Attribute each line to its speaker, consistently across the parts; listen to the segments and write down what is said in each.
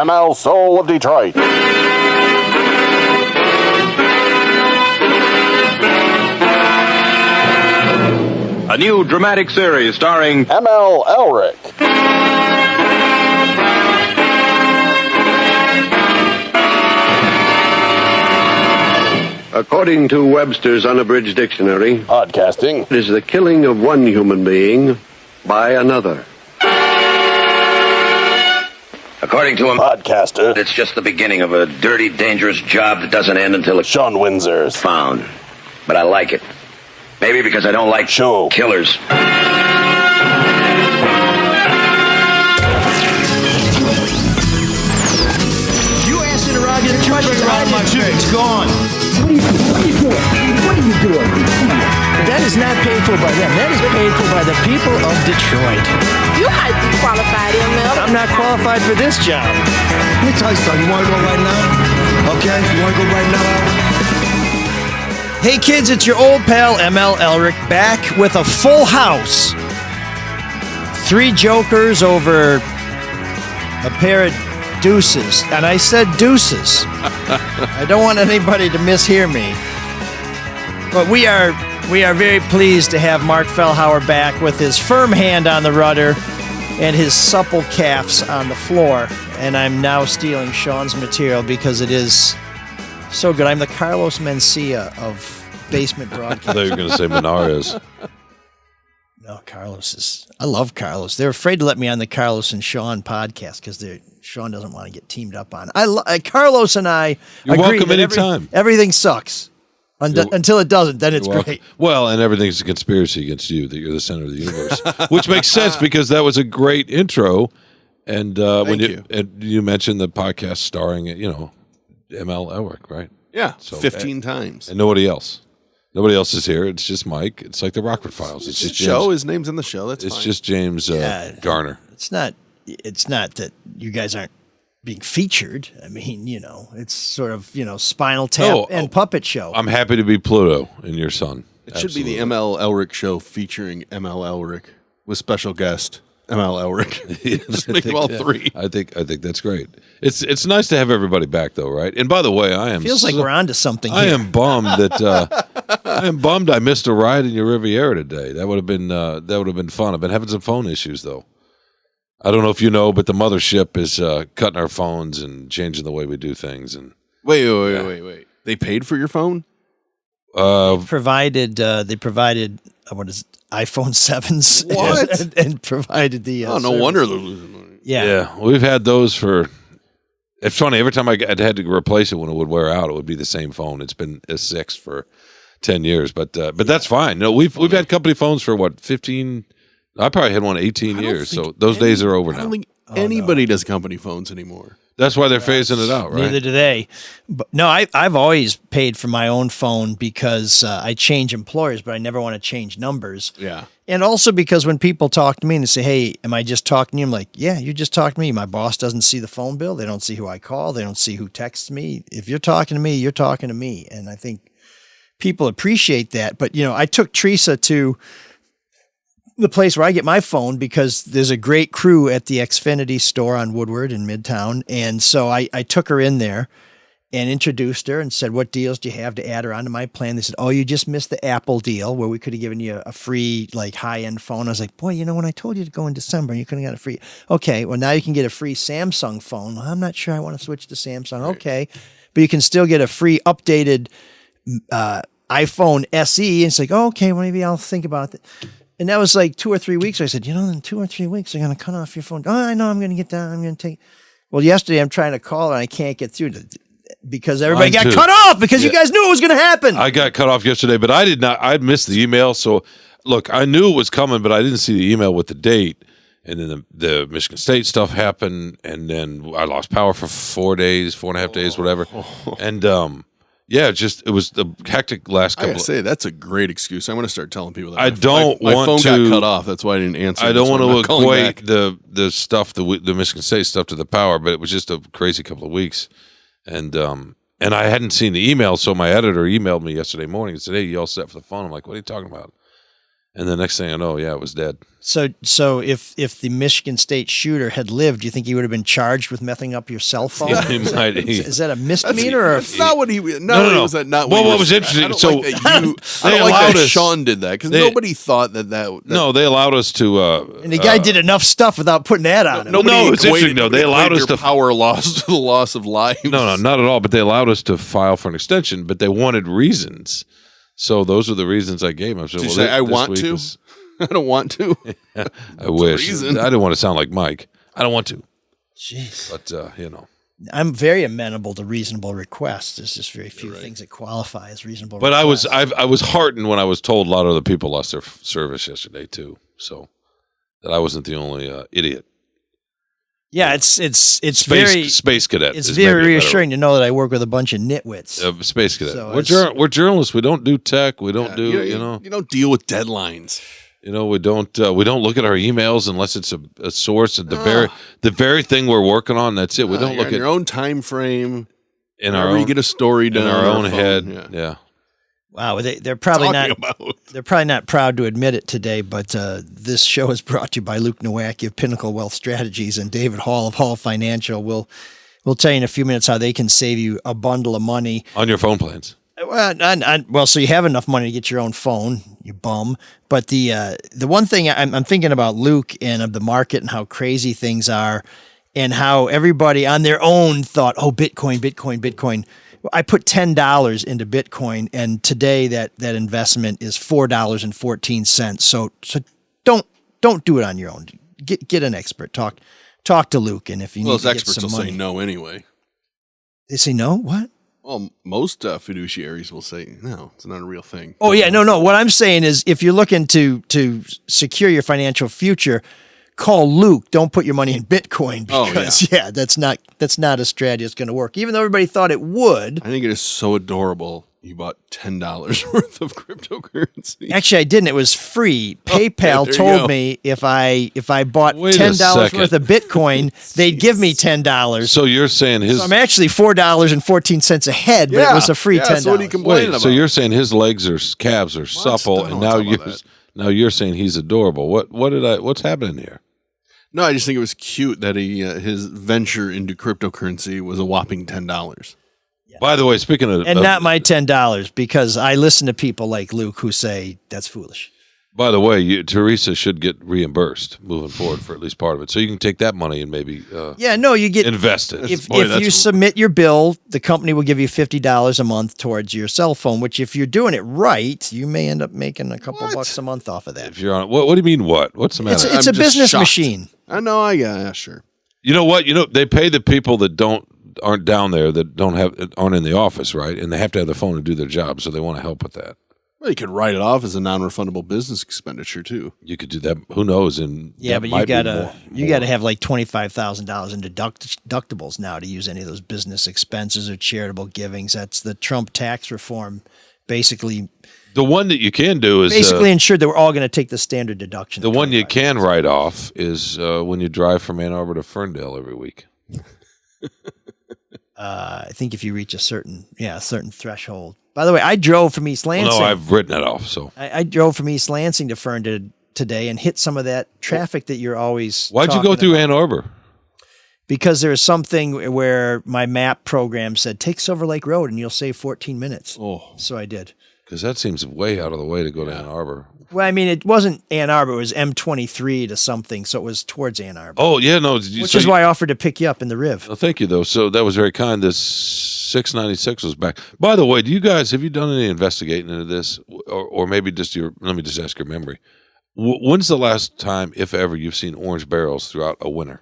Speaker 1: ML Soul of Detroit.
Speaker 2: A new dramatic series starring
Speaker 1: ML Elric.
Speaker 3: According to Webster's unabridged dictionary,
Speaker 1: Podcasting
Speaker 3: it is the killing of one human being by another.
Speaker 4: According to him,
Speaker 1: podcaster
Speaker 4: it's just the beginning of a dirty, dangerous job that doesn't end until it's
Speaker 1: Shawn Windsor's
Speaker 4: found. But I like it. Maybe because I don't like
Speaker 1: show
Speaker 4: killers.
Speaker 5: You ass interrogative question around my face. It's gone.
Speaker 6: What are you doing?
Speaker 5: That is not paid for by them. That is paid for by the people of Detroit.
Speaker 7: You might be qualified, ML.
Speaker 5: I'm not qualified for this job.
Speaker 6: Let me tell you something. You want to go right now? Okay? You want to go right now?
Speaker 5: Hey kids, it's your old pal ML Elric back with a full house. 3 jokers over a pair of deuces. And I said deuces. I don't want anybody to mishear me. But we are very pleased to have Mark Fellhauer back with his firm hand on the rudder and his supple calves on the floor. And I'm now stealing Sean's material because it is so good. I'm the Carlos Mencia of basement broadcast.
Speaker 8: I thought you were going to say Menarez.
Speaker 5: No, Carlos is... I love Carlos. They're afraid to let me on the Carlos and Shawn podcast because Shawn doesn't want to get teamed up on. Carlos and I
Speaker 8: You're
Speaker 5: agree
Speaker 8: welcome
Speaker 5: that
Speaker 8: anytime.
Speaker 5: Everything sucks. Until it doesn't, then it's great.
Speaker 8: Well, and everything's a conspiracy against you, that you're the center of the universe. Which makes sense because that was a great intro. And when you mentioned the podcast starring, ML Elric, right?
Speaker 9: Yeah,
Speaker 8: so,
Speaker 9: 15 times.
Speaker 8: And nobody else. Nobody else is here. It's just Mike. It's like the Rockford Files. It's just
Speaker 9: show.
Speaker 8: James.
Speaker 9: His name's in the show. It's fine.
Speaker 8: Just James Garner.
Speaker 5: It's not that you guys aren't being featured. I mean, it's sort of, Spinal Tap and Puppet Show.
Speaker 8: I'm happy to be Pluto and your son.
Speaker 9: It should be the ML Elric show featuring ML Elric with special guest ML Elric. Just make them all 3.
Speaker 8: I think that's great. It's nice to have everybody back though, right? And by the way,
Speaker 5: feels like we're onto something here.
Speaker 8: I am bummed that I missed a ride in your Riviera today. That would have been fun. I've been having some phone issues though. I don't know if you know, but the mothership is cutting our phones and changing the way we do things. And
Speaker 9: wait. They paid for your phone?
Speaker 5: They provided what is it, iPhone 7s.
Speaker 9: What?
Speaker 5: and provided the
Speaker 9: no
Speaker 5: service.
Speaker 9: wonder they're losing money.
Speaker 5: Yeah.
Speaker 8: We've had those for. It's funny. Every time I had to replace it when it would wear out, it would be the same phone. It's been a 6 for 10 years, but that's fine. No, we've had company phones for what 15. I probably had one 18 years, so those days are over now.
Speaker 9: I don't think anybody does company phones anymore.
Speaker 8: That's why they're phasing it out, right?
Speaker 5: Neither do they. But no, I've always paid for my own phone because I change employers, but I never want to change numbers.
Speaker 9: Yeah.
Speaker 5: And also because when people talk to me and they say, hey, am I just talking to you? I'm like, yeah, you just talked to me. My boss doesn't see the phone bill. They don't see who I call. They don't see who texts me. If you're talking to me, you're talking to me. And I think people appreciate that. But, I took Teresa to the place where I get my phone because there's a great crew at the Xfinity store on Woodward in Midtown. And so I took her in there and introduced her and said, what deals do you have to add her onto my plan? They said, oh, you just missed the Apple deal where we could have given you a free, high-end phone. I was like, boy, when I told you to go in December, you could have got a free. Okay, well, now you can get a free Samsung phone. Well, I'm not sure I want to switch to Samsung. Right. Okay, but you can still get a free updated iPhone SE. And it's like, oh, okay, well, maybe I'll think about it. And that was 2 or 3 weeks. I said, in 2 or 3 weeks, they're going to cut off your phone. Oh, I know, I'm going to get that. I'm going to take. Well, yesterday I'm trying to call and I can't get through because everybody got cut off because you guys knew it was going to happen.
Speaker 8: I got cut off yesterday, but I did not. I'd missed the email. So, look, I knew it was coming, but I didn't see the email with the date. And then the Michigan State stuff happened, and then I lost power for 4 days, 4.5 days, whatever. And it was the hectic last couple.
Speaker 9: I gotta say, that's a great excuse. I'm going to start telling people that.
Speaker 8: I don't
Speaker 9: my
Speaker 8: want
Speaker 9: phone
Speaker 8: to
Speaker 9: got cut off. That's why I didn't answer.
Speaker 8: I don't want to equate the stuff, the Michigan State stuff, to the power, but it was just a crazy couple of weeks, and I hadn't seen the email, so my editor emailed me yesterday morning and said, "Hey, you all set for the phone?" I'm like, "What are you talking about?" And the next thing I know, it was dead.
Speaker 5: So if the Michigan State shooter had lived, do you think he would have been charged with messing up your cell phone? Is that a misdemeanor?
Speaker 9: That's not what he.
Speaker 8: No.
Speaker 9: Was that not
Speaker 8: Well, what was
Speaker 9: interesting?
Speaker 8: interesting?
Speaker 9: I don't
Speaker 8: They
Speaker 9: like
Speaker 8: allowed
Speaker 9: that
Speaker 8: us.
Speaker 9: Shawn did that because nobody thought that.
Speaker 8: No, they allowed us to.
Speaker 5: And the guy did enough stuff without putting that on him.
Speaker 8: No, it's interesting though. They allowed us to
Speaker 9: power loss to the loss of lives.
Speaker 8: No, not at all. But they allowed us to file for an extension, but they wanted reasons. So those are the reasons I gave them. So,
Speaker 9: Did you say I want to? I don't want to.
Speaker 8: I wish. I didn't want to sound like Mike. I don't want to.
Speaker 5: Jeez.
Speaker 8: But
Speaker 5: I'm very amenable to reasonable requests. There's just very few things that qualify as reasonable.
Speaker 8: But
Speaker 5: requests.
Speaker 8: I was heartened when I was told a lot of other people lost their service yesterday too. So that I wasn't the only idiot.
Speaker 5: Yeah, it's very
Speaker 8: space cadet.
Speaker 5: It's very reassuring to know that I work with a bunch of nitwits.
Speaker 8: Space cadet.
Speaker 5: So
Speaker 8: we're journalists. We don't do tech. We don't do
Speaker 9: You don't deal with deadlines.
Speaker 8: We don't look at our emails unless it's a source of the very thing we're working on. That's it. We don't look at
Speaker 9: your own time frame.
Speaker 8: In our own,
Speaker 9: you get a story done
Speaker 8: in our own head. Yeah.
Speaker 5: Wow, they're probably They're probably not proud to admit it today, but this show is brought to you by Luke Nowacki of Pinnacle Wealth Strategies and David Hall of Hall Financial. We'll tell you in a few minutes how they can save you a bundle of money
Speaker 8: on your phone plans.
Speaker 5: Well, so you have enough money to get your own phone, you bum. But the one thing I'm thinking about Luke and of the market and how crazy things are, and how everybody on their own thought, oh, Bitcoin. I put $10 into Bitcoin, and today that investment is $4.14. So don't do it on your own. Get an expert. Talk to Luke, and if you need
Speaker 9: those
Speaker 5: to get
Speaker 9: experts
Speaker 5: some
Speaker 9: will
Speaker 5: money,
Speaker 9: say no anyway.
Speaker 5: They say no. What?
Speaker 9: Well, most fiduciaries will say no. It's not a real thing.
Speaker 5: Oh yeah, no. What I'm saying is, if you're looking to secure your financial future, call Luke. Don't put your money in Bitcoin because that's not a strategy that's going to work. Even though everybody thought it would.
Speaker 9: I think it is so adorable. You bought $10 worth of cryptocurrency.
Speaker 5: Actually, I didn't. It was free. PayPal told me if I bought $10 worth of Bitcoin, they'd give me $10.
Speaker 8: So you're saying
Speaker 5: So I'm actually $4.14 ahead, but it was a free $10.
Speaker 9: That's what he complained about.
Speaker 8: So you're saying his calves are supple, and now you're saying he's adorable. What's happening here?
Speaker 9: No, I just think it was cute that his venture into cryptocurrency was a whopping $10.
Speaker 8: By the way, speaking of...
Speaker 5: And not my $10, because I listen to people like Luke who say that's foolish.
Speaker 8: By the way, Teresa should get reimbursed moving forward for at least part of it. So you can take that money and maybe
Speaker 5: you get
Speaker 8: invest it.
Speaker 5: If you submit your bill, the company will give you $50 a month towards your cell phone, which if you're doing it right, you may end up making a couple bucks a month off of that.
Speaker 8: If you're on, what do you mean what? What's the matter?
Speaker 5: It's a business machine.
Speaker 9: I know, yeah, sure.
Speaker 8: You know what? They pay the people that aren't down there, that aren't in the office, right? And they have to have the phone to do their job, so they want to help with that.
Speaker 9: Well, you could write it off as a non-refundable business expenditure too.
Speaker 8: You could do that. Who knows?
Speaker 5: But you gotta have like $25,000 in deductibles now to use any of those business expenses or charitable givings. That's the Trump tax reform, basically.
Speaker 8: The one that you can do is
Speaker 5: basically ensured that we're all going to take the standard deduction.
Speaker 8: The one you can write off is when you drive from Ann Arbor to Ferndale every week.
Speaker 5: I think if you reach a certain threshold. By the way, I drove from East Lansing.
Speaker 8: Well, no, I've written it off. So
Speaker 5: I drove from East Lansing to Ferndale today and hit some of that traffic that you're always.
Speaker 8: Why'd you go through Ann Arbor?
Speaker 5: Because there was something where my map program said take Silver Lake Road and you'll save 14 minutes.
Speaker 8: Oh,
Speaker 5: so I did.
Speaker 8: Because that seems way out of the way to go to Ann Arbor.
Speaker 5: Well, I mean, it wasn't Ann Arbor. It was M23 to something, so it was towards Ann Arbor.
Speaker 8: Oh, yeah, no.
Speaker 5: Which is why I offered to pick you up in the Riv.
Speaker 8: Well, thank you, though. So that was very kind. This 696 was back. By the way, have you done any investigating into this? Or maybe let me just ask your memory. When's the last time, if ever, you've seen orange barrels throughout a winter?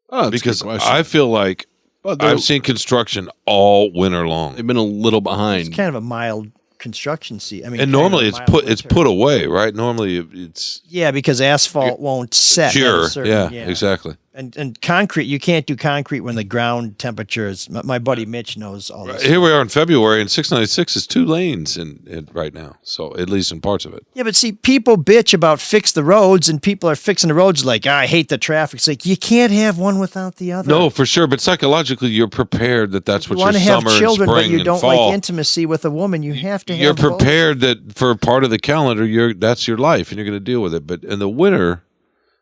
Speaker 9: Oh, that's
Speaker 8: because
Speaker 9: a good question.
Speaker 8: I feel like I've seen construction all winter long.
Speaker 9: They've been a little behind.
Speaker 5: It's kind of a mild construction season. I mean,
Speaker 8: and normally it's put away, right? Normally it's
Speaker 5: because asphalt won't set.
Speaker 8: Sure, yeah, exactly.
Speaker 5: And concrete, you can't do concrete when the ground temperature is. My buddy Mitch knows all this.
Speaker 8: Here we are in February, and 696 is 2 lanes in right now. So at least in parts of it.
Speaker 5: Yeah, but see, people bitch about fix the roads, and people are fixing the roads like, I hate the traffic. It's like, you can't have one without the other.
Speaker 8: No, for sure. But psychologically, you're prepared that's what
Speaker 5: you
Speaker 8: your
Speaker 5: want to have
Speaker 8: summer
Speaker 5: children,
Speaker 8: and spring
Speaker 5: but you
Speaker 8: and
Speaker 5: don't
Speaker 8: fall.
Speaker 5: like intimacy with a woman. You have to have
Speaker 8: You're
Speaker 5: both.
Speaker 8: prepared that for part of the calendar, that's your life, and you're going to deal with it. But in the winter,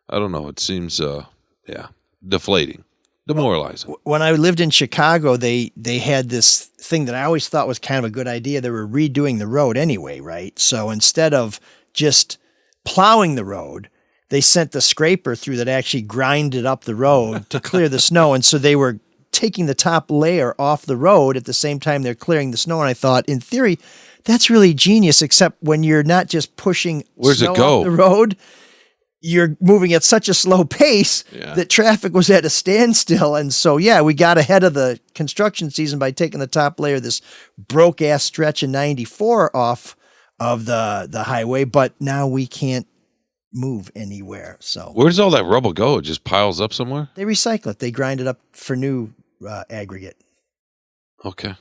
Speaker 8: I don't know. It seems, deflating, demoralizing.
Speaker 5: When I lived in Chicago, they had this thing that I always thought was kind of a good idea. They were redoing the road anyway, right? So instead of just plowing the road, they sent the scraper through that actually grinded up the road to clear the snow. And so they were taking the top layer off the road at the same time they're clearing the snow. And I thought, in theory, that's really genius, except when you're not just pushing snow off the road, you're moving at such a slow pace that traffic was at a standstill. And so, we got ahead of the construction season by taking the top layer of this broke-ass stretch of 94 off of the highway, but now we can't move anywhere. So
Speaker 8: where does all that rubble go? It just piles up somewhere?
Speaker 5: They recycle it. They grind it up for new aggregate.
Speaker 8: Okay.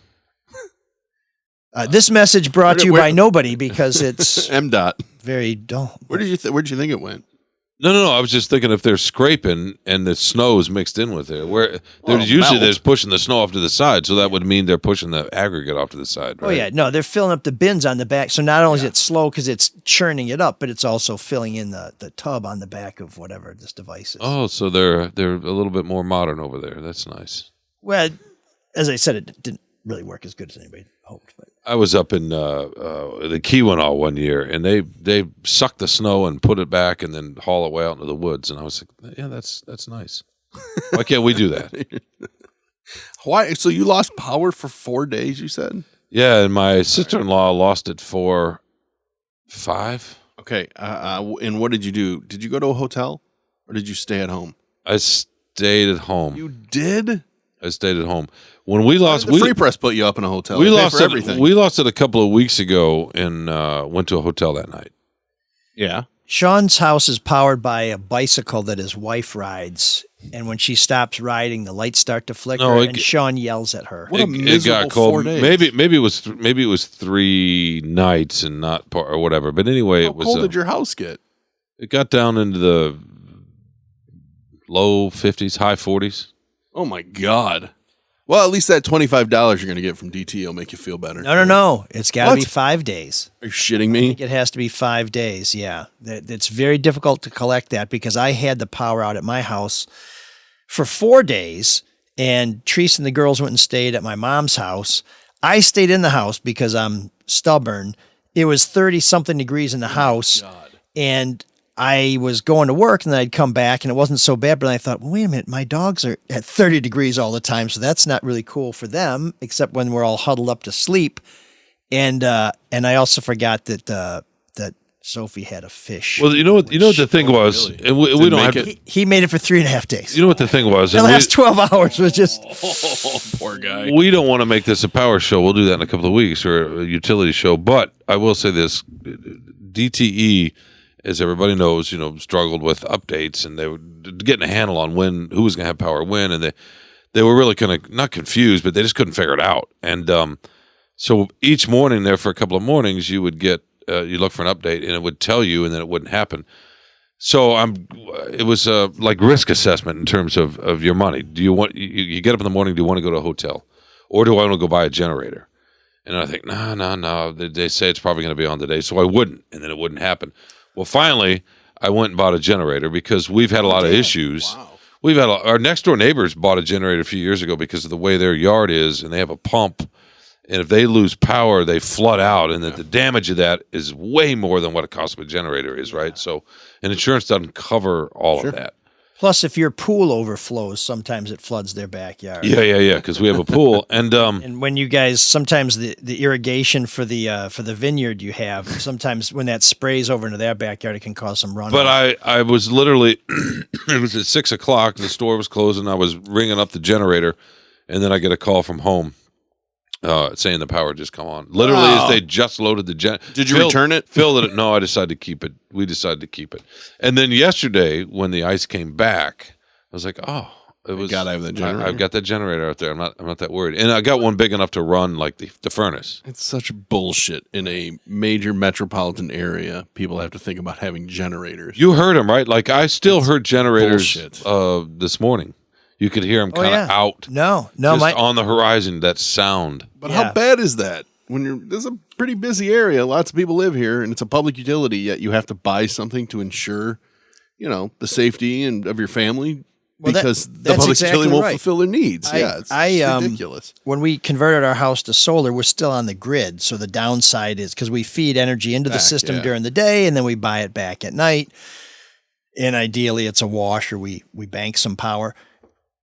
Speaker 5: This message brought to you by nobody because it's
Speaker 9: MDOT.
Speaker 5: very dull.
Speaker 9: Where'd you think it went?
Speaker 8: No. I was just thinking if they're scraping and the snow is mixed in with it, where they're pushing the snow off to the side, so that would mean they're pushing the aggregate off to the side, right?
Speaker 5: Oh yeah, no, they're filling up the bins on the back. So not only is it slow because it's churning it up, but it's also filling in the tub on the back of whatever this device is.
Speaker 8: Oh, so they're a little bit more modern over there. That's nice.
Speaker 5: Well, as I said, it didn't really work as good as anybody hoped. But
Speaker 8: I was up in the Keweenaw one year, and they suck the snow and put it back, and then haul it way out into the woods. And I was like, yeah, that's nice. Why can't we do that?
Speaker 9: Why? So you lost power for 4 days? You said?
Speaker 8: Yeah, and my sister-in-law lost it for 5.
Speaker 9: Okay. And what did you do? Did you go to a hotel, or did you stay at home?
Speaker 8: I stayed at home.
Speaker 9: You did?
Speaker 8: I stayed at home. When we lost,
Speaker 9: the Free Press put you up in a hotel.
Speaker 8: We lost
Speaker 9: for everything.
Speaker 8: We lost it a couple of weeks ago, and went to a hotel that night.
Speaker 9: Yeah.
Speaker 5: Shawn's house is powered by a bicycle that his wife rides, and when she stops riding, the lights start to flicker, and Shawn yells at her.
Speaker 9: What a miserable
Speaker 8: it got cold.
Speaker 9: 4 days.
Speaker 8: Maybe it was 3 nights and not or whatever. But anyway,
Speaker 9: How cold did your house get?
Speaker 8: It got down into the low 50s, high 40s.
Speaker 9: Oh my God. Well, at least that $25 you're going to get from DT will make you feel better.
Speaker 5: No. It's got to be 5 days.
Speaker 9: Are you shitting me?
Speaker 5: I think it has to be 5 days, yeah. It's very difficult to collect that because I had the power out at my house for 4 days, and Teresa and the girls went and stayed at my mom's house. I stayed in the house because I'm stubborn. It was 30-something degrees in the house, and I was going to work, and then I'd come back, and it wasn't so bad. But I thought, well, wait a minute, my dogs are at 30 degrees all the time, so that's not really cool for them, except when we're all huddled up to sleep. And I also forgot that Sophie had a fish.
Speaker 8: Well, you know what the thing was,
Speaker 9: really?
Speaker 8: and we don't have to.
Speaker 5: He made it for 3.5 days.
Speaker 8: You know what the thing was?
Speaker 5: The last 12 hours was just.
Speaker 9: Oh, poor guy.
Speaker 8: We don't want to make this a power show. We'll do that in a couple of weeks, or a utility show. But I will say this: DTE, as everybody knows, struggled with updates, and they were getting a handle on who was going to have power when, and they were really kind of not confused, but they just couldn't figure it out. And so each morning there for a couple of mornings, you would get you look for an update, and it would tell you, and then it wouldn't happen. So it was like risk assessment in terms of your money. Do you want you get up in the morning? Do you want to go to a hotel, or do I want to go buy a generator? And I think no. They say it's probably going to be on today, so I wouldn't, and then it wouldn't happen. Well, finally, I went and bought a generator because we've had a lot of issues. Wow. We've had our next door neighbors bought a generator a few years ago because of the way their yard is, and they have a pump. And if they lose power, they flood out, and the damage of that is way more than what a cost of a generator is, right? So, and insurance doesn't cover all of that.
Speaker 5: Plus, if your pool overflows, sometimes it floods their backyard.
Speaker 8: Yeah, because we have a pool, and
Speaker 5: when you guys sometimes the irrigation for the vineyard you have, sometimes when that sprays over into their backyard, it can cause some runoff.
Speaker 8: But I was literally, it was at 6:00, the store was closing, I was ringing up the generator, and then I get a call from home. Saying the power just come on. Literally, as they just loaded the gen.
Speaker 9: Did you return it?
Speaker 8: Filled it. No, I decided to keep it. We decided to keep it. And then yesterday, when the ice came back, was like, oh, it was.
Speaker 9: God, I have that generator.
Speaker 8: I've got that generator out there. I'm not that worried, and I got one big enough to run like the furnace.
Speaker 9: It's such bullshit. In a major metropolitan area, people have to think about having generators.
Speaker 8: You heard them, right? Like I still heard generators
Speaker 9: bullshit.
Speaker 8: This morning. You could hear them kind of out.
Speaker 5: No,
Speaker 8: just on the horizon. That sound.
Speaker 9: But how bad is that? This is a pretty busy area. Lots of people live here, and it's a public utility. Yet you have to buy something to ensure, the safety of your family. Because the public utility won't fulfill their needs. It's ridiculous.
Speaker 5: When we converted our house to solar, we're still on the grid. So the downside is because we feed energy into the system during the day, and then we buy it back at night. And ideally, it's a wash, or we bank some power.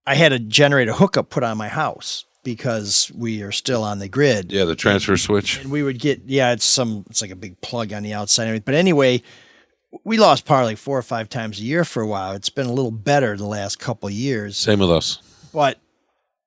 Speaker 5: I had a generator hookup put on my house because we are still on the grid.
Speaker 8: Yeah, the transfer switch.
Speaker 5: And we would get, it's like a big plug on the outside. But anyway, we lost power like 4 or 5 times a year for a while. It's been a little better the last couple of years.
Speaker 8: Same with us.
Speaker 5: But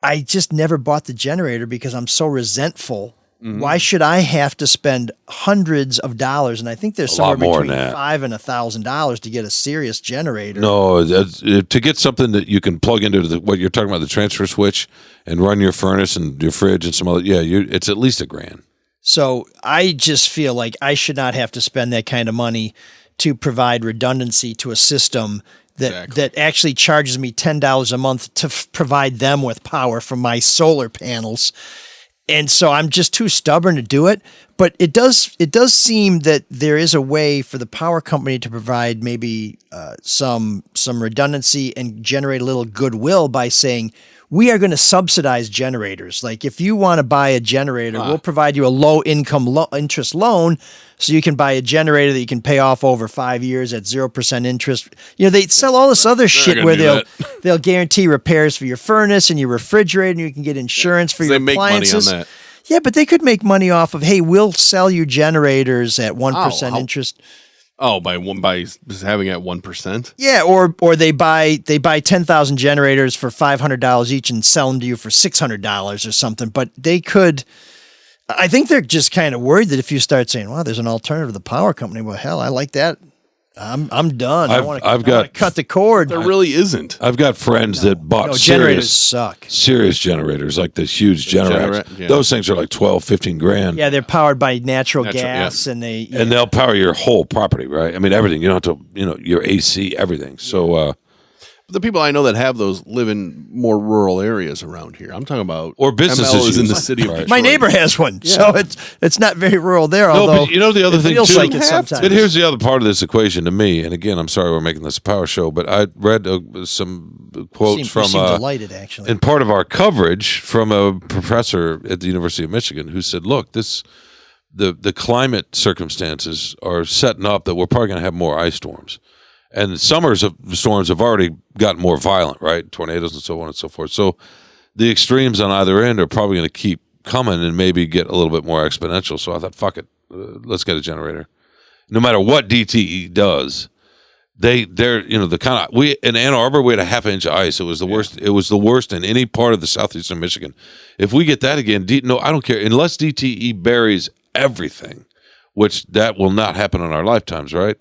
Speaker 5: I just never bought the generator because I'm so resentful. Mm-hmm. Why should I have to spend hundreds of dollars? And I think there's somewhere between $500 and $1,000 to get a serious generator.
Speaker 8: No, to get something that you can plug into what you're talking about, the transfer switch, and run your furnace and your fridge and some other. Yeah, it's at least $1,000.
Speaker 5: So I just feel like I should not have to spend that kind of money to provide redundancy to a system that actually charges me $10 a month to provide them with power from my solar panels. And so I'm just too stubborn to do it. But it does seem that there is a way for the power company to provide maybe some redundancy and generate a little goodwill by saying, we are going to subsidize generators. Like if you want to buy a generator, we'll provide you a low income interest loan so you can buy a generator that you can pay off over 5 years at 0% interest. They sell all this other shit where they'll guarantee repairs for your furnace and your refrigerator, and you can get insurance for your appliances.
Speaker 9: They make money on that.
Speaker 5: Yeah, but they could make money off of, hey, we'll sell you generators at 1% interest.
Speaker 9: Oh, by having it at 1%?
Speaker 5: Yeah, or they buy 10,000 generators for $500 each and sell them to you for $600 or something. But they could. I think they're just kind of worried that if you start saying, "Well, there's an alternative to the power company," well, hell, I like that. I'm done. I want to cut the cord.
Speaker 9: There really isn't.
Speaker 8: I've got friends that bought
Speaker 5: generators suck.
Speaker 8: Serious generators, like the huge generators. Those things are like 12, 15 grand.
Speaker 5: Yeah, they're powered by natural gas, and
Speaker 8: and they'll power your whole property, right? I mean, everything. You don't have to, your AC, everything. So
Speaker 9: the people I know that have those live in more rural areas around here. I'm talking about
Speaker 8: or businesses
Speaker 9: in the city of Detroit.
Speaker 5: My neighbor has one, so it's not very rural there. Although
Speaker 8: but the other thing
Speaker 5: feels
Speaker 8: too.
Speaker 5: Like it sometimes.
Speaker 8: But here's the other part of this equation to me. And again, I'm sorry we're making this a power show, but I read some quotes from
Speaker 5: delighted actually
Speaker 8: in part of our coverage from a professor at the University of Michigan who said, "Look, the climate circumstances are setting up that we're probably going to have more ice storms." And summers of storms have already gotten more violent, right? Tornadoes and so on and so forth. So the extremes on either end are probably going to keep coming and maybe get a little bit more exponential. So I thought, fuck it, let's get a generator. No matter what DTE does, they're the kind of we in Ann Arbor we had a half-inch of ice. It was the worst. It was the worst in any part of the southeastern Michigan. If we get that again, no, I don't care unless DTE buries everything, which that will not happen in our lifetimes, right?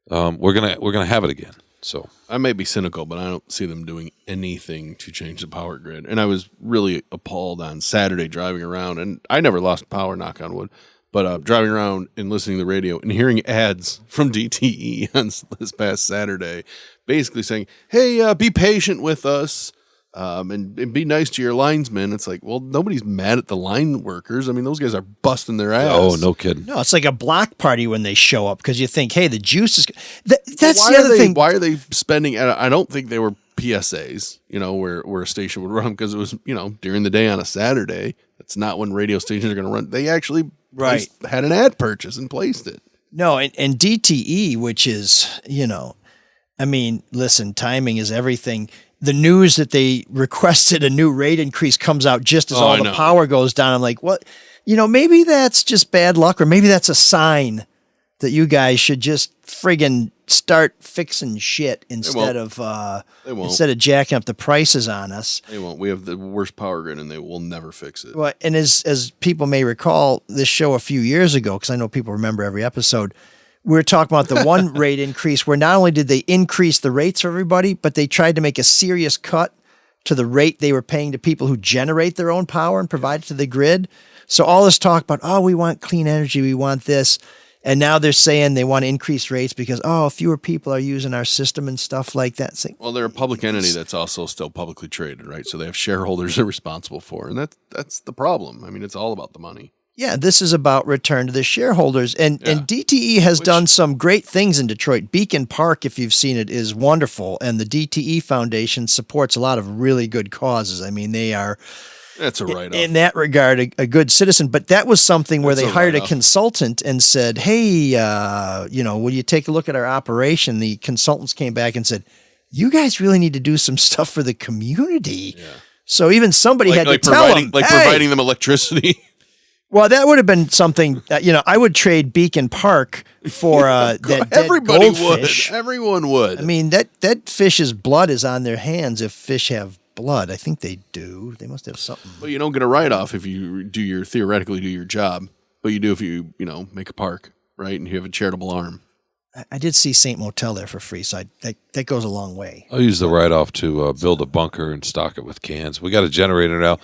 Speaker 8: We're gonna have it again. So
Speaker 9: I may be cynical, but I don't see them doing anything to change the power grid. And I was really appalled on Saturday driving around, and I never lost power, knock on wood. But driving around and listening to the radio and hearing ads from DTE on this past Saturday, basically saying, "Hey, be patient with us." And be nice to your linesmen. It's like, well, nobody's mad at the line workers. I mean, those guys are busting their ass.
Speaker 8: Oh, no kidding.
Speaker 5: No, it's like a block party when they show up because you think, hey, the juice is. That's the other thing.
Speaker 9: Why are they spending? I don't think they were PSAs. Where a station would run because it was during the day on a Saturday. That's not when radio stations are going to run. They actually had an ad purchase and placed it.
Speaker 5: No, and DTE, which is I mean, listen, timing is everything. The news that they requested a new rate increase comes out just as all the power goes down. I'm like, what? Maybe that's just bad luck, or maybe that's a sign that you guys should just friggin' start fixing shit instead of jacking up the prices on us.
Speaker 9: They won't. We have the worst power grid, and they will never fix it.
Speaker 5: Well, and as people may recall, this show a few years ago, because I know people remember every episode, we were talking about the one rate increase where not only did they increase the rates for everybody, but they tried to make a serious cut to the rate they were paying to people who generate their own power and provide it to the grid. So all this talk about, oh, we want clean energy, we want this. And now they're saying they want to increase rates because, oh, fewer people are using our system and stuff like that.
Speaker 9: Well, they're a public entity that's also still publicly traded, right? So they have shareholders they're responsible for. And that's the problem. I mean, it's all about the money.
Speaker 5: Yeah, this is about return to the shareholders. And DTE has done some great things in Detroit. Beacon Park, if you've seen it, is wonderful. And the DTE Foundation supports a lot of really good causes. I mean, they are,
Speaker 9: that's a write-off.
Speaker 5: In that regard, a good citizen. But that was something where they hired a consultant and said, hey, will you take a look at our operation? The consultants came back and said, you guys really need to do some stuff for the community. Yeah. So even somebody had to tell them.
Speaker 9: Providing them electricity.
Speaker 5: Well, that would have been something, I would trade Beacon Park for that
Speaker 9: Everybody
Speaker 5: goldfish.
Speaker 9: would. Everyone would.
Speaker 5: I mean, that fish's blood is on their hands if fish have blood. I think they do. They must have something.
Speaker 9: Well, you don't get a write-off if you theoretically do your job, but you do if you make a park, right? And you have a charitable arm.
Speaker 5: I did see St. Motel there for free, so that goes a long way.
Speaker 8: I'll use the write-off to build a bunker and stock it with cans. We got a generator now.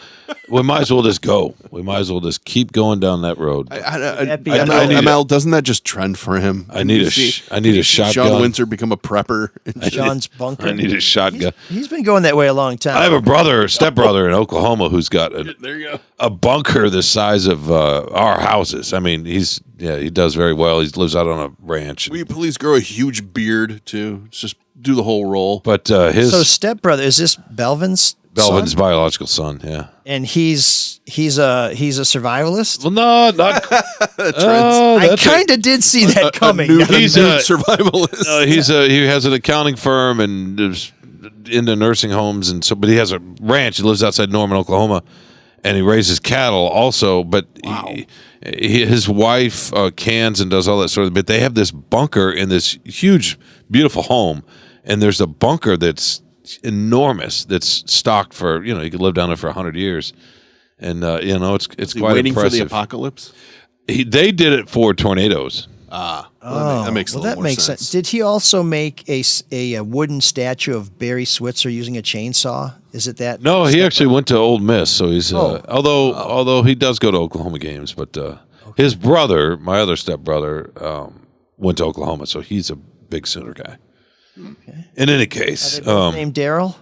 Speaker 8: We might as well just go. We might as well just keep going down that road.
Speaker 9: ML, doesn't that just trend for him?
Speaker 8: I need a shotgun.
Speaker 9: Sean Windsor become a prepper.
Speaker 5: Sean's bunker.
Speaker 8: I need a shotgun.
Speaker 5: He's been going that way a long time.
Speaker 8: I have a stepbrother in Oklahoma who's got a bunker the size of our houses. I mean, he does very well. He lives out on a ranch.
Speaker 9: Will you please grow a huge beard too? Just do the whole roll.
Speaker 8: But
Speaker 5: so stepbrother, is this Belvin's son?
Speaker 8: Biological son, yeah.
Speaker 5: And he's a survivalist?
Speaker 8: Well, no, not.
Speaker 5: I kind of did see that coming.
Speaker 9: He's a survivalist.
Speaker 8: He has an accounting firm and is into nursing homes, but he has a ranch. He lives outside Norman, Oklahoma, and he raises cattle also. But his wife cans and does all that sort of. But they have this bunker in this huge, beautiful home, and there's a bunker that's enormous that's stocked for you could live down there for 100 years, and it's quite
Speaker 9: waiting
Speaker 8: impressive.
Speaker 9: For the apocalypse.
Speaker 8: They did it for tornadoes.
Speaker 9: That makes a little more sense.
Speaker 5: Did he also make a wooden statue of Barry Switzer using a chainsaw? Is it that?
Speaker 8: No, he actually went to Ole Miss, so he's although he does go to Oklahoma games, but his brother, my other stepbrother, went to Oklahoma, so he's a big Sooner guy. Okay. In any case,
Speaker 5: named Daryl.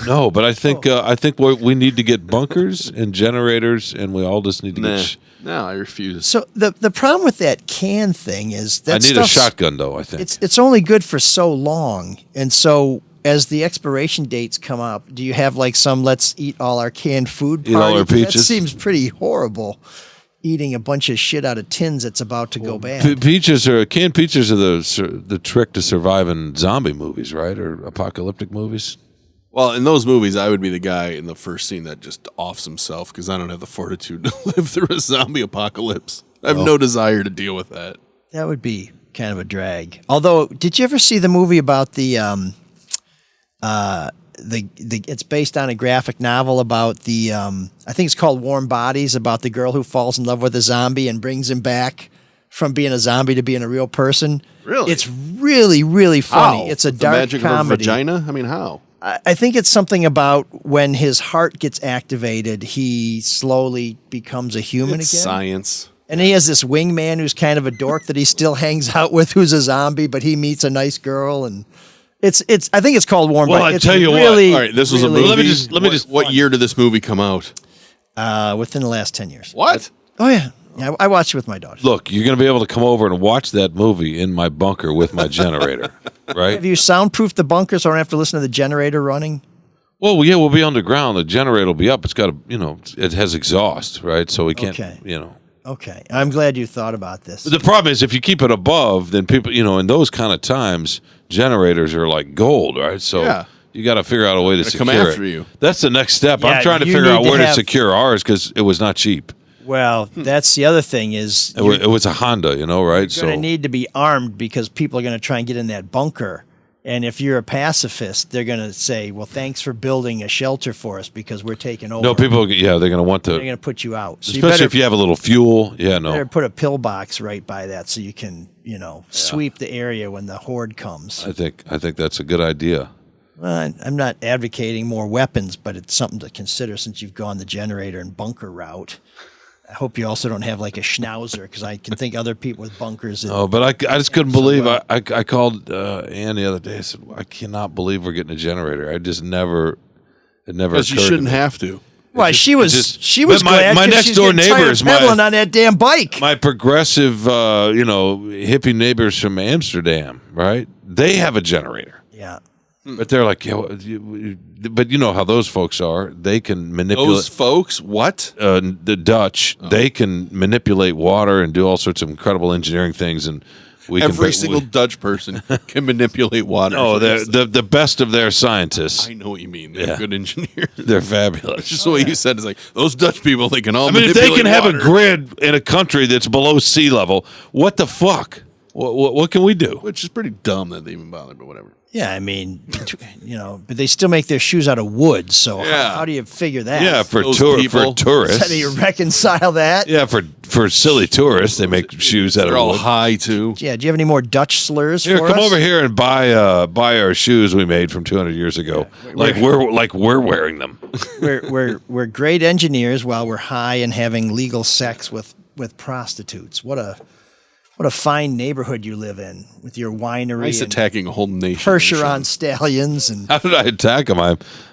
Speaker 8: No, but I think we need to get bunkers and generators, and we all just need to get.
Speaker 9: No, I refuse.
Speaker 5: So the problem with that can thing is that
Speaker 8: I need a shotgun, though. I think
Speaker 5: it's only good for so long, and so as the expiration dates come up, do you have like some let's eat all our canned food party?
Speaker 8: Eat all our peaches.
Speaker 5: That seems pretty horrible. Eating a bunch of shit out of tins that's about to go bad.
Speaker 8: Canned peaches are the trick to survive in zombie movies, right, or apocalyptic movies.
Speaker 9: Well, in those movies, I would be the guy in the first scene that just offs himself because I don't have the fortitude to live through a zombie apocalypse. I have no desire to deal with that. That
Speaker 5: would be kind of a drag. Although, did you ever see the movie about it's based on a graphic novel about I think it's called Warm Bodies, about the girl who falls in love with a zombie and brings him back from being a zombie to being a real person.
Speaker 9: Really?
Speaker 5: It's really, really funny.
Speaker 9: How?
Speaker 5: It's a
Speaker 9: the
Speaker 5: dark
Speaker 9: magic
Speaker 5: comedy.
Speaker 9: Of a vagina? I mean, how?
Speaker 5: I think it's something about when his heart gets activated, he slowly becomes a human again.
Speaker 9: Science.
Speaker 5: And he has this wingman who's kind of a dork that he still hangs out with, who's a zombie, but he meets a nice girl, and it's. I think it's called Warm Bodies.
Speaker 8: Well, I tell you
Speaker 5: really,
Speaker 8: what.
Speaker 9: All right, this was a movie. Let me just. What year did this movie come out?
Speaker 5: Within the last 10 years.
Speaker 9: What?
Speaker 5: Oh yeah. Yeah, I watched it with my daughter.
Speaker 8: Look, you're going to be able to come over and watch that movie in my bunker with my generator, right?
Speaker 5: Have you soundproofed the bunker so I don't have to listen to the generator running?
Speaker 8: Well, yeah, we'll be underground. The generator will be up. It's got it has exhaust, right? So we can't,
Speaker 5: Okay. I'm glad you thought about this.
Speaker 8: But the problem is if you keep it above, then people, in those kind of times, generators are like gold, right? So you got to figure out a way to secure
Speaker 9: come after you.
Speaker 8: That's the next step.
Speaker 5: Yeah,
Speaker 8: I'm trying to figure out where to secure ours because it was not cheap.
Speaker 5: Well, that's the other thing is...
Speaker 8: It was a Honda, right?
Speaker 5: You're going to need to be armed because people are going to try and get in that bunker. And if you're a pacifist, they're going to say, well, thanks for building a shelter for us because we're taking over.
Speaker 8: No, people, they're going to want to.
Speaker 5: They're going to put you out. So
Speaker 8: Especially if you have a little fuel. Yeah, no.
Speaker 5: Better put a pillbox right by that so you can, sweep the area when the horde comes.
Speaker 8: I think that's a good idea.
Speaker 5: Well, I'm not advocating more weapons, but it's something to consider since you've gone the generator and bunker route. I hope you also don't have like a schnauzer because I can think other people with bunkers.
Speaker 8: But I just couldn't believe. I called Ann the other day. I said, I cannot believe we're getting a generator. It never
Speaker 9: Because you shouldn't have to.
Speaker 5: Well, she was glad
Speaker 8: my
Speaker 5: 'cause
Speaker 8: next
Speaker 5: she's
Speaker 8: door
Speaker 5: getting tired
Speaker 8: neighbors,
Speaker 5: of pedaling on that damn bike.
Speaker 8: My progressive, hippie neighbors from Amsterdam, right? They have a generator.
Speaker 5: Yeah.
Speaker 8: But they're like, but you know how those folks are. They can manipulate.
Speaker 9: Those folks? What?
Speaker 8: The Dutch. Oh. They can manipulate water and do all sorts of incredible engineering things. And
Speaker 9: every single Dutch person can manipulate water.
Speaker 8: No, they're the best of their scientists.
Speaker 9: I know what you mean. They're good engineers.
Speaker 8: They're fabulous.
Speaker 9: Just the way you said, it's like those Dutch people. They can all.
Speaker 8: If they can have a grid in a country that's below sea level, what the fuck? What can we do?
Speaker 9: Which is pretty dumb that they even bother, but whatever.
Speaker 5: Yeah, I mean, but they still make their shoes out of wood. So how do you figure that?
Speaker 8: Yeah, for tourists.
Speaker 5: How do you reconcile that?
Speaker 8: Yeah, for silly tourists, they make shoes out of wood.
Speaker 9: They're all high too.
Speaker 5: Yeah. Do you have any more Dutch slurs?
Speaker 8: Here,
Speaker 5: for
Speaker 8: come
Speaker 5: us?
Speaker 8: over here and buy our shoes we made from 200 years ago. Yeah, we're wearing them.
Speaker 5: We're great engineers while we're high and having legal sex with prostitutes. What a fine neighborhood you live in with your winery.
Speaker 9: Nice attacking a whole nation.
Speaker 5: Percheron stallions and.
Speaker 8: How did I attack them?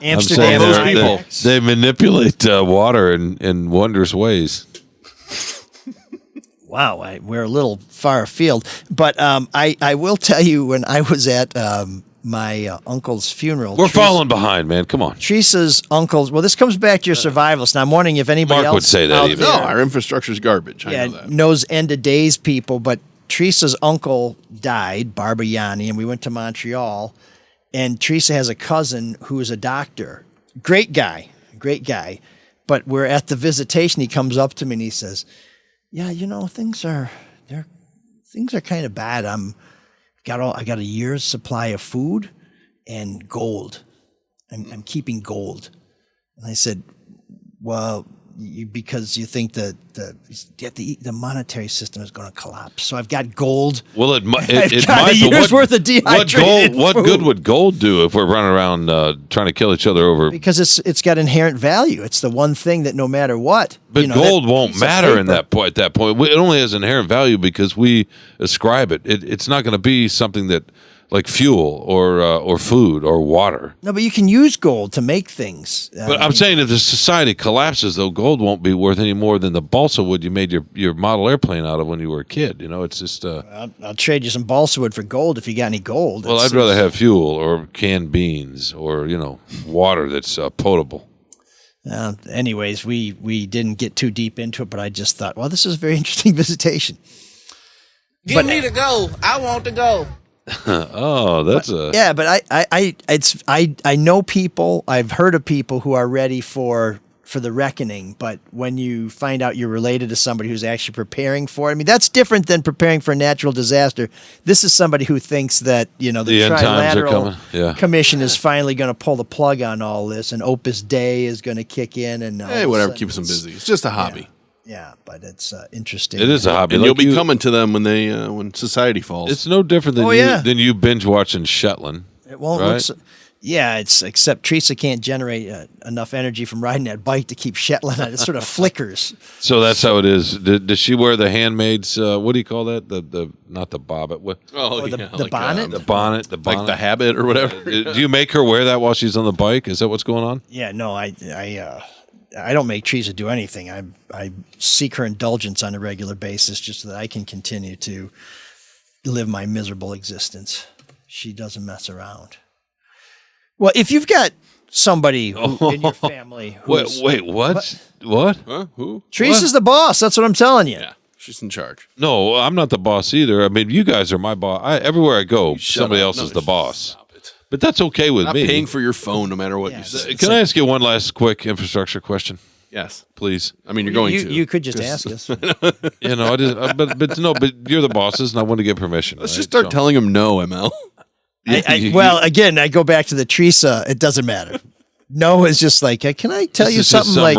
Speaker 5: Amsterdam.
Speaker 8: I'm saying they manipulate water in wondrous ways.
Speaker 5: Wow, we're a little far afield, but I will tell you when I was at my uncle's funeral.
Speaker 8: We're falling behind, man. Come on.
Speaker 5: Teresa's uncle's. Well, this comes back to your survivalist. Now, I'm wondering if anybody
Speaker 8: Mark
Speaker 5: else
Speaker 8: would say that even.
Speaker 9: No, our infrastructure's garbage. I know that.
Speaker 5: Knows end of days people, but Teresa's uncle died, Barbayani, and we went to Montreal. And Teresa has a cousin who is a doctor. Great guy. But we're at the visitation. He comes up to me and he says, "Yeah, things are kind of bad. I got a year's supply of food and gold. I'm keeping gold." And I said, "Well, because you think that the monetary system is going to collapse. So I've got gold.
Speaker 8: Well, it might.
Speaker 5: A year's worth of dehydrated
Speaker 8: What
Speaker 5: food.
Speaker 8: good would gold do if we're running around trying to kill each other over?
Speaker 5: Because it's got inherent value. It's the one thing that no matter what.
Speaker 8: But gold won't matter at that point. It only has inherent value because we ascribe it. It's not going to be something that like fuel or food or water.
Speaker 5: No, but you can use gold to make things.
Speaker 8: But I'm saying if the society collapses, though, gold won't be worth any more than the balsa wood you made your model airplane out of when you were a kid. It's just.
Speaker 5: I'll trade you some balsa wood for gold if you got any gold.
Speaker 8: Well, I'd rather have fuel or canned beans or water that's potable.
Speaker 5: Anyways, we didn't get too deep into it, but I just thought, well, this is a very interesting visitation.
Speaker 7: Give me the go. I want to go.
Speaker 8: Oh, that's
Speaker 5: yeah. But I know people. I've heard of people who are ready for the reckoning. But when you find out you're related to somebody who's actually preparing for it, I mean, that's different than preparing for a natural disaster. This is somebody who thinks that the
Speaker 8: end times are coming.
Speaker 5: Trilateral Commission is finally going to pull the plug on all this, and Opus Dei is going to kick in, and
Speaker 9: whatever keeps them busy. It's just a hobby.
Speaker 5: Yeah, but it's interesting.
Speaker 8: It is a hobby.
Speaker 9: And you'll be coming to them when society falls.
Speaker 8: It's no different than you binge watching Shetland.
Speaker 5: It won't
Speaker 8: right?
Speaker 5: look so, it's except Teresa can't generate enough energy from riding that bike to keep Shetland on. It sort of flickers.
Speaker 8: So that's how it is. Does she wear the handmaid's, what do you call that? The not the bobbit. What?
Speaker 5: The bonnet?
Speaker 8: The bonnet.
Speaker 9: Like the habit or whatever.
Speaker 8: Do you make her wear that while she's on the bike? Is that what's going on?
Speaker 5: Yeah, no, I don't make Teresa do anything. I seek her indulgence on a regular basis just so that I can continue to live my miserable existence. She doesn't mess around. Well, if you've got somebody in your family who's...
Speaker 8: Wait, what? What?
Speaker 9: Huh? Who?
Speaker 5: Teresa's the boss. That's what I'm telling you.
Speaker 9: Yeah, she's in charge.
Speaker 8: No, I'm not the boss either. I mean, you guys are my boss. Everywhere I go, somebody else is the boss.
Speaker 9: Stop it.
Speaker 8: But that's okay with
Speaker 9: Not
Speaker 8: me.
Speaker 9: paying for your phone no matter what you say.
Speaker 8: Can I ask you one last quick infrastructure question?
Speaker 9: Yes.
Speaker 8: Please.
Speaker 9: I mean, you're going to.
Speaker 5: You could just ask us.
Speaker 8: But you're the bosses, and I want to get permission.
Speaker 9: Let's just start telling them no, ML.
Speaker 5: Well, again, I go back to the Teresa. It doesn't matter. No is just like, can I tell you something like,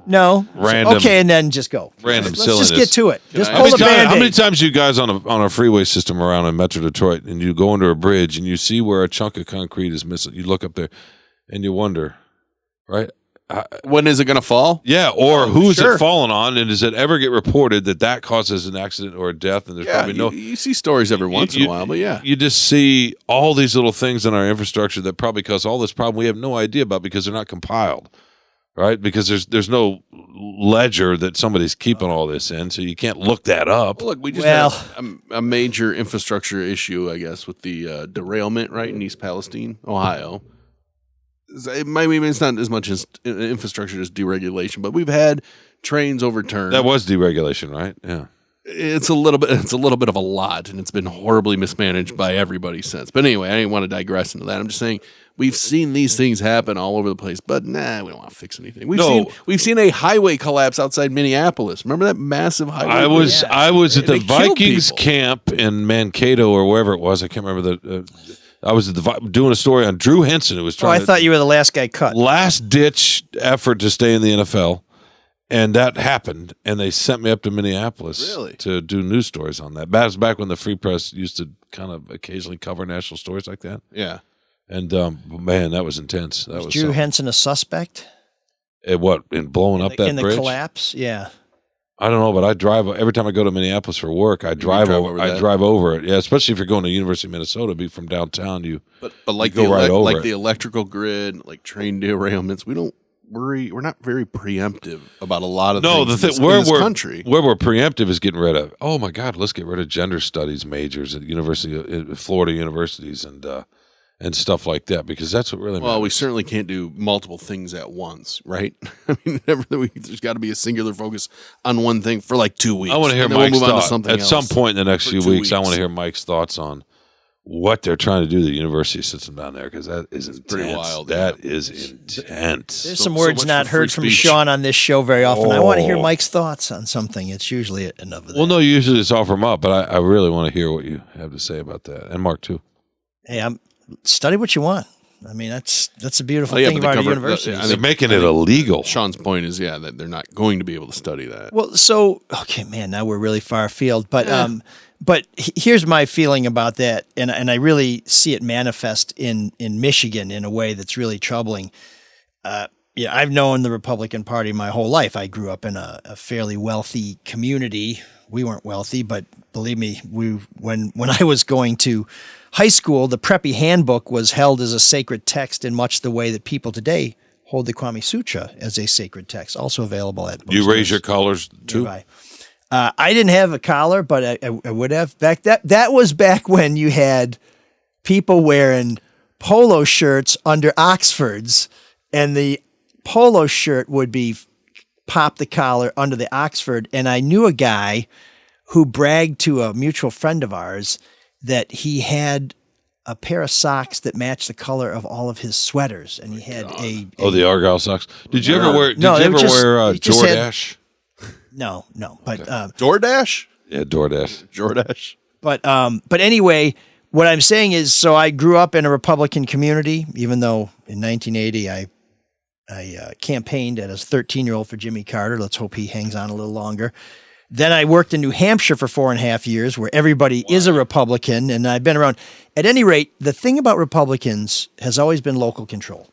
Speaker 5: no,
Speaker 8: random,
Speaker 5: okay, and then just go.
Speaker 8: Random
Speaker 5: Let's
Speaker 8: silliness.
Speaker 5: just get to it. Just
Speaker 8: How
Speaker 5: pull the Band-Aid.
Speaker 8: many times you guys on a freeway system around in Metro Detroit, and you go under a bridge and you see where a chunk of concrete is missing? You look up there, and you wonder, right?
Speaker 9: When is it going to fall?
Speaker 8: Yeah, or who is
Speaker 9: sure.
Speaker 8: it falling on, and does it ever get reported that causes an accident or a death? And there's probably no.
Speaker 9: You see stories every once in a while, but yeah,
Speaker 8: you just see all these little things in our infrastructure that probably cause all this problem we have no idea about because they're not compiled, right? Because there's no ledger that somebody's keeping all this in, so you can't look that up.
Speaker 9: Look, we just had a major infrastructure issue, I guess, with the derailment right in East Palestine, Ohio. It's not as much as infrastructure as deregulation, but we've had trains overturned.
Speaker 8: That was deregulation, right? Yeah.
Speaker 9: It's a little bit of a lot, and it's been horribly mismanaged by everybody since. But anyway, I didn't want to digress into that. I'm just saying we've seen these things happen all over the place, but we don't want to fix anything. We've seen a highway collapse outside Minneapolis. Remember that massive highway?
Speaker 8: I was at the Vikings camp in Mankato or wherever it was. I can't remember I was doing a story on Drew Henson, who was trying.
Speaker 5: I thought you were the last guy cut.
Speaker 8: Last ditch effort to stay in the NFL, and that happened. And they sent me up to Minneapolis to do news stories on that. That was back when the Free Press used to kind of occasionally cover national stories like that.
Speaker 9: Yeah,
Speaker 8: and man, that was intense. That was
Speaker 5: Drew Henson a suspect?
Speaker 8: In blowing up that bridge?
Speaker 5: In the collapse? Yeah.
Speaker 8: I don't know, but I drive every time I go to Minneapolis for work. I drive over it. Yeah, especially if you're going to University of Minnesota, be from downtown. But
Speaker 9: like
Speaker 8: go right over
Speaker 9: the electrical grid, like train derailments. We don't worry. We're not very preemptive about a lot of things in this country.
Speaker 8: Where we're preemptive is getting rid of. Oh my God, let's get rid of gender studies majors at Florida universities and stuff like that, because that's what really matters.
Speaker 9: Well, we certainly can't do multiple things at once, right? I mean, there's got to be a singular focus on one thing for like 2 weeks.
Speaker 8: I want to hear Mike's thoughts.
Speaker 9: At
Speaker 8: some point in the next few weeks, I want to hear Mike's thoughts on what they're trying to do to the university system down there, because that is intense.
Speaker 9: Pretty wild.
Speaker 8: That is intense.
Speaker 5: There's some words not heard from Shawn on this show very often. I want to hear Mike's thoughts on something. It's usually enough of that.
Speaker 8: Well, no, usually it's offer them up, but I really want to hear what you have to say about that. And Mark, too.
Speaker 5: Hey, study what you want. I mean, that's a beautiful thing about our university.
Speaker 8: They're making it illegal.
Speaker 9: Shawn's point is, that they're not going to be able to study that.
Speaker 5: Well, now we're really far afield, but here's my feeling about that, and I really see it manifest in Michigan in a way that's really troubling. I've known the Republican Party my whole life. I grew up in a fairly wealthy community. We weren't wealthy, but believe me, when I was going to high school, the Preppy Handbook was held as a sacred text in much the way that people today hold the Kwame Sutra as a sacred text, also available at
Speaker 8: You raise your collars too?
Speaker 5: I didn't have a collar, but I would have. That was back when you had people wearing polo shirts under Oxfords, and the polo shirt would be pop the collar under the Oxford. And I knew a guy who bragged to a mutual friend of ours that he had a pair of socks that matched the color of all of his sweaters, and he had
Speaker 8: the Argyle socks. Did you ever wear? Did you ever wear DoorDash?
Speaker 5: No, but
Speaker 9: DoorDash.
Speaker 8: Yeah, DoorDash.
Speaker 5: But anyway, what I'm saying is, so I grew up in a Republican community, even though in 1980 I campaigned as a 13-year-old for Jimmy Carter. Let's hope he hangs on a little longer. Then I worked in New Hampshire for 4.5 years, where everybody is a Republican, and I've been around. At any rate, the thing about Republicans has always been local control,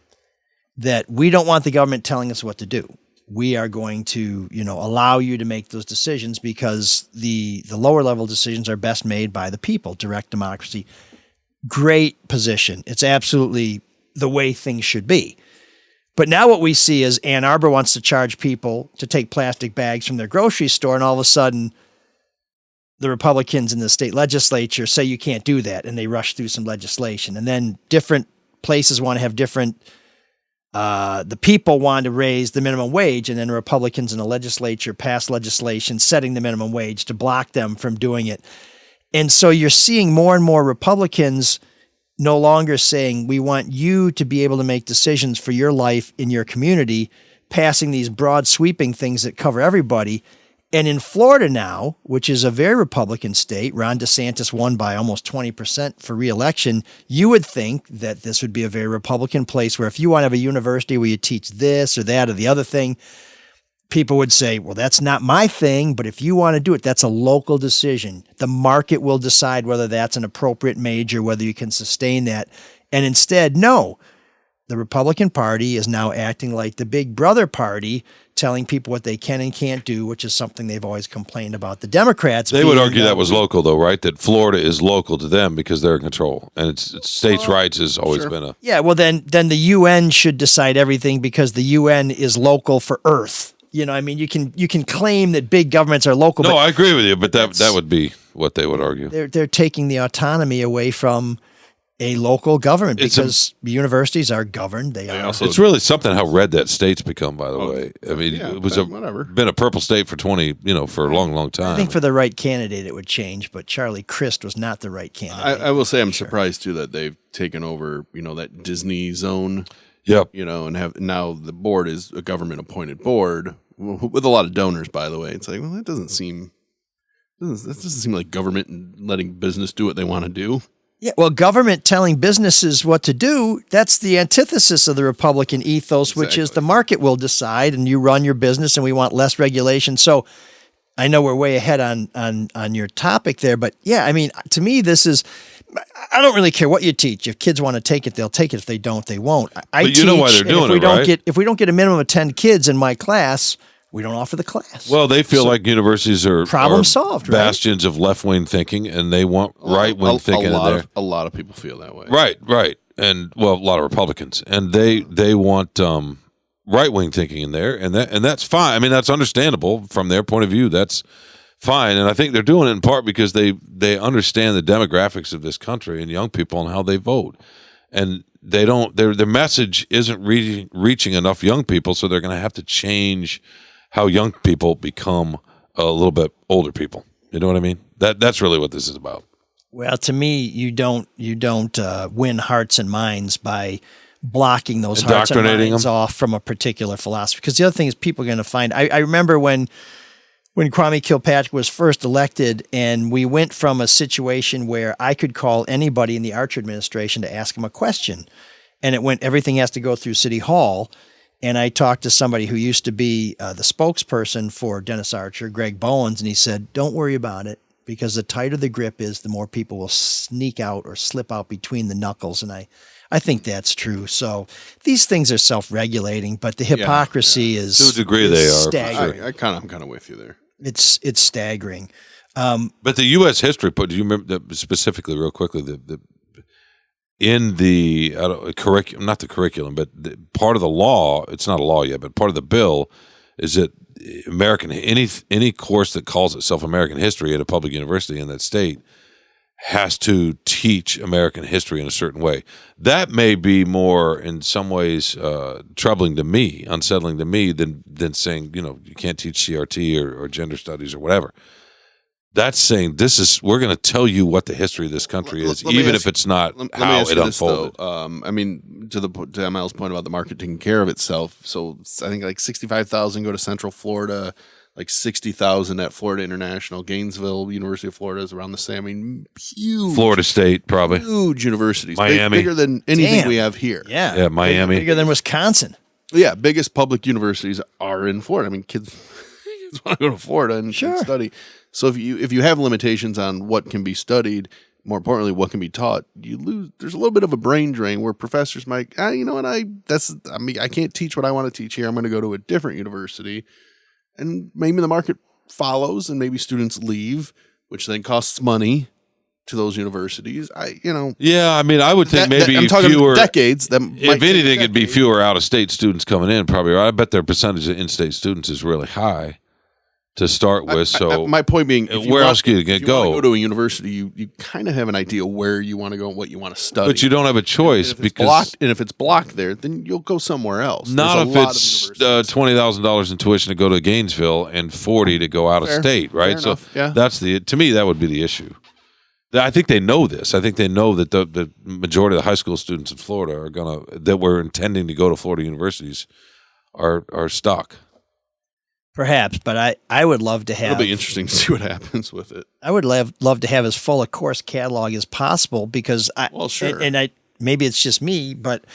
Speaker 5: that we don't want the government telling us what to do. We are going to, allow you to make those decisions, because the lower level decisions are best made by the people, direct democracy. Great position. It's absolutely the way things should be. But now what we see is Ann Arbor wants to charge people to take plastic bags from their grocery store, and all of a sudden the Republicans in the state legislature say you can't do that, and they rush through some legislation. And then different places want to have different the people want to raise the minimum wage, and then the Republicans in the legislature pass legislation setting the minimum wage to block them from doing it. And so you're seeing more and more Republicans no longer saying, we want you to be able to make decisions for your life in your community, passing these broad sweeping things that cover everybody. And in Florida now, which is a very Republican state, Ron DeSantis won by almost 20% for re-election. You would think that this would be a very Republican place where if you want to have a university where you teach this or that or the other thing, people would say, well, that's not my thing, but if you want to do it, that's a local decision. The market will decide whether that's an appropriate major, whether you can sustain that. And instead, no. The Republican Party is now acting like the big brother party, telling people what they can and can't do, which is something they've always complained about. The Democrats...
Speaker 8: They would argue that was local, though, right? That Florida is local to them because they're in control. And it's states' rights has always been a...
Speaker 5: Yeah, well, then the UN should decide everything because the UN is local for Earth. You know, I mean, you can claim that big governments are local.
Speaker 8: No, I agree with you, but that would be what they would argue.
Speaker 5: They're taking the autonomy away from a local government because universities are governed. They are.
Speaker 8: It's really something how red that state's become, by the way. I mean, it was been a purple state for for a long, long time.
Speaker 5: I think for the right candidate it would change, but Charlie Crist was not the right candidate.
Speaker 9: I will say I'm surprised too that they've taken over, that Disney zone.
Speaker 8: Yep.
Speaker 9: And have now the board is a government appointed board with a lot of donors, by the way. It's like, well, that doesn't seem like government letting business do what they want to do.
Speaker 5: Yeah, well, government telling businesses what to do, that's the antithesis of the Republican ethos, which is the market will decide and you run your business and we want less regulation. So I know we're way ahead on your topic there, but yeah, I mean, to me, this is, I don't really care what you teach. If kids want to take it, they'll take it. If they don't, they won't.
Speaker 8: But you know why they're doing it, right?
Speaker 5: If we don't get a minimum of 10 kids in my class, we don't offer the class.
Speaker 8: Well, they feel like universities are
Speaker 5: problem solved, right?
Speaker 8: Bastions of left-wing thinking, and they want right-wing thinking in there.
Speaker 9: A lot of people feel that way.
Speaker 8: Right. And, well, a lot of Republicans. And they want right-wing thinking in there, and that's fine. I mean, that's understandable from their point of view. That's fine. And I think they're doing it in part because they understand the demographics of this country and young people and how they vote. And they don't, their message isn't reaching enough young people, so they're going to have to change how young people become a little bit older people. You know what I mean? That's really what this is about.
Speaker 5: Well, to me, you don't win hearts and minds by blocking those hearts and minds off from a particular philosophy. Because the other thing is people are going to find, I remember when Kwame Kilpatrick was first elected and we went from a situation where I could call anybody in the Archer administration to ask him a question. And everything has to go through City Hall. And I talked to somebody who used to be the spokesperson for Dennis Archer, Greg Bowens, and he said, don't worry about it because the tighter the grip is, the more people will sneak out or slip out between the knuckles. And I think that's true. So these things are self-regulating, but the hypocrisy is
Speaker 8: to a degree they are
Speaker 5: staggering.
Speaker 9: I'm kind of with you there.
Speaker 5: It's staggering.
Speaker 8: But the U.S. history, do you remember specifically, real quickly, in the curriculum, not the curriculum, but part of the law, it's not a law yet, but part of the bill is that any course that calls itself American history at a public university in that state has to teach American history in a certain way. That may be more, in some ways, troubling to me, unsettling to me, than saying, you can't teach CRT or gender studies or whatever. That's saying we're going to tell you what the history of this country is, even if it's not how it unfolded.
Speaker 9: I mean, to ML's point about the market taking care of itself. So I think like 65,000 go to Central Florida, like 60,000 at Florida International. Gainesville, University of Florida is around the same. I mean, huge.
Speaker 8: Florida State, probably.
Speaker 9: Huge universities.
Speaker 8: Miami.
Speaker 9: Bigger than anything we have here.
Speaker 5: Yeah,
Speaker 8: Miami.
Speaker 5: Bigger than Wisconsin.
Speaker 9: Yeah, biggest public universities are in Florida. I mean, kids want to go to Florida and study. So if you have limitations on what can be studied, more importantly, what can be taught, you lose. There's a little bit of a brain drain where professors might, you know what, I can't teach what I want to teach here. I'm going to go to a different university, and maybe the market follows, and maybe students leave, which then costs money to those universities.
Speaker 8: Yeah, I mean, I would think maybe
Speaker 9: I'm talking
Speaker 8: fewer
Speaker 9: decades.
Speaker 8: If anything, it'd be fewer out-of-state students coming in. Probably, right? I bet their percentage of in-state students is really high to start with. So
Speaker 9: my point being,
Speaker 8: where else can you go?
Speaker 9: Go to a university, you kind of have an idea where you want to go and what you want to study,
Speaker 8: but you don't have a choice
Speaker 9: if it's blocked there, then you'll go somewhere else.
Speaker 8: Not if it's $20,000 in tuition to go to Gainesville and $40,000 to go out of state, right? So that's to me that would be the issue. I think they know this. I think they know that the majority of the high school students in Florida that were intending to go to Florida universities are stuck.
Speaker 5: Perhaps, but I would love to have.
Speaker 9: It'll be interesting to see what happens with it.
Speaker 5: I would love to have as full a course catalog as possible because
Speaker 9: sure.
Speaker 5: And maybe it's just me, but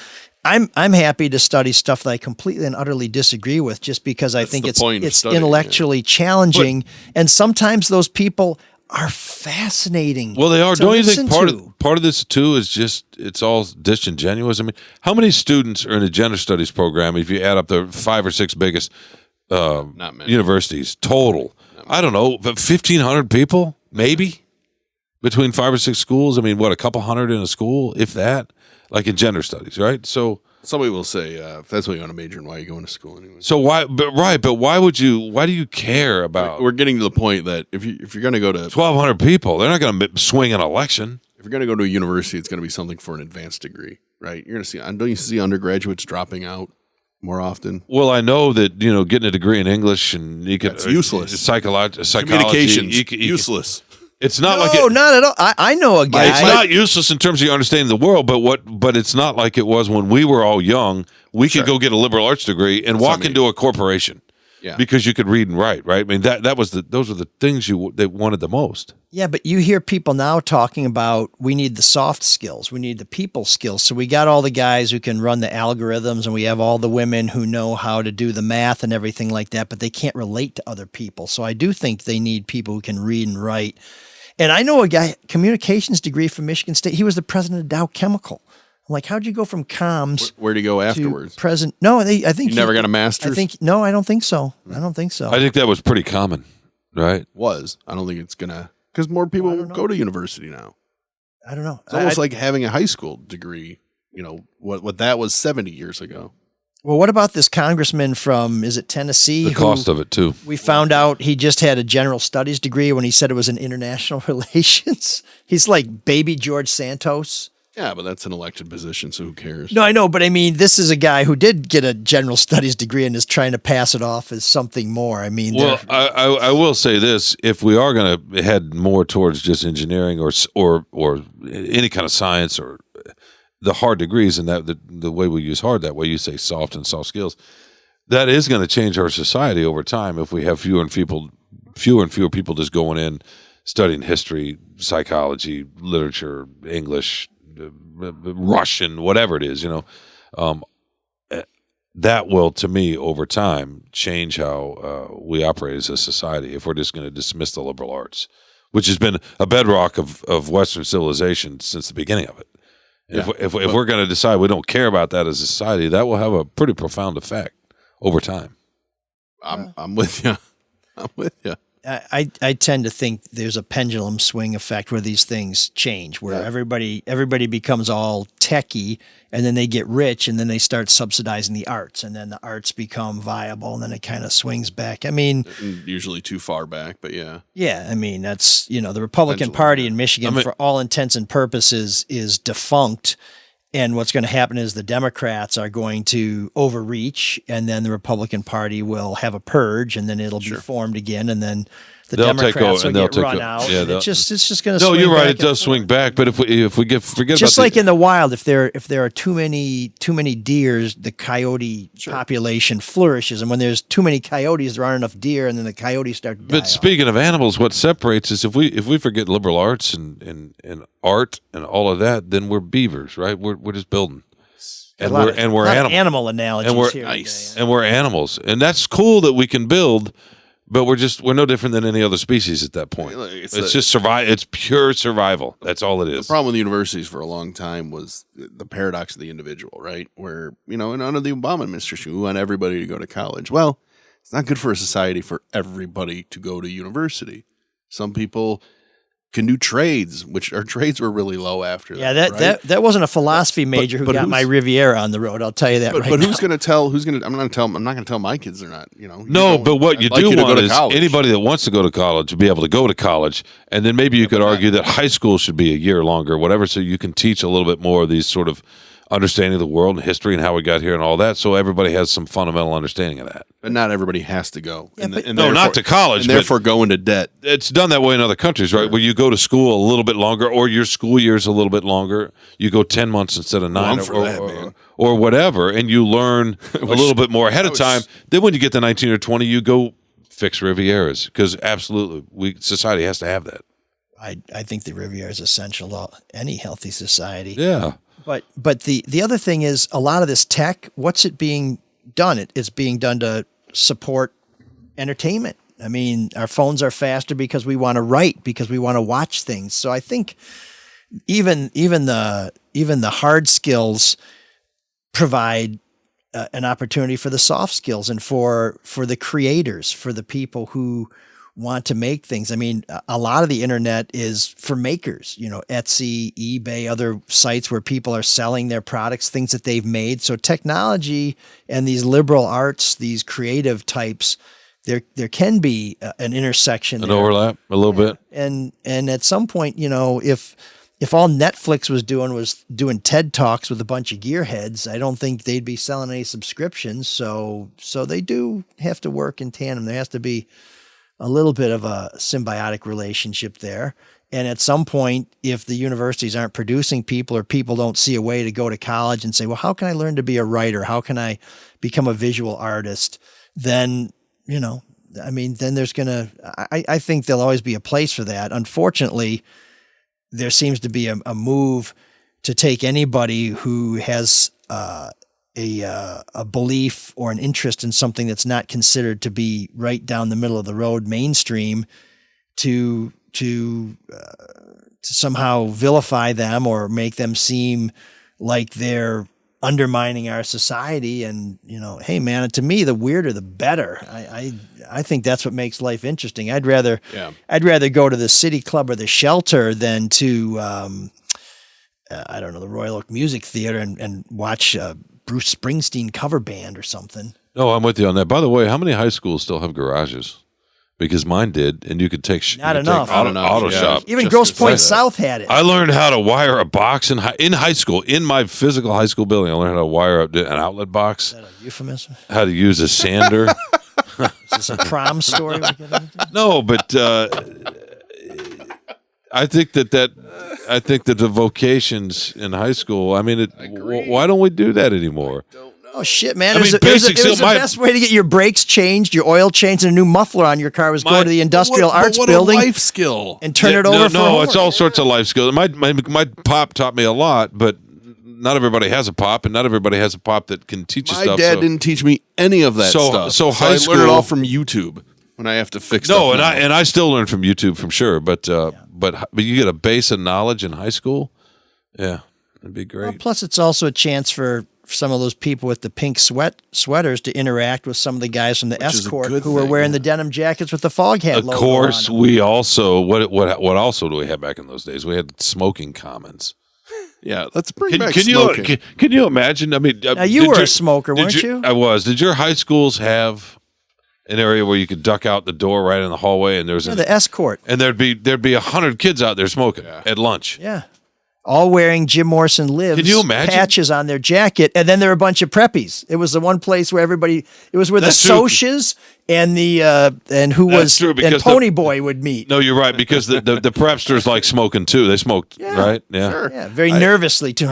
Speaker 5: I'm happy to study stuff that I completely and utterly disagree with, just because I think it's
Speaker 9: studying,
Speaker 5: intellectually challenging, and sometimes those people are fascinating.
Speaker 8: Well, they are.
Speaker 5: to
Speaker 8: Don't you think
Speaker 5: listen
Speaker 8: part of this too is just it's all disingenuous? I mean, how many students are in a gender studies program if you add up the 5 or 6 biggest
Speaker 9: Not many.
Speaker 8: universities total? I don't know, but 1,500 people maybe between 5 or 6 schools. I mean, what, a couple hundred in a school, if that, like in gender studies, right? So
Speaker 9: somebody will say, if that's what you want to major in, why are you going to school anyway?
Speaker 8: So why? But why would you? Why do you care about?
Speaker 9: We're getting to the point that if you're going to go to
Speaker 8: 1,200 people, they're not going to swing an election.
Speaker 9: If you're going to go to a university, it's going to be something for an advanced degree, right? You're going to see. Don't you see undergraduates dropping out more often?
Speaker 8: Well, I know that getting a degree in English and
Speaker 9: That's useless.
Speaker 8: Psychology,
Speaker 9: Communications, useless.
Speaker 8: It's not
Speaker 5: not at all. I know a guy.
Speaker 8: It's not useless in terms of your understanding the world, but it's not like it was when we were all young. We could go get a liberal arts degree and walk into a corporation, because you could read and write, right? I mean those are the things they wanted the most.
Speaker 5: Yeah, but you hear people now talking about we need the soft skills, we need the people skills. So we got all the guys who can run the algorithms, and we have all the women who know how to do the math and everything like that, but they can't relate to other people. So I do think they need people who can read and write. And I know a guy, communications degree from Michigan State. He was the president of Dow Chemical. I'm like, how'd you go from comms?
Speaker 9: Where'd he go afterwards?
Speaker 5: No, I think
Speaker 9: he never got a master's.
Speaker 5: I don't think so. I don't think so.
Speaker 8: I think that was pretty common, right?
Speaker 9: I don't think it's gonna, because more people go to university now.
Speaker 5: I don't know.
Speaker 9: It's almost like having a high school degree. What that was 70 years ago.
Speaker 5: Well, what about this congressman from, is it Tennessee?
Speaker 8: The cost of it, too.
Speaker 5: We found out he just had a general studies degree when he said it was in international relations. He's like baby George Santos.
Speaker 9: Yeah, but that's an elected position, so who cares?
Speaker 5: No, I know, but I mean, this is a guy who did get a general studies degree and is trying to pass it off as something more. I mean,
Speaker 8: well, I will say this: if we are going to head more towards just engineering or any kind of science or the hard degrees, and that the way we use hard, that way you say soft and soft skills, that is going to change our society over time. If we have fewer and fewer people just going in studying history, psychology, literature, English, Russian, whatever it is, that will, to me, over time, change how we operate as a society. If we're just going to dismiss the liberal arts, which has been a bedrock of Western civilization since the beginning of it. If we're going to decide we don't care about that as a society, that will have a pretty profound effect over time.
Speaker 9: I'm with you. I'm with you.
Speaker 5: I tend to think there's a pendulum swing effect where these things change, where everybody becomes all techie, and then they get rich, and then they start subsidizing the arts, and then the arts become viable, and then it kind of swings back. I mean,
Speaker 9: usually too far back, but yeah.
Speaker 5: Yeah, I mean, that's, the Republican Party in Michigan, for all intents and purposes, is defunct. And what's going to happen is the Democrats are going to overreach, and then the Republican Party will have a purge, and then it'll be formed again, and then they'll Democrats will get run out. Yeah, it's just going to.
Speaker 8: No,
Speaker 5: swing
Speaker 8: you're right.
Speaker 5: back
Speaker 8: It does swing back, but if we forget
Speaker 5: just
Speaker 8: about
Speaker 5: like in the wild, if there are too many deers, the coyote population flourishes, and when there's too many coyotes, there aren't enough deer, and then the coyotes start to die off.
Speaker 8: Speaking of animals, what separates us if we forget liberal arts and art and all of that, then we're beavers, right? We're just building, and we're animals.
Speaker 5: Animal analogies
Speaker 8: and we're
Speaker 5: here
Speaker 8: nice,
Speaker 5: today,
Speaker 8: and we're animals, and that's cool that we can build. But we're no different than any other species at that point. It's just survival. It's pure survival. That's all it is.
Speaker 9: The problem with universities for a long time was the paradox of the individual, right? Where, and under the Obama administration, we want everybody to go to college. Well, it's not good for a society for everybody to go to university. Some people can do trades, which our trades were really low after that.
Speaker 5: Yeah, that wasn't a philosophy major who got my Riviera on the road. I'll tell you that.
Speaker 9: But who's going to tell? I'm not going to tell my kids they're not.
Speaker 8: No, but what you do want is anybody that wants to go to college to be able to go to college, and then maybe you could argue that high school should be a year longer, whatever, so you can teach a little bit more of these sort of understanding of the world and history and how we got here and all that, so everybody has some fundamental understanding of that.
Speaker 9: But not everybody has to go.
Speaker 5: Yeah,
Speaker 8: No, not to college.
Speaker 9: And therefore go into debt.
Speaker 8: It's done that way in other countries, right? Where you go to school a little bit longer, or your school year's a little bit longer. You go 10 months instead of 9 or whatever, and you learn a little bit more ahead of time. Then when you get to 19 or 20, you go fix Rivieras, because absolutely, society has to have that.
Speaker 5: I think the Riviera is essential to any healthy society.
Speaker 8: Yeah.
Speaker 5: But the other thing is, a lot of this tech, what's it being done? It's being done to support entertainment. I mean, our phones are faster because we want to write, because we want to watch things. So I think even the hard skills provide an opportunity for the soft skills and for the creators, for the people who want to make things. I mean, a lot of the internet is for makers, Etsy, eBay, other sites where people are selling their products, things that they've made. So technology and these liberal arts, these creative types, there can be an intersection,
Speaker 8: an overlap a little bit.
Speaker 5: And at some point, if all Netflix was doing TED Talks with a bunch of gearheads, I don't think they'd be selling any subscriptions. So they do have to work in tandem. There has to be a little bit of a symbiotic relationship there. And at some point, if the universities aren't producing people, or people don't see a way to go to college and say, well, how can I learn to be a writer? How can I become a visual artist? Then, then there's I think there'll always be a place for that. Unfortunately, there seems to be a move to take anybody who has a belief or an interest in something that's not considered to be right down the middle of the road, mainstream, to somehow vilify them or make them seem like they're undermining our society. And hey man, to me, the weirder the better. I think that's what makes life interesting. I'd rather go to the City Club or the Shelter than to the Royal Oak Music Theater and watch Bruce Springsteen cover band or something.
Speaker 8: No, I'm with you on that. By the way, how many high schools still have garages? Because mine did, and you could take
Speaker 5: enough.
Speaker 8: Auto shop.
Speaker 5: Even Grosse Pointe South had it.
Speaker 8: I learned how to wire a box in high school. In my physical high school building, I learned how to wire up an outlet box.
Speaker 5: Is that a euphemism?
Speaker 8: How to use a sander.
Speaker 5: Is this a prom story?
Speaker 8: No, but I think that the vocations in high school. I mean, why don't we do that anymore?
Speaker 5: Oh shit, man!
Speaker 8: I mean,
Speaker 5: it was the best way to get your brakes changed, your oil changed, and a new muffler on your car was go to the industrial arts building.
Speaker 9: What a life skill!
Speaker 5: And turn it over.
Speaker 8: No, it's all sorts of life skills. My pop taught me a lot, but not everybody has a pop, and not everybody has a pop that can teach you stuff.
Speaker 9: My dad didn't teach me any of that stuff.
Speaker 8: So high school,
Speaker 9: I learned it all from YouTube when I have to fix.
Speaker 8: No,
Speaker 9: stuff
Speaker 8: and I still learn from YouTube from sure, but you get a base of knowledge in high school. Yeah, that'd be great.
Speaker 5: Well, plus, it's also a chance for some of those people with the pink sweaters to interact with some of the guys from the escort who were wearing the denim jackets with the fog hat logo on them.
Speaker 8: Of course, we also what also do we have back in those days? We had smoking commons.
Speaker 9: Yeah, let's bring back smoking.
Speaker 8: Can you imagine? I mean,
Speaker 5: now you were a smoker, weren't you?
Speaker 8: I was. Did your high schools have an area where you could duck out the door right in the hallway, and there was
Speaker 5: the escort,
Speaker 8: and there'd be 100 kids out there smoking at lunch.
Speaker 5: Yeah. All wearing Jim Morrison Lives patches on their jacket, and then there were a bunch of preppies. It was the one place where the Socs and and Pony Boy would meet.
Speaker 8: No, you're right, because the prepsters like smoking too. They smoked, right? Yeah,
Speaker 5: sure. Yeah, very nervously too.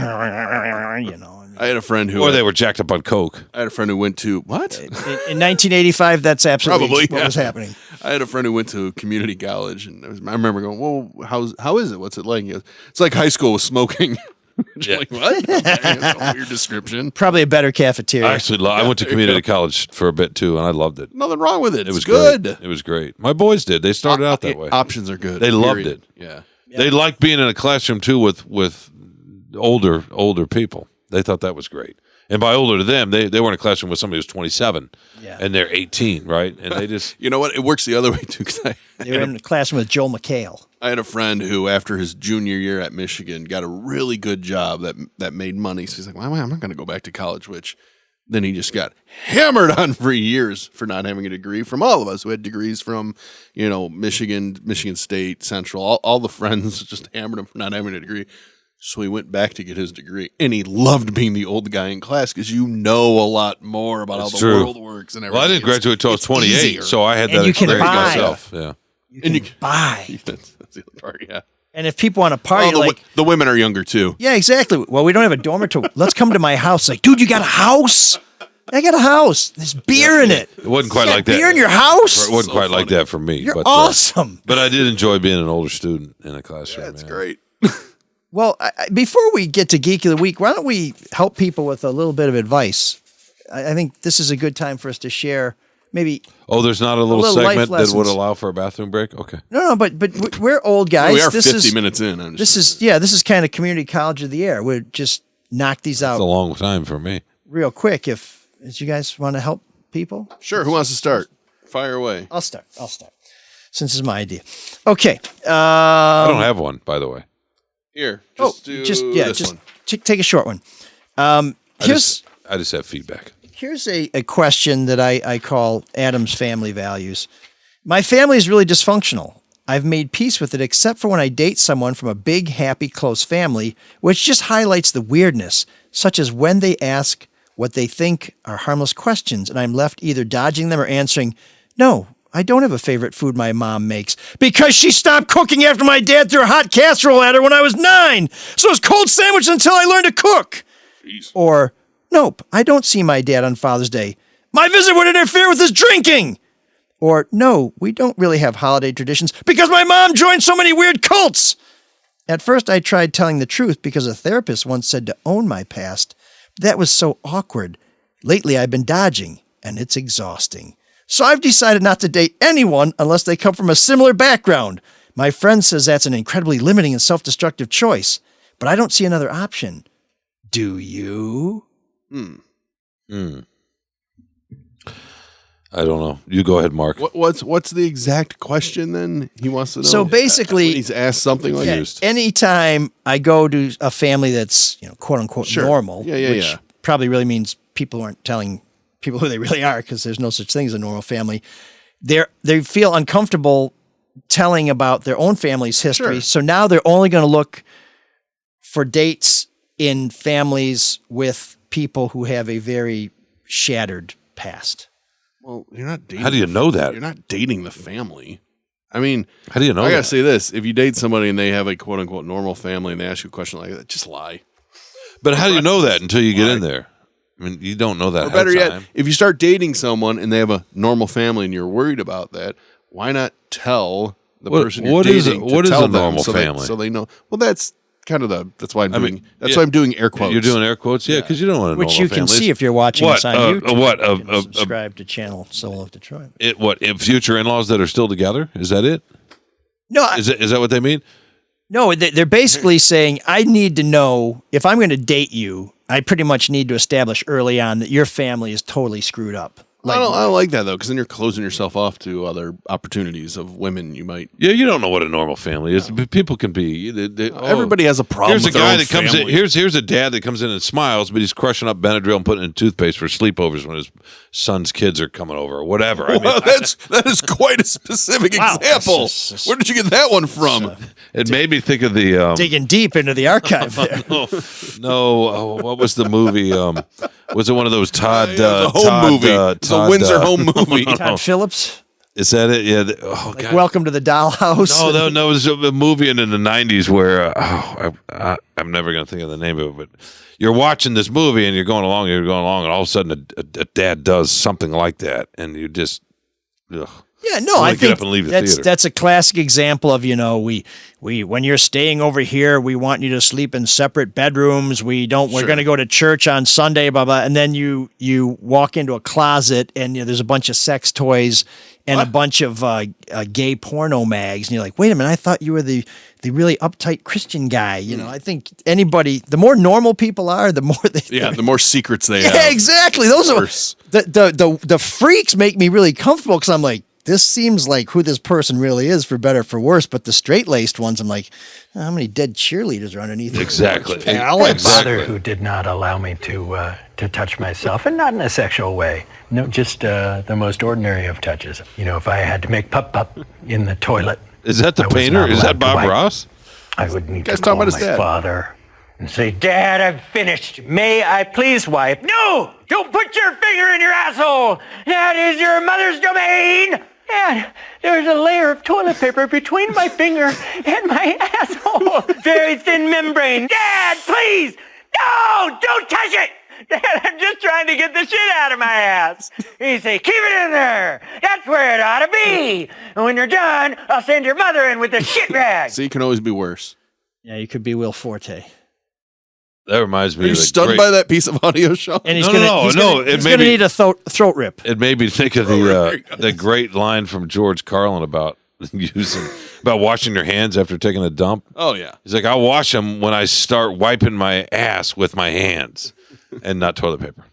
Speaker 9: I had a friend who,
Speaker 8: or they were jacked up on coke.
Speaker 9: I had a friend who went to what?
Speaker 5: In 1985, that's absolutely what was happening.
Speaker 9: I had a friend who went to community college, and I remember going, "Well, how is it? What's it like?" He goes, "It's like high school with smoking." Like, what? That's a weird description.
Speaker 5: Probably a better cafeteria.
Speaker 8: Actually, I went to community college for a bit too, and I loved it.
Speaker 9: Nothing wrong with it.
Speaker 8: It was
Speaker 9: good.
Speaker 8: Great. It was great. My boys did. They started out that way.
Speaker 9: Options are good.
Speaker 8: They loved it.
Speaker 9: Yeah.
Speaker 8: They liked being in a classroom too with older people. They thought that was great. And by older to them, they were in a classroom with somebody who's 27, and they're 18, right? And they just...
Speaker 9: You know what? It works the other way, too.
Speaker 5: They were in a classroom with Joel McHale.
Speaker 9: I had a friend who, after his junior year at Michigan, got a really good job that made money. So he's like, well, I'm not going to go back to college, which then he just got hammered on for years for not having a degree from all of us who had degrees from, Michigan State, Central, all the friends just hammered him for not having a degree. So he went back to get his degree, and he loved being the old guy in class because you know a lot more about how the world works and everything.
Speaker 8: Well, I didn't graduate until I was 28,
Speaker 9: easier.
Speaker 8: so I had that experience myself. Yeah,
Speaker 5: you can buy.
Speaker 9: That's the other part, yeah.
Speaker 5: And if people want to party,
Speaker 9: the women are younger too.
Speaker 5: Yeah, exactly. Well, we don't have a dormitory. Let's come to my house. Like, dude, you got a house? I got a house. There's beer in it.
Speaker 8: It wasn't quite
Speaker 5: You got
Speaker 8: like that.
Speaker 5: beer in your house?
Speaker 8: It wasn't quite like that for me.
Speaker 5: You're
Speaker 8: but,
Speaker 5: awesome.
Speaker 8: But I did enjoy being an older student in a classroom.
Speaker 9: That's great.
Speaker 5: Well, before we get to Geek of the Week, why don't we help people with a little bit of advice? I think this is a good time for us to share maybe.
Speaker 8: Oh, there's not a little
Speaker 5: life
Speaker 8: segment that would
Speaker 5: lessons.
Speaker 8: allow for a bathroom break? Okay.
Speaker 5: No, but we're old guys.
Speaker 9: We are
Speaker 5: this
Speaker 9: 50
Speaker 5: is,
Speaker 9: minutes in.
Speaker 5: This is kind of community college of the air. We'll just knock these
Speaker 8: It's
Speaker 5: out
Speaker 8: a long time for me.
Speaker 5: real quick. If you guys want to help people,
Speaker 9: Sure. Who wants to start? Fire away.
Speaker 5: I'll start. Since it's my idea. Okay.
Speaker 8: I don't have one, by the way.
Speaker 9: Here. Just do this one.
Speaker 5: Take a short one.
Speaker 8: I just have feedback.
Speaker 5: Here's a question that I call Adam's family values. My family is really dysfunctional. I've made peace with it except for when I date someone from a big, happy, close family, which just highlights the weirdness, such as when they ask what they think are harmless questions, and I'm left either dodging them or answering, no, I don't have a favorite food my mom makes because she stopped cooking after my dad threw a hot casserole at her when I was 9. So it was cold sandwich until I learned to cook.
Speaker 9: Jeez.
Speaker 5: Or, nope, I don't see my dad on Father's Day. My visit would interfere with his drinking. Or, no, we don't really have holiday traditions because my mom joined so many weird cults. At first, I tried telling the truth because a therapist once said to own my past. That was so awkward. Lately, I've been dodging, and it's exhausting. So I've decided not to date anyone unless they come from a similar background. My friend says that's an incredibly limiting and self-destructive choice, but I don't see another option. Do you?
Speaker 8: I don't know. You go ahead, Mark.
Speaker 9: What's the exact question then? He wants to know.
Speaker 5: So basically,
Speaker 9: when he's asked something like
Speaker 5: yeah, anytime I go to a family that's, quote unquote,
Speaker 9: Sure.
Speaker 5: normal,
Speaker 9: Yeah,
Speaker 5: which probably really means people aren't telling people who they really are because there's no such thing as a normal family. They feel uncomfortable telling about their own family's history.
Speaker 9: Sure.
Speaker 5: So now they're only going to look for dates in families with people who have a very shattered past.
Speaker 9: Well, you're not dating.
Speaker 8: How do you know that?
Speaker 9: You're not dating the family. I mean,
Speaker 8: How do you know
Speaker 9: I gotta
Speaker 8: that?
Speaker 9: say this: if you date somebody and they have a quote unquote normal family and they ask you a question like that, just lie.
Speaker 8: But how do you know that until you get in there? I mean, you don't know that.
Speaker 9: Or
Speaker 8: ahead of
Speaker 9: better yet,
Speaker 8: time.
Speaker 9: if you start dating someone and they have a normal family and you're worried about that, why not tell the person you're
Speaker 8: what is
Speaker 9: dating?
Speaker 8: what
Speaker 9: to
Speaker 8: is
Speaker 9: tell
Speaker 8: a
Speaker 9: them
Speaker 8: normal
Speaker 9: so
Speaker 8: family?
Speaker 9: so they know. Well, that's kind of that's why I'm doing.
Speaker 8: mean,
Speaker 9: That's why I'm doing air quotes.
Speaker 8: You're doing air quotes, yeah, because you don't want to know.
Speaker 5: Which you can see if you're watching
Speaker 8: What,
Speaker 5: us on YouTube.
Speaker 8: what,
Speaker 5: You can subscribe to channel Soul of Detroit.
Speaker 8: future in-laws that are still together? Is that it?
Speaker 5: No,
Speaker 8: Is that what they mean?
Speaker 5: No, they're basically saying, I need to know, if I'm going to date you, I pretty much need to establish early on that your family is totally screwed up.
Speaker 9: I don't like that though, because then you're closing yourself off to other opportunities of women you might.
Speaker 8: Yeah, you don't know what a normal family is. People can be.
Speaker 9: Everybody has a problem.
Speaker 8: Here's a
Speaker 9: with their
Speaker 8: guy
Speaker 9: own
Speaker 8: that comes in.
Speaker 9: family.
Speaker 8: Here's a dad that comes in and smiles, but he's crushing up Benadryl and putting it in toothpaste for sleepovers when his son's kids are coming over or whatever. I mean,
Speaker 9: Well, that is quite a specific example. Where did you get that one from?
Speaker 8: it made me think of the
Speaker 5: digging deep into the archive there.
Speaker 8: what was the movie? Was it one of those Todd?
Speaker 9: It was a home movie. It's a Windsor home movie.
Speaker 5: Todd Phillips,
Speaker 8: Is that it? Yeah. God.
Speaker 5: Welcome to the Dollhouse.
Speaker 8: No, it was a movie in the 90s where I'm never going to think of the name of it, but you're watching this movie and you're going along, and all of a sudden a dad does something like that, and you just, ugh.
Speaker 5: Yeah, no,
Speaker 8: wanna
Speaker 5: I
Speaker 8: get
Speaker 5: think
Speaker 8: up and leave the
Speaker 5: that's
Speaker 8: theater.
Speaker 5: that's a classic example of, we when you're staying over here, we want you to sleep in separate bedrooms. We're going to go to church on Sunday, blah blah, and then you walk into a closet and there's a bunch of sex toys and a bunch of gay porno mags, and you're like, wait a minute, I thought you were the really uptight Christian guy. I think the more normal people are, the more
Speaker 9: The more secrets they have.
Speaker 5: Yeah, exactly. Those are the freaks make me really comfortable because I'm like, this seems like who this person really is, for better or for worse. But the straight-laced ones, I'm like, how many dead cheerleaders are underneath?
Speaker 8: Exactly.
Speaker 10: Father who did not allow me to touch myself, and not in a sexual way. No, just the most ordinary of touches. If I had to make pup in the toilet.
Speaker 8: Is that the
Speaker 10: I was
Speaker 8: painter?
Speaker 10: not
Speaker 8: Is
Speaker 10: allowed
Speaker 8: that
Speaker 10: to
Speaker 8: Bob
Speaker 10: wipe.
Speaker 8: Ross?
Speaker 10: I would need
Speaker 9: Guys
Speaker 10: to
Speaker 9: talking
Speaker 10: call
Speaker 9: about
Speaker 10: my
Speaker 9: his dad.
Speaker 10: father and say, Dad, I've finished. May I please wipe? No! Don't put your finger in your asshole! That is your mother's domain! Dad, there's a layer of toilet paper between my finger and my asshole. Very thin membrane. Dad, please! No! Don't touch it! Dad, I'm just trying to get the shit out of my ass. And you say, keep it in there. That's where it ought to be. And when you're done, I'll send your mother in with the shit rag.
Speaker 9: See, it can always be worse.
Speaker 5: Yeah, you could be Will Forte.
Speaker 8: That reminds me
Speaker 9: Are you
Speaker 8: of
Speaker 9: stunned by that piece of audio, Shawn?
Speaker 5: And he's
Speaker 8: No,
Speaker 5: gonna,
Speaker 8: no,
Speaker 5: he's
Speaker 8: no,
Speaker 5: gonna,
Speaker 8: it
Speaker 5: he's
Speaker 8: may
Speaker 5: gonna
Speaker 8: be-
Speaker 5: need a throat rip.
Speaker 8: It made me think of the great line from George Carlin about washing your hands after taking a dump.
Speaker 9: Oh, yeah.
Speaker 8: He's like, I'll wash them when I start wiping my ass with my hands and not toilet paper.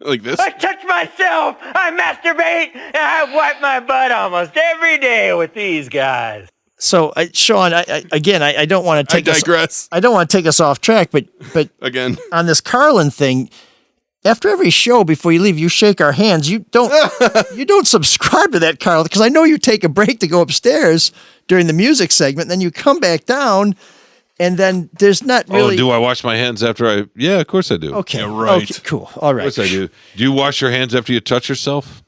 Speaker 9: Like this?
Speaker 10: I touch myself, I masturbate, and I wipe my butt almost every day with these guys.
Speaker 5: So, Shawn, I don't want to take
Speaker 9: I digress.
Speaker 5: I don't want to take us off track, but
Speaker 9: Again.
Speaker 5: on this Carlin thing, after every show, before you leave, you shake our hands. You don't subscribe to that, Carlin, because I know you take a break to go upstairs during the music segment, and then you come back down, and then there's not really.
Speaker 8: Oh, do I wash my hands after I? Yeah, of course I do.
Speaker 5: Okay,
Speaker 9: Yeah, right.
Speaker 5: Okay, cool. All right.
Speaker 8: Of course I do. Do you wash your hands after you touch yourself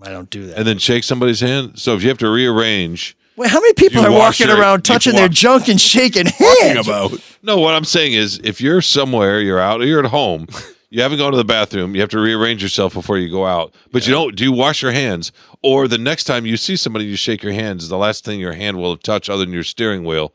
Speaker 5: I don't do that.
Speaker 8: and then shake somebody's hand? So if you have to rearrange.
Speaker 5: Wait, how many people
Speaker 8: You
Speaker 5: are
Speaker 8: wash
Speaker 5: walking
Speaker 8: your-
Speaker 5: around
Speaker 8: you
Speaker 5: touching their
Speaker 8: wash-
Speaker 5: junk and shaking
Speaker 9: Talking
Speaker 5: hands?
Speaker 9: about.
Speaker 8: No, what I'm saying is if you're somewhere, you're out, or you're at home, you haven't gone to the bathroom, you have to rearrange yourself before you go out. But do you wash your hands? Or the next time you see somebody, you shake your hands, the last thing your hand will touch other than your steering wheel.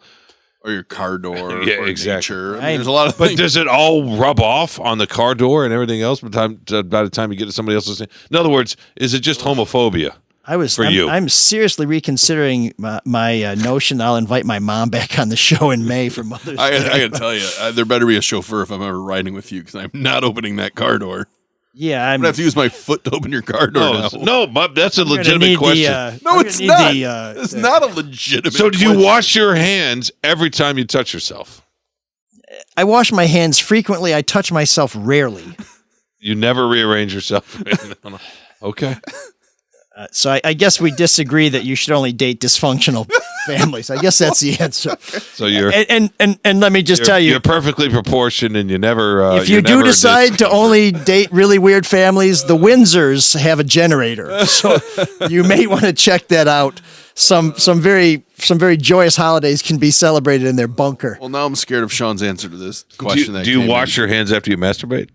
Speaker 9: Or your car door.
Speaker 8: Yeah,
Speaker 9: or
Speaker 8: exactly.
Speaker 9: nature. I mean, there's a lot of
Speaker 8: But
Speaker 9: things.
Speaker 8: does it all rub off on the car door and everything else by the time you get to somebody else's? In other words, is it just homophobia?
Speaker 5: I'm seriously reconsidering my notion that I'll invite my mom back on the show in May for Mother's Day.
Speaker 9: I got to tell you, there better be a chauffeur if I'm ever riding with you because I'm not opening that car door.
Speaker 5: Yeah,
Speaker 9: I'm going to have to use my foot to open your car door now.
Speaker 8: No, but that's a
Speaker 5: You're gonna
Speaker 8: legitimate
Speaker 5: need
Speaker 8: question.
Speaker 9: No, it's not. It's not a legitimate
Speaker 8: So do you
Speaker 9: question.
Speaker 8: wash your hands every time you touch yourself?
Speaker 5: I wash my hands frequently. I touch myself rarely.
Speaker 8: You never rearrange yourself? No. Okay.
Speaker 5: So I guess we disagree that you should only date dysfunctional families. I guess that's the answer.
Speaker 8: So you're
Speaker 5: And let me just tell you,
Speaker 8: you're perfectly proportioned, and you never.
Speaker 5: if you do decide to only date really weird families, the Windsors have a generator, so you may want to check that out. Some very joyous holidays can be celebrated in their bunker.
Speaker 9: Well, now I'm scared of Shawn's answer to this question.
Speaker 8: do you wash your hands after you masturbate?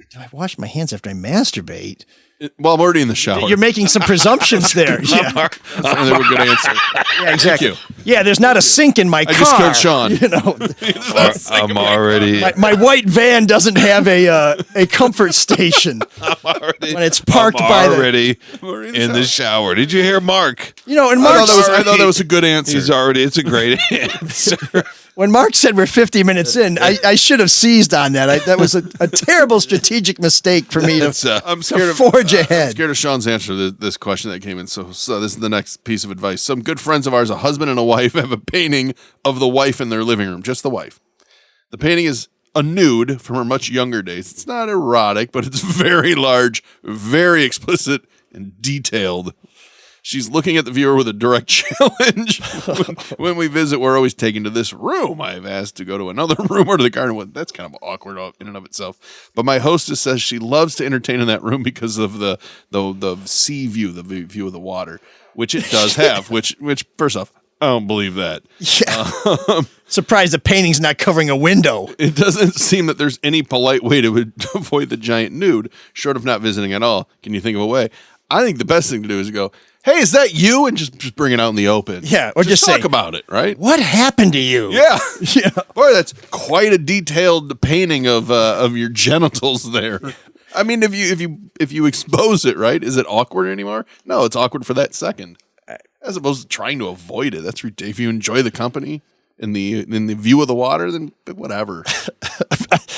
Speaker 5: Do I wash my hands after I masturbate?
Speaker 9: Well, I'm already in the shower.
Speaker 5: You're making some presumptions there. Yeah,
Speaker 9: That's a good answer.
Speaker 5: yeah, exactly.
Speaker 9: Thank you.
Speaker 5: Yeah, there's not a sink in my car.
Speaker 9: I just killed Shawn.
Speaker 5: You know,
Speaker 8: I'm already.
Speaker 5: my white van doesn't have a comfort station when it's parked by the.
Speaker 8: already in the shower. Did you hear Mark?
Speaker 5: You know, and
Speaker 9: I
Speaker 5: Mark.
Speaker 9: thought that was a good answer.
Speaker 8: It's a great answer.
Speaker 5: When Mark said we're 50 minutes in, I should have seized on that. That was a terrible strategic mistake for me to,
Speaker 9: I'm scared
Speaker 5: forge
Speaker 9: I'm
Speaker 5: ahead.
Speaker 9: scared of Shawn's answer to this question that came in. So this is the next piece of advice. Some good friends of ours, a husband and a wife, have a painting of the wife in their living room, just the wife. The painting is a nude from her much younger days. It's not erotic, but it's very large, very explicit, and detailed. She's looking at the viewer with a direct challenge. When we visit, we're always taken to this room. I've asked to go to another room or to the garden. Well, that's kind of awkward in and of itself. But my hostess says she loves to entertain in that room because of the sea view, the view of the water, which it does have. Which first off, I don't believe that.
Speaker 5: Yeah. Surprised the painting's not covering a window.
Speaker 9: It doesn't seem that there's any polite way to avoid the giant nude, short of not visiting at all. Can you think of a way? I think the best thing to do is go, hey, is that you? And just bring it out in the open.
Speaker 5: Yeah, or just
Speaker 9: talk
Speaker 5: say,
Speaker 9: about it, right?
Speaker 5: What happened to you?
Speaker 9: Yeah.
Speaker 5: Yeah.
Speaker 9: Boy, that's quite a detailed painting of your genitals there. I mean, if you expose it, right? Is it awkward anymore? No, it's awkward for that second. As opposed to trying to avoid it. That's ridiculous. If you enjoy the company in the view of the water, then whatever.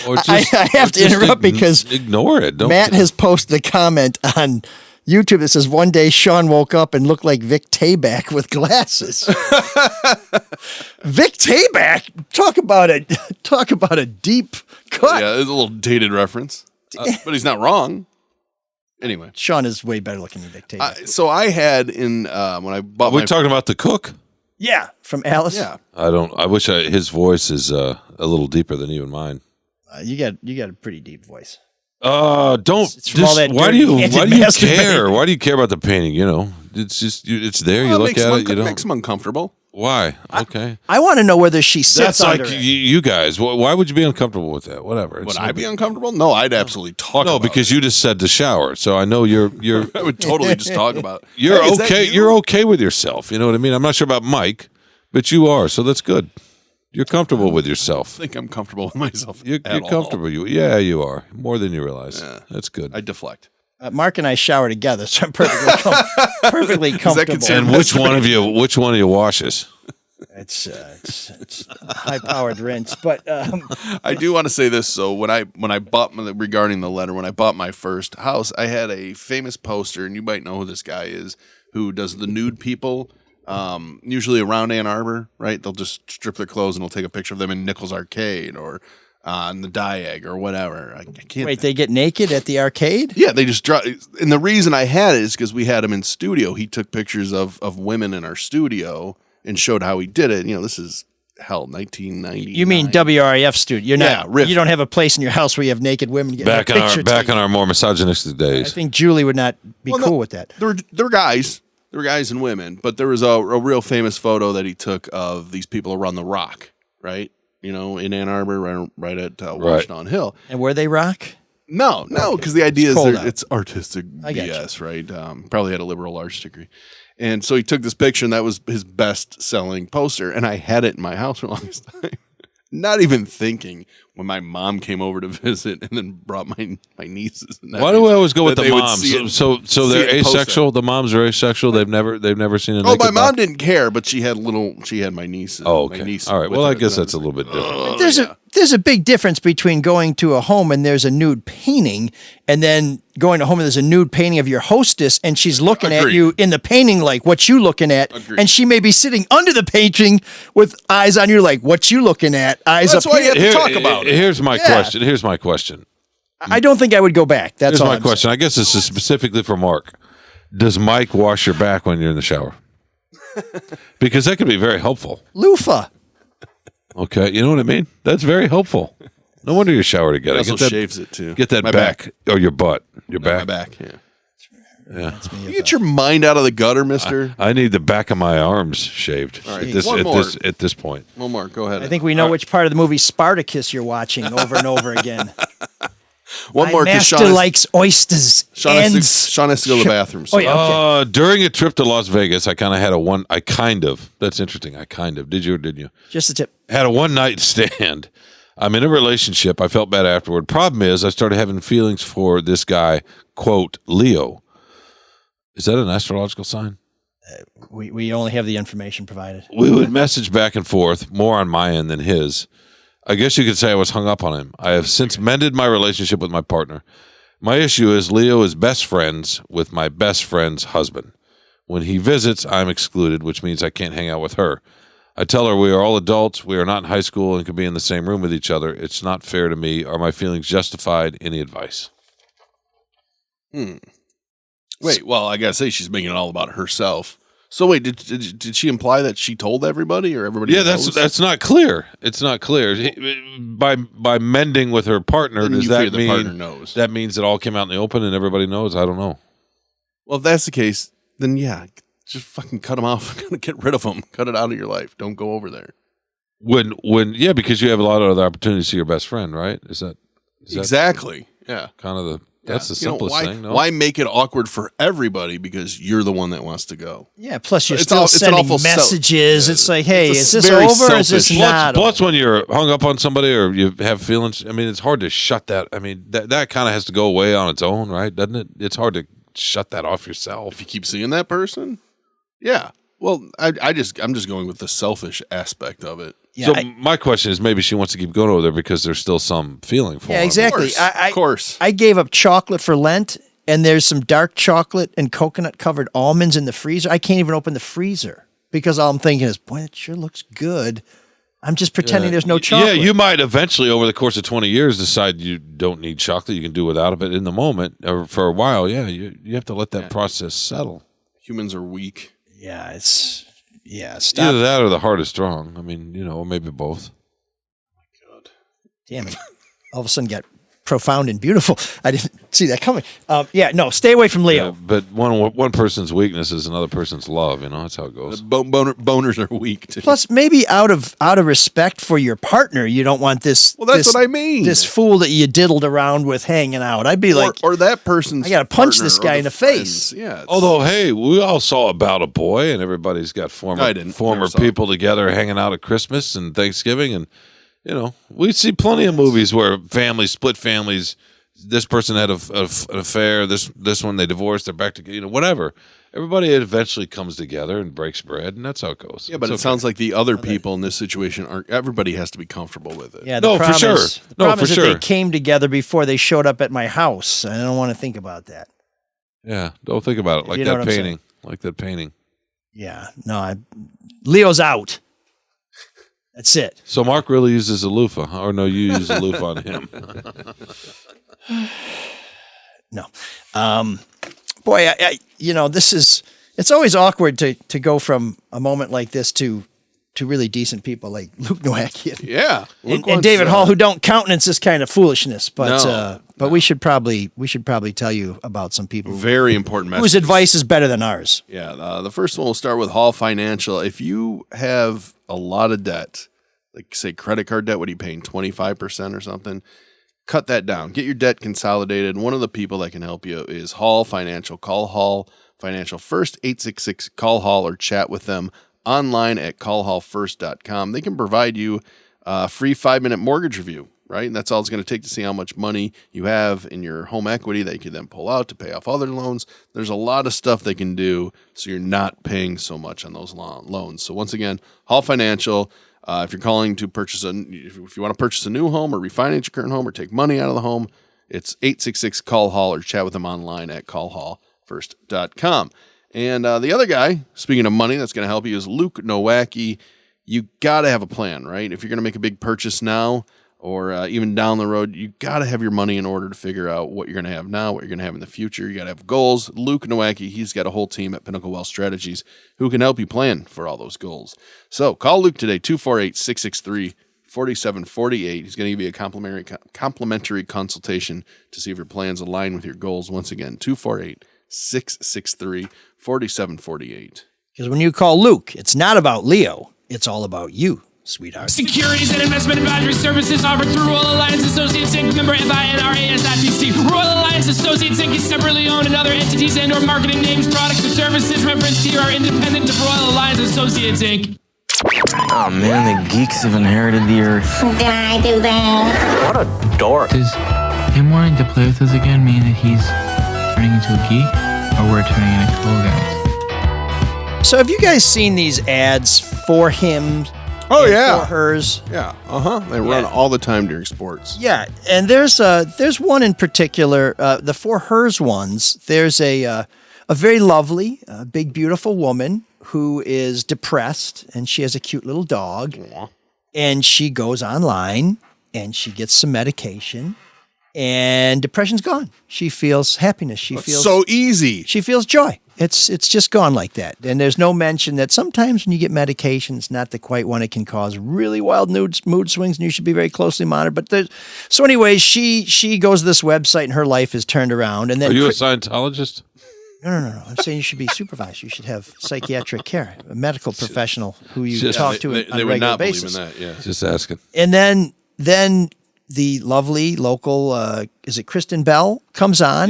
Speaker 8: Or
Speaker 5: I have to interrupt because
Speaker 8: ignore it.
Speaker 5: Matt has posted a comment on YouTube that says one day Shawn woke up and looked like Vic Tayback with glasses. Vic Tayback, talk about a deep cut.
Speaker 9: Yeah, it's a little dated reference, but he's not wrong. Anyway,
Speaker 5: Shawn is way better looking than Vic Tayback.
Speaker 9: So I had when I bought.
Speaker 8: Are we talking about the cook?
Speaker 5: Yeah, from Alice.
Speaker 9: Yeah,
Speaker 8: I wish his voice is a little deeper than even mine.
Speaker 5: You got a pretty deep voice.
Speaker 8: Don't.
Speaker 5: It's from all that
Speaker 8: Why do you
Speaker 5: masturbating.
Speaker 8: care? Why do you care about the painting? You know, it's just it's there. You look at it. You don't.
Speaker 9: Makes him uncomfortable.
Speaker 8: Why? Okay.
Speaker 5: I want to know whether she sits
Speaker 8: That's like
Speaker 5: under it.
Speaker 8: you guys. Why would you be uncomfortable with that? Whatever.
Speaker 9: Would I be uncomfortable? No, I'd absolutely talk.
Speaker 8: No,
Speaker 9: about
Speaker 8: because
Speaker 9: it.
Speaker 8: you just said to shower. So I know you're.
Speaker 9: I would totally just talk about.
Speaker 8: You're
Speaker 9: Hey, is that
Speaker 8: okay.
Speaker 9: you?
Speaker 8: You're okay with yourself. You know what I mean? I'm not sure about Mike, but you are. So that's good. You're comfortable with yourself.
Speaker 9: I think I'm comfortable with myself.
Speaker 8: You're comfortable. You are more than you realize. Yeah. That's good.
Speaker 9: I deflect.
Speaker 5: Mark and I shower together, so I'm perfectly comfortable.
Speaker 8: And which one of you washes?
Speaker 5: It's high-powered rinse, but
Speaker 9: I do want to say this. So when I bought regarding the letter, when I bought my first house, I had a famous poster, and you might know who this guy is, who does the nude people. Usually around Ann Arbor, right? They'll just strip their clothes and they'll take a picture of them in Nichols Arcade or on the Diag or whatever. I can't.
Speaker 5: Wait, they get naked at the arcade?
Speaker 9: Yeah, they just drop. And the reason I had it is because we had him in studio. He took pictures of women in our studio and showed how he did it. You know, this is 1990.
Speaker 5: You mean WRIF studio? You're not.
Speaker 9: Riff.
Speaker 5: You don't have a place in your house where you have naked women getting
Speaker 8: Back in our more misogynistic days.
Speaker 5: I think Julie would not be cool with that.
Speaker 9: There were guys. There were guys and women, but there was a real famous photo that he took of these people around the rock, right? You know, in Ann Arbor, right at Washtenaw Hill.
Speaker 5: And where they rock?
Speaker 9: No, because the idea is it's artistic
Speaker 5: I got
Speaker 9: BS, right? Probably had a liberal arts degree. And so he took this picture, and that was his best-selling poster, and I had it in my house for the longest time. Not even thinking when my mom came over to visit and then brought my nieces. And
Speaker 8: Why do we always go with the moms? So they're asexual. The moms are asexual. They've never seen a naked
Speaker 9: my mom
Speaker 8: body?
Speaker 9: didn't care, but she had my nieces.
Speaker 8: Oh, okay.
Speaker 9: My niece
Speaker 8: All right.
Speaker 9: with
Speaker 8: Well, I
Speaker 9: her,
Speaker 8: guess
Speaker 9: and
Speaker 8: that's a little bit different.
Speaker 5: There's a big difference between going to a home and there's a nude painting and then going to home and there's a nude painting of your hostess and she's looking at you in the painting like what you looking at.
Speaker 9: Agreed.
Speaker 5: And she may be sitting under the painting with eyes on you like what you looking at, eyes
Speaker 9: That's
Speaker 5: up
Speaker 9: why you
Speaker 5: here.
Speaker 9: have to talk about it.
Speaker 8: Here's my question.
Speaker 5: I don't think I would go back. That's
Speaker 8: Here's
Speaker 5: all
Speaker 8: my
Speaker 5: I'm
Speaker 8: question. I guess this is specifically for Mark. Does Mike wash your back when you're in the shower? Because that could be very helpful.
Speaker 5: Loofah.
Speaker 8: Okay, you know what I mean? That's very helpful. No wonder you shower together.
Speaker 9: He also shaves it too.
Speaker 8: Get that
Speaker 9: My
Speaker 8: back. Or your butt. Your back.
Speaker 9: My back, yeah.
Speaker 8: Yeah.
Speaker 9: You get your mind out of the gutter, mister.
Speaker 8: I need the back of my arms shaved
Speaker 9: All right,
Speaker 8: at this point.
Speaker 9: One more. Go ahead.
Speaker 5: I think we know which part of the movie Spartacus you're watching over and over again.
Speaker 9: One more.
Speaker 5: My master likes oysters.
Speaker 9: Sean has to go to the bathroom. So.
Speaker 5: Oh, yeah, okay.
Speaker 8: During a trip to Las Vegas, I kind of had that's interesting. Did you or didn't you?
Speaker 5: Just a tip.
Speaker 8: Had a one night stand. I'm in a relationship. I felt bad afterward. Problem is, I started having feelings for this guy, quote, Leo. Is that an astrological sign?
Speaker 5: We only have the information provided.
Speaker 8: We would message back and forth, more on my end than his. I guess you could say I was hung up on him. I have since mended my relationship with my partner. My issue is Leo is best friends with my best friend's husband. When he visits, I'm excluded, which means I can't hang out with her. I tell her we are all adults, we are not in high school, and can be in the same room with each other. It's not fair to me. Are my feelings justified? Any advice?
Speaker 9: Wait, well, I gotta say she's making it all about herself. So wait, did she imply that she told everybody or everybody?
Speaker 8: Yeah,
Speaker 9: knows?
Speaker 8: that's not clear. It's not clear. By mending with her partner, does that mean
Speaker 9: partner knows?
Speaker 8: That means it all came out in the open and everybody knows? I don't know.
Speaker 9: Well, if that's the case, then yeah, just fucking cut them off. Get rid of them. Cut it out of your life. Don't go over there.
Speaker 8: Yeah, because you have a lot of other opportunities to see your best friend, right? Is that
Speaker 9: exactly? Yeah,
Speaker 8: kind of that's the simplest thing. No?
Speaker 9: Why make it awkward for everybody because you're the one that wants to go?
Speaker 5: Yeah. Plus, you're still sending messages. It's like, hey, is this
Speaker 9: very
Speaker 5: over? Or is this not?
Speaker 8: Plus, when you're hung up on somebody or you have feelings, I mean, it's hard to shut that. I mean, that kind of has to go away on its own, right? Doesn't it? It's hard to shut that off yourself
Speaker 9: if you keep seeing that person. Yeah. Well, I'm just going with the selfish aspect of it.
Speaker 5: Yeah,
Speaker 8: so my question is, maybe she wants to keep going over there because there's still some feeling for him.
Speaker 5: Yeah, exactly.
Speaker 9: Of course.
Speaker 5: I gave up chocolate for Lent, and there's some dark chocolate and coconut-covered almonds in the freezer. I can't even open the freezer because all I'm thinking is, boy, it sure looks good. I'm just pretending there's no chocolate.
Speaker 8: Yeah, you might eventually, over the course of 20 years, decide you don't need chocolate. You can do without it. But in the moment, or for a while, you have to let that process settle.
Speaker 9: Humans are weak.
Speaker 5: Yeah, stop.
Speaker 8: Either that or the heart is strong. I mean, or maybe both.
Speaker 9: Oh my God.
Speaker 5: Damn it. All of a sudden got profound and beautiful. I didn't see that coming. Stay away from Leo.
Speaker 8: Yeah, but one person's weakness is another person's love. That's how it goes.
Speaker 9: Boners are weak too.
Speaker 5: Plus, maybe out of respect for your partner, you don't want this.
Speaker 9: Well, that's what I mean.
Speaker 5: This fool that you diddled around with hanging out. I'd be like,
Speaker 9: or that person's.
Speaker 5: I got to punch
Speaker 9: partner
Speaker 5: this
Speaker 9: or
Speaker 5: guy in the face.
Speaker 9: Yeah.
Speaker 8: Although, hey, we all saw About a Boy, and everybody's got former people together hanging out at Christmas and Thanksgiving, and we see plenty of movies where families split families. This person had an affair. This one they divorced. They're back together. Whatever. Everybody eventually comes together and breaks bread, and that's how it goes.
Speaker 9: Yeah, but it sounds like the other people in this situation aren't. Everybody has to be comfortable with it.
Speaker 5: Yeah,
Speaker 8: for sure.
Speaker 5: The problem is that they came together before they showed up at my house. I don't want to think about that.
Speaker 8: Yeah, don't think about it like that painting. Like that painting.
Speaker 5: Yeah, no, Leo's out. That's it.
Speaker 8: So Mark really uses a loofah, or no, you use a loofah on him.
Speaker 5: No. Boy, it's always awkward to go from a moment like this to really decent people like Luke Nowacki and David Hall, who don't countenance this kind of foolishness. But we should probably tell you about some people.
Speaker 9: Very important message.
Speaker 5: Whose advice is better than ours.
Speaker 9: Yeah. The first one will start with Hall Financial. If you have a lot of debt, like say credit card debt, what are you paying, 25% or something? Cut that down. Get your debt consolidated. One of the people that can help you is Hall Financial. Call Hall Financial first, 866-CALL-HALL, or chat with them online at callhallfirst.com. They can provide you a free 5-minute mortgage review, right? And that's all it's going to take to see how much money you have in your home equity that you can then pull out to pay off other loans. There's a lot of stuff they can do so you're not paying so much on those loans. So once again, Hall Financial. If you're calling to purchase if you want to purchase a new home or refinance your current home or take money out of the home, it's 866-CALL-HALL, or chat with them online at callhallfirst.com. And the other guy, speaking of money, that's going to help you is Luke Nowacki. You got to have a plan, right? If you're going to make a big purchase now or even down the road, you got to have your money in order to figure out what you're going to have now, what you're going to have in the future. You got to have goals. Luke Nowacki, he's got a whole team at Pinnacle Wealth Strategies who can help you plan for all those goals. So call Luke today, 248-663-4748. He's going to give you a complimentary consultation to see if your plans align with your goals. Once again, 248-663-4748.
Speaker 5: Because when you call Luke, it's not about Leo. It's all about you, sweetheart.
Speaker 11: Securities and investment advisory services offered through Royal Alliance Associates Inc. Member FINRAS.PC. Royal Alliance Associates Inc. is separately owned, and other entities and/or marketing names, products, or services referenced here are independent of Royal Alliance Associates Inc.
Speaker 12: Oh man, the geeks have inherited the earth.
Speaker 13: Did I do that?
Speaker 12: What a dork.
Speaker 14: Does him wanting to play with us again mean that he's turning into a geek, or we're turning into cool guys?
Speaker 5: So have you guys seen these ads for him?
Speaker 9: Oh, yeah.
Speaker 5: For hers?
Speaker 9: Yeah. They run all the time during sports.
Speaker 5: Yeah, and there's one in particular, the for hers ones. There's a very lovely, big, beautiful woman who is depressed, and she has a cute little dog. Aww. And she goes online, and she gets some medication, and depression's gone. She feels happiness. She feels
Speaker 9: so easy.
Speaker 5: She feels joy. It's just gone like that. And there's no mention that sometimes when you get medication, it's not the quite one. It can cause really wild mood swings, and you should be very closely monitored. But so anyways, she goes to this website, and her life is turned around. And then
Speaker 8: are you a Scientologist?
Speaker 5: No. I'm saying you should be supervised. You should have psychiatric care, a medical professional who you talk to on a regular basis.
Speaker 9: They would not believe in that, yeah.
Speaker 8: Just asking.
Speaker 5: And then the lovely local, is it Kristen Bell, comes on,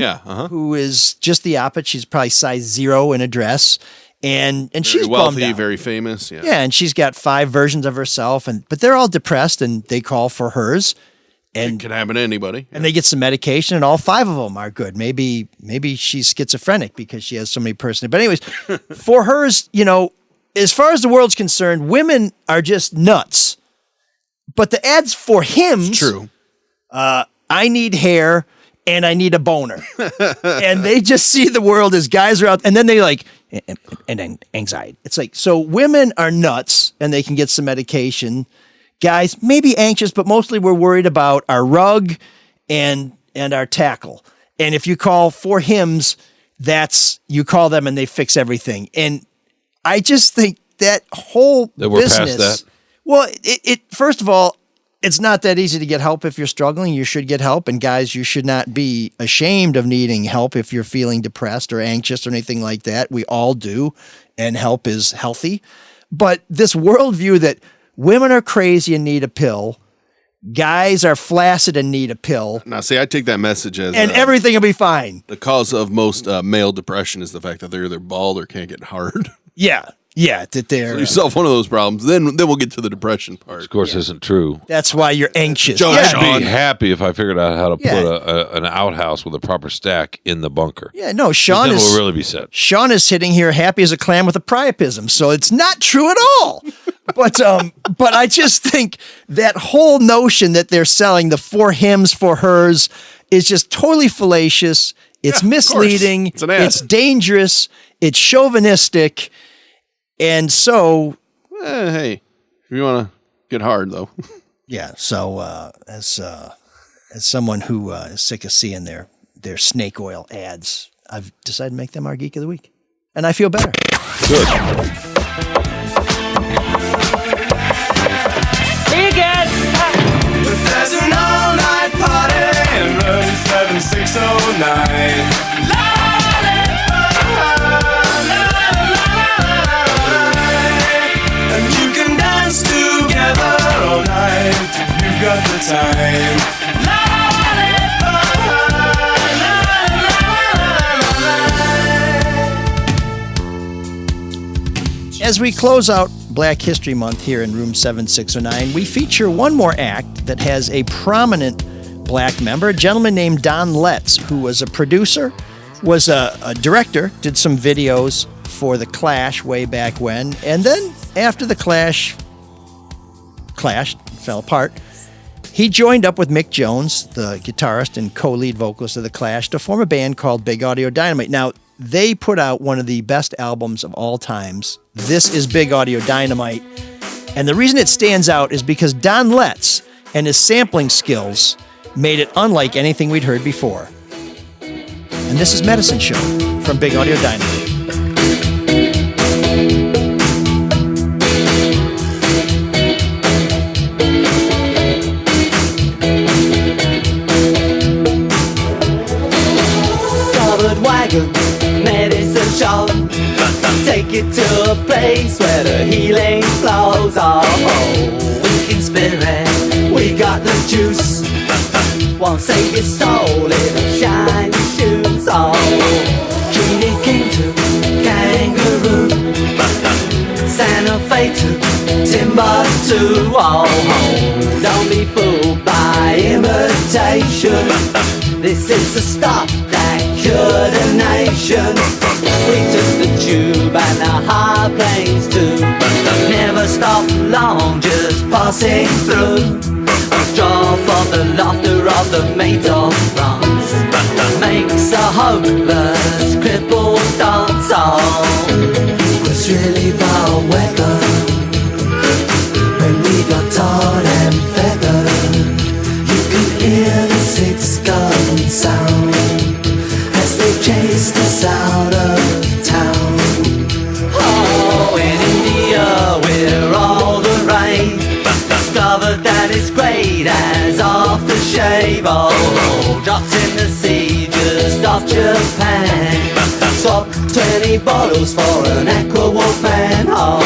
Speaker 5: who is just the opposite. She's probably size 0 in a dress, and she's
Speaker 9: wealthy,
Speaker 5: bummed out.
Speaker 9: very famous. Yeah,
Speaker 5: and she's got 5 versions of herself, but they're all depressed, and they call for hers. And
Speaker 9: it can happen to anybody.
Speaker 5: And they get some medication, and all 5 of them are good. Maybe she's schizophrenic because she has so many personalities. But anyways, for hers, as far as the world's concerned, women are just nuts. But the ads for him,
Speaker 9: true.
Speaker 5: I need hair and I need a boner, and they just see the world as guys are out, and then they and then anxiety. It's like, so women are nuts, and they can get some medication. Guys maybe anxious, but mostly we're worried about our rug and our tackle. And if you call for hymns, you call them and they fix everything. And I just think that whole
Speaker 8: that we're
Speaker 5: business,
Speaker 8: past that.
Speaker 5: Well, it first of all, it's not that easy to get help if you're struggling. You should get help. And guys, you should not be ashamed of needing help if you're feeling depressed or anxious or anything like that. We all do. And help is healthy. But this worldview that women are crazy and need a pill, guys are flaccid and need a pill.
Speaker 9: Now, see, I take that message as...
Speaker 5: And everything will be fine.
Speaker 9: The cause of most male depression is the fact that they're either bald or can't get hard.
Speaker 5: Yeah. Yeah, that they're...
Speaker 9: So you solve one of those problems, then we'll get to the depression part.
Speaker 8: Which, of course, isn't true.
Speaker 5: That's why you're anxious.
Speaker 8: I'd be happy if I figured out how to put an outhouse with a proper stack in the bunker.
Speaker 5: Yeah, no, Shawn
Speaker 8: then
Speaker 5: is...
Speaker 8: we'll really be set.
Speaker 5: Shawn is sitting here happy as a clam with a priapism, so it's not true at all. But I just think that whole notion that they're selling the for hims, for hers is just totally fallacious. It's misleading.
Speaker 9: It's an ad.
Speaker 5: It's dangerous. It's chauvinistic. And so,
Speaker 9: hey, if you want to get hard, though.
Speaker 5: Yeah. So, as someone who is sick of seeing their snake oil ads, I've decided to make them our Geek of the Week, and I feel better.
Speaker 8: Good.
Speaker 15: There's an all-night party in room 7609. And you can dance together all night if you've got the time.
Speaker 5: As we close out Black History Month here in room 7609, we feature one more act that has a prominent black member, a gentleman named Don Letts, who was a producer, was a director, did some videos for The Clash way back when, and then after The Clash fell apart, he joined up with Mick Jones, the guitarist and co-lead vocalist of The Clash, to form a band called Big Audio Dynamite. Now, they put out one of the best albums of all times. This is Big Audio Dynamite. And the reason it stands out is because Don Letts and his sampling skills made it unlike anything we'd heard before. And this is Medicine Show from Big Audio Dynamite.
Speaker 16: Covered wagon, medicine show. Take it to a place where the healing flows. Oh, wicked spirit, we got the juice. Won't save your soul in shiny shoes. Oh, Kitty King to Kangaroo, Santa Fe to Timbuktu. Oh, don't be fooled by imitation. This is the stuff that cured a nation. We took the tube and the high plains too. Never stop long, just passing through. Drop of the laughter of the mate of France makes a hopeless crippled dance. Oh, it was really foul weather when we got tarred and feathered. You could hear the 6-gun sound as they chased us out of town. Oh, in India we're all the rage. Discovered that it's great as aftershave. Oh, dropped in the sea just off Japan. Swapped 20 bottles for an Aqua Wolfman. Oh,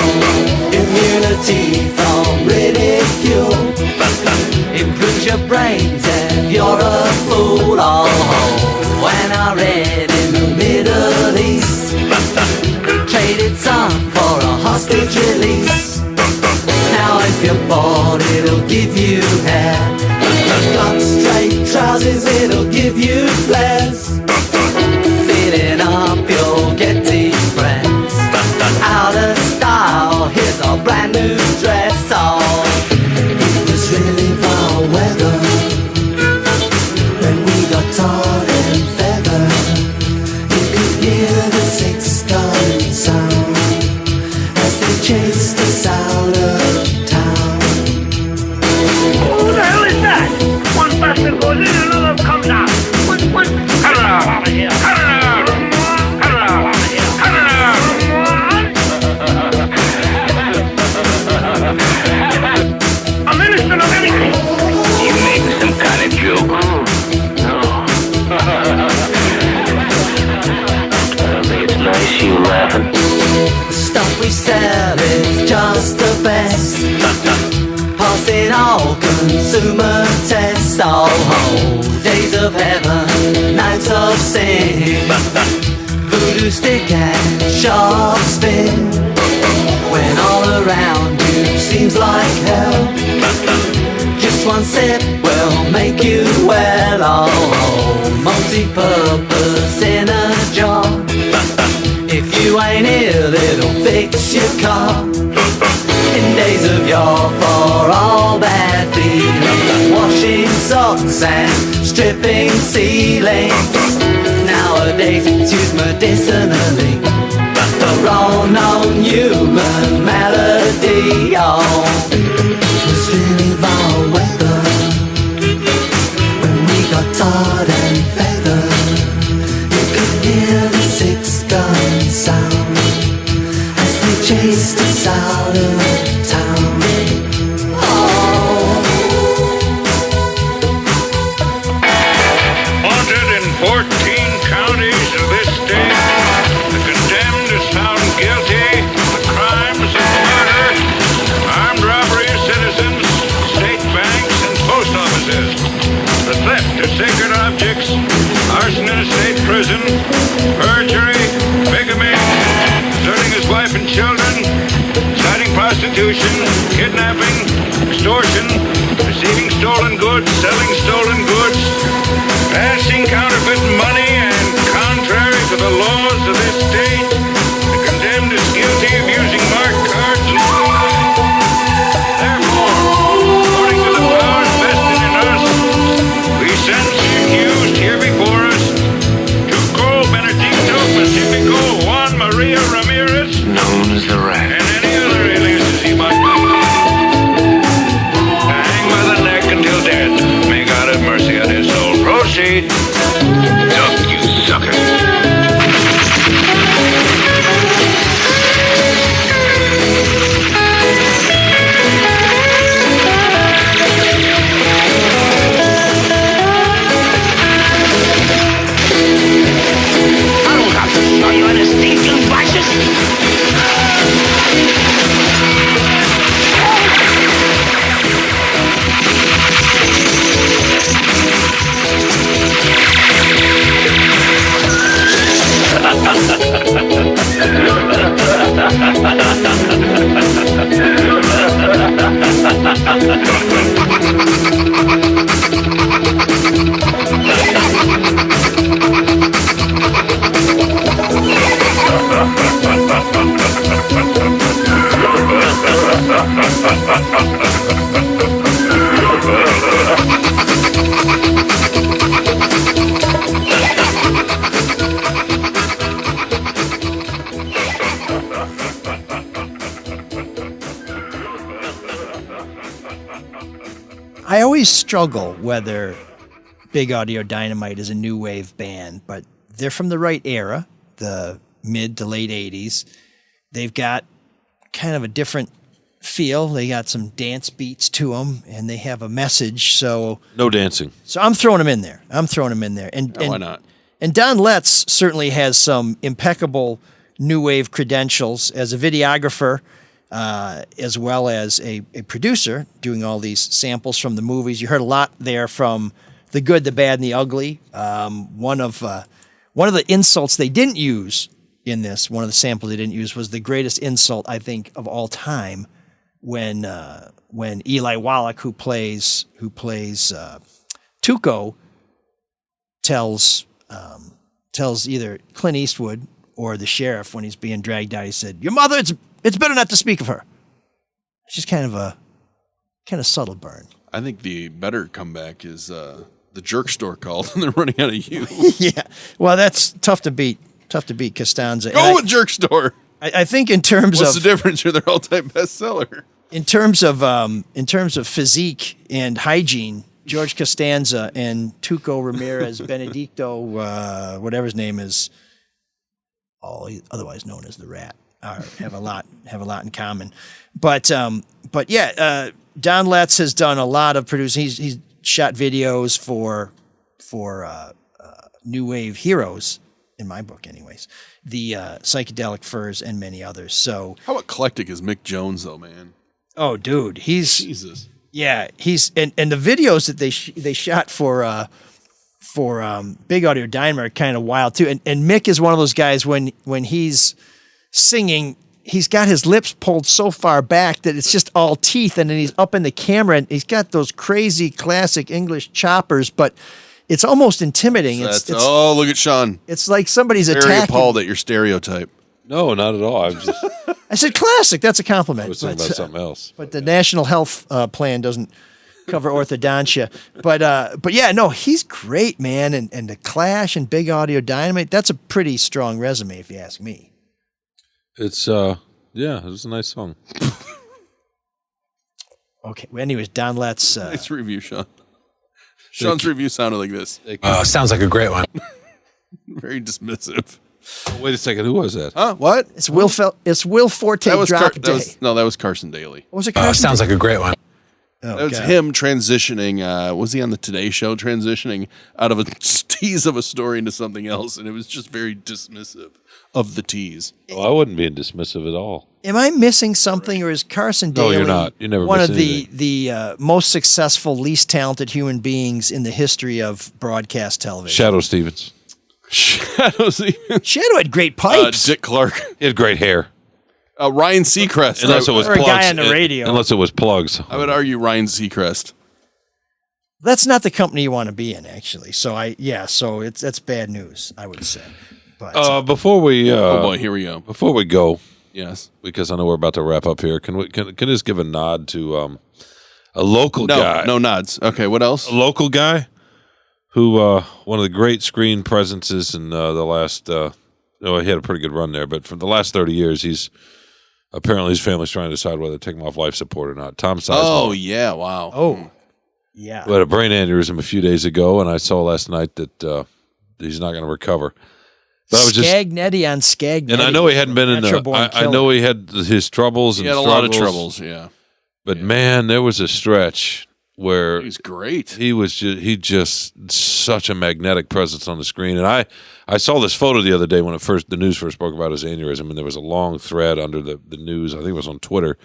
Speaker 16: immunity from ridicule improves your brains if you're a fool. Oh, when I read in the Middle East, traded some for a hostage release. Now if you're bored, it'll give you hair. If you've got straight trousers, it'll give you flares. Feeling up, you'll get depressed. Out of style, here's a brand new dress. Oh, it was really foul weather when we got tarred and feathered. You could hear the 6-gun sound as they chased us out of town.
Speaker 17: Who the hell is that? One bastard goes in and another comes out. What? Cut it out of here. Cut it out. Cut it out of here. Cut it out. A minister of anything.
Speaker 16: consumer test. Oh, days of heaven, nights of sin. Voodoo stick and shark spin. When all around you seems like hell, just one sip will make you well. Oh, multi-purpose in a jar. If you ain't ill, it'll fix your car. In days of yore, for all bad feelings, washing socks and stripping ceilings. Nowadays it's used medicinally for all known human malady. Oh, it was really vile weather when we got tarred and feathered. You could hear the 6-gun sound as they chased us out of town. Oh,
Speaker 17: 114 counties of this state, the condemned is found guilty of the crimes of murder, armed robbery of citizens, state banks, and post offices, the theft of sacred objects, arson in a state prison, perjury, bigamy, deserting his wife and children, inciting prostitution, kidnapping, extortion, receiving stolen goods, selling stolen goods, passing counterfeit money, and contrary to the laws of this state, the condemned is guilty of using marked cards and therefore, according to the powers vested in us, we sentence the accused here before us, Tuco Benedicto Pacifico Juan Maria Ramirez, known as the Rat, and any other aliases he might know, to hang by the neck until death. May God have mercy on his soul. Proceed. Duck, you sucker. I don't have to show you any stinking vices.
Speaker 5: I always struggle whether Big Audio Dynamite is a new wave band, but they're from the right era, the mid to late 80s. They've got kind of a different feel. They got some dance beats to them, and they have a message. So
Speaker 8: no dancing.
Speaker 5: So I'm throwing them in there. And
Speaker 9: why not?
Speaker 5: And Don Letts certainly has some impeccable new wave credentials as a videographer, as well as a producer, doing all these samples from the movies. You heard a lot there from The Good, the Bad, and the Ugly. One of the insults they didn't use in this, one of the samples they didn't use, was the greatest insult, I think, of all time, when Eli Wallach, who plays Tuco, tells either Clint Eastwood or the sheriff when he's being dragged out. He said, "Your mother, it's better not to speak of her." It's just kind of subtle burn.
Speaker 9: I think the better comeback is the jerk store called and they're running out of you.
Speaker 5: Yeah, well, that's tough to beat. Tough to beat Costanza.
Speaker 9: Go with jerk store.
Speaker 5: I think in terms
Speaker 9: What's
Speaker 5: of
Speaker 9: the difference? You're their all-time bestseller.
Speaker 5: In terms of physique and hygiene, George Costanza and Tuco Ramirez Benedicto, whatever his name is, otherwise known as the Rat, have a lot in common. But yeah, Don Letts has done a lot of producing. He's shot videos for new wave heroes, in my book, anyways. The Psychedelic Furs and many others. So
Speaker 9: how eclectic is Mick Jones, though, man?
Speaker 5: Oh, dude, he's
Speaker 9: Jesus.
Speaker 5: Yeah, he's and the videos that they shot for Big Audio Dynamo are kind of wild too. And Mick is one of those guys when he's singing, he's got his lips pulled so far back that it's just all teeth, and then he's up in the camera and he's got those crazy classic English choppers, but it's almost intimidating. It's
Speaker 9: look at Shawn.
Speaker 5: It's like somebody's
Speaker 9: very
Speaker 5: attacking.
Speaker 9: appalled at your stereotype.
Speaker 8: No, not at all.
Speaker 5: I said classic. That's a compliment.
Speaker 8: I was thinking about something else.
Speaker 5: But the National Health Plan doesn't cover orthodontia. But yeah, no, he's great, man. And the Clash and Big Audio Dynamite, that's a pretty strong resume, if you ask me.
Speaker 8: It's it was a nice song.
Speaker 5: Okay. Well, anyways, Don, let's
Speaker 9: nice review, Shawn. Shawn's review sounded like this.
Speaker 18: Sounds like a great one.
Speaker 9: Very dismissive.
Speaker 8: Oh, wait a second, who was that?
Speaker 9: Huh? What?
Speaker 5: It's Will Forte drop day.
Speaker 9: That was Carson Daly.
Speaker 5: What was it? Carson
Speaker 18: Sounds
Speaker 5: Daly?
Speaker 18: like a great one.
Speaker 9: That was him transitioning. Was he on the Today Show transitioning out of a tease of a story into something else? And it was just very dismissive of the tease.
Speaker 8: Oh, I wasn't being dismissive at all.
Speaker 5: Am I missing something, or is Carson Daly
Speaker 8: you're not. You never
Speaker 5: one
Speaker 8: miss
Speaker 5: of the most successful, least talented human beings in the history of broadcast television?
Speaker 8: Shadow Stevens.
Speaker 9: Shadow
Speaker 5: had great pipes.
Speaker 9: Dick Clark.
Speaker 8: He had great hair.
Speaker 9: Ryan Seacrest.
Speaker 8: Unless it was
Speaker 5: or
Speaker 8: plugs.
Speaker 5: a guy on the radio.
Speaker 8: Unless it was plugs.
Speaker 9: I would argue Ryan Seacrest.
Speaker 5: That's not the company you want to be in, actually. So that's bad news, I would say. But
Speaker 8: before we
Speaker 9: oh boy, here we go.
Speaker 8: Before we go,
Speaker 9: yes,
Speaker 8: because I know we're about to wrap up here. Can just give a nod to a local guy?
Speaker 9: No nods. Okay, what else?
Speaker 8: A local guy who one of the great screen presences in the last. He had a pretty good run there, but for the last 30 years, he's apparently his family's trying to decide whether to take him off life support or not. Tom Sizemore.
Speaker 9: Oh yeah, wow.
Speaker 5: Oh yeah.
Speaker 8: Who had a brain aneurysm a few days ago, and I saw last night that he's not going to recover. But I was
Speaker 5: Scagnetti on Scagnetti.
Speaker 8: And I know he hadn't been in the. I know he had his troubles.
Speaker 9: He
Speaker 8: and
Speaker 9: had a lot of troubles. Yeah.
Speaker 8: But man, there was a stretch where
Speaker 9: he's great.
Speaker 8: He was just such a magnetic presence on the screen. And I saw this photo the other day when the news first spoke about his aneurysm, and there was a long thread under the news. I think it was on Twitter,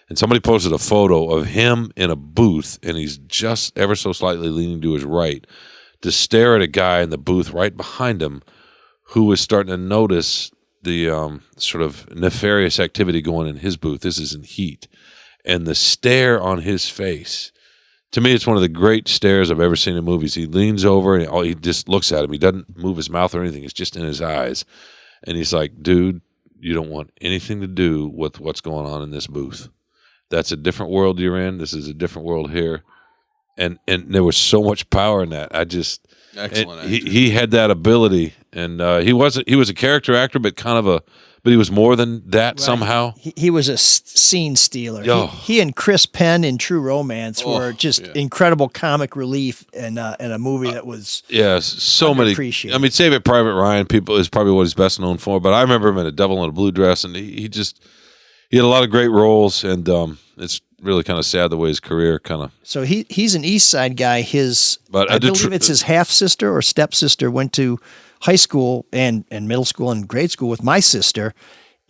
Speaker 8: and somebody posted a photo of him in a booth, and he's just ever so slightly leaning to his right to stare at a guy in the booth right behind him, who was starting to notice the sort of nefarious activity going in his booth. This is in Heat. And the stare on his face, to me, it's one of the great stares I've ever seen in movies. He leans over and he just looks at him. He doesn't move his mouth or anything. It's just in his eyes. And he's like, dude, you don't want anything to do with what's going on in this booth. That's a different world you're in. This is a different world here. And there was so much power in that.
Speaker 9: Excellent.
Speaker 8: He had that ability, and he was a character actor, but but he was more than that somehow.
Speaker 5: He was a scene stealer.
Speaker 8: Oh.
Speaker 5: He and Chris Penn in True Romance were just incredible comic relief in a movie that was
Speaker 8: so many. I mean, Saving Private Ryan is probably what he's best known for, but I remember him in A Devil in a Blue Dress, and he had a lot of great roles, and it's really kind of sad the way his career kind of.
Speaker 5: So he's an East Side guy. I believe it's his half sister or stepsister went to high school and middle school and grade school with my sister,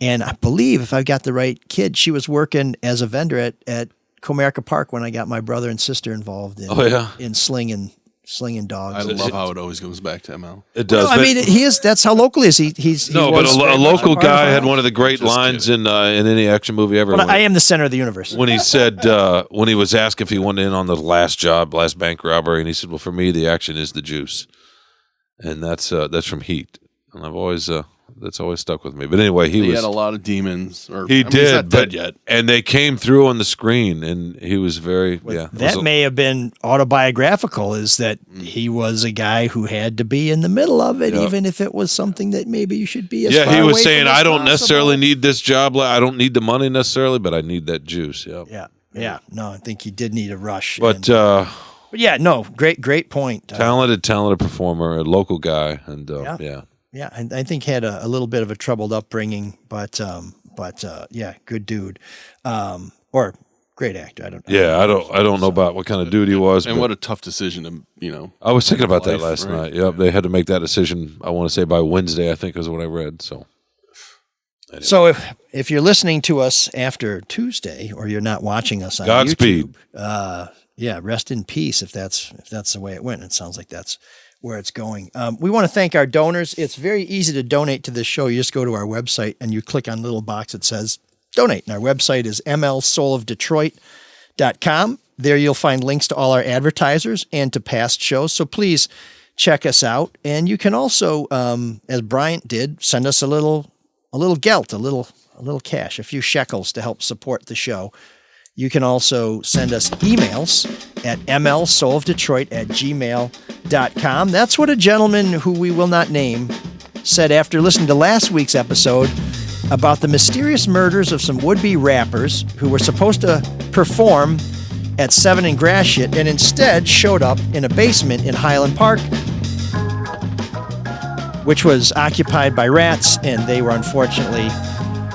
Speaker 5: and I believe if I've got the right kid, she was working as a vendor at Comerica Park when I got my brother and sister involved in slinging dogs.
Speaker 9: I love how it always goes back to ML.
Speaker 8: It does.
Speaker 5: Well, I mean, that's how local he is. He's
Speaker 8: but a local guy had one of the great lines in any action movie ever.
Speaker 5: But I am the center of the universe.
Speaker 8: When he said, when he was asked if he wanted in on the last bank robbery, and he said, "Well, for me, the action is the juice," and that's from Heat, and I've always that's always stuck with me. But anyway, he
Speaker 9: had a lot of demons.
Speaker 8: He's not
Speaker 9: dead yet,
Speaker 8: and they came through on the screen, and he was very
Speaker 5: That may have been autobiographical. Is that he was a guy who had to be in the middle of it, even if it was something that maybe you should be.
Speaker 8: He was saying, "I don't necessarily need this job. I don't need the money necessarily, but I need that juice."
Speaker 5: Yeah. No, I think he did need a rush,
Speaker 8: but.
Speaker 5: But yeah, no, great point.
Speaker 8: Talented performer, a local guy, and
Speaker 5: Yeah, and I think had a little bit of a troubled upbringing, but good dude, or great actor. I don't know about what kind of dude he was,
Speaker 9: and what a tough decision to
Speaker 8: I was thinking about that last night. Yep, they had to make that decision. I want to say by Wednesday, I think is what I read. So Anyway.
Speaker 5: So if you're listening to us after Tuesday, or you're not watching us on
Speaker 8: Godspeed.
Speaker 5: YouTube, rest in peace if that's the way it went. It sounds like that's where it's going. We want to thank our donors. It's very easy to donate to this show. You just go to our website and you click on a little box that says donate. And our website is mlsoulofdetroit.com. There you'll find links to all our advertisers and to past shows. So please check us out. And you can also, as Bryant did, send us a little gelt, a little cash, a few shekels to help support the show. You can also send us emails at mlsoulofdetroit@gmail.com. That's what a gentleman who we will not name said after listening to last week's episode about the mysterious murders of some would-be rappers who were supposed to perform at 7 and Gratiot and instead showed up in a basement in Highland Park, which was occupied by rats, and they were unfortunately,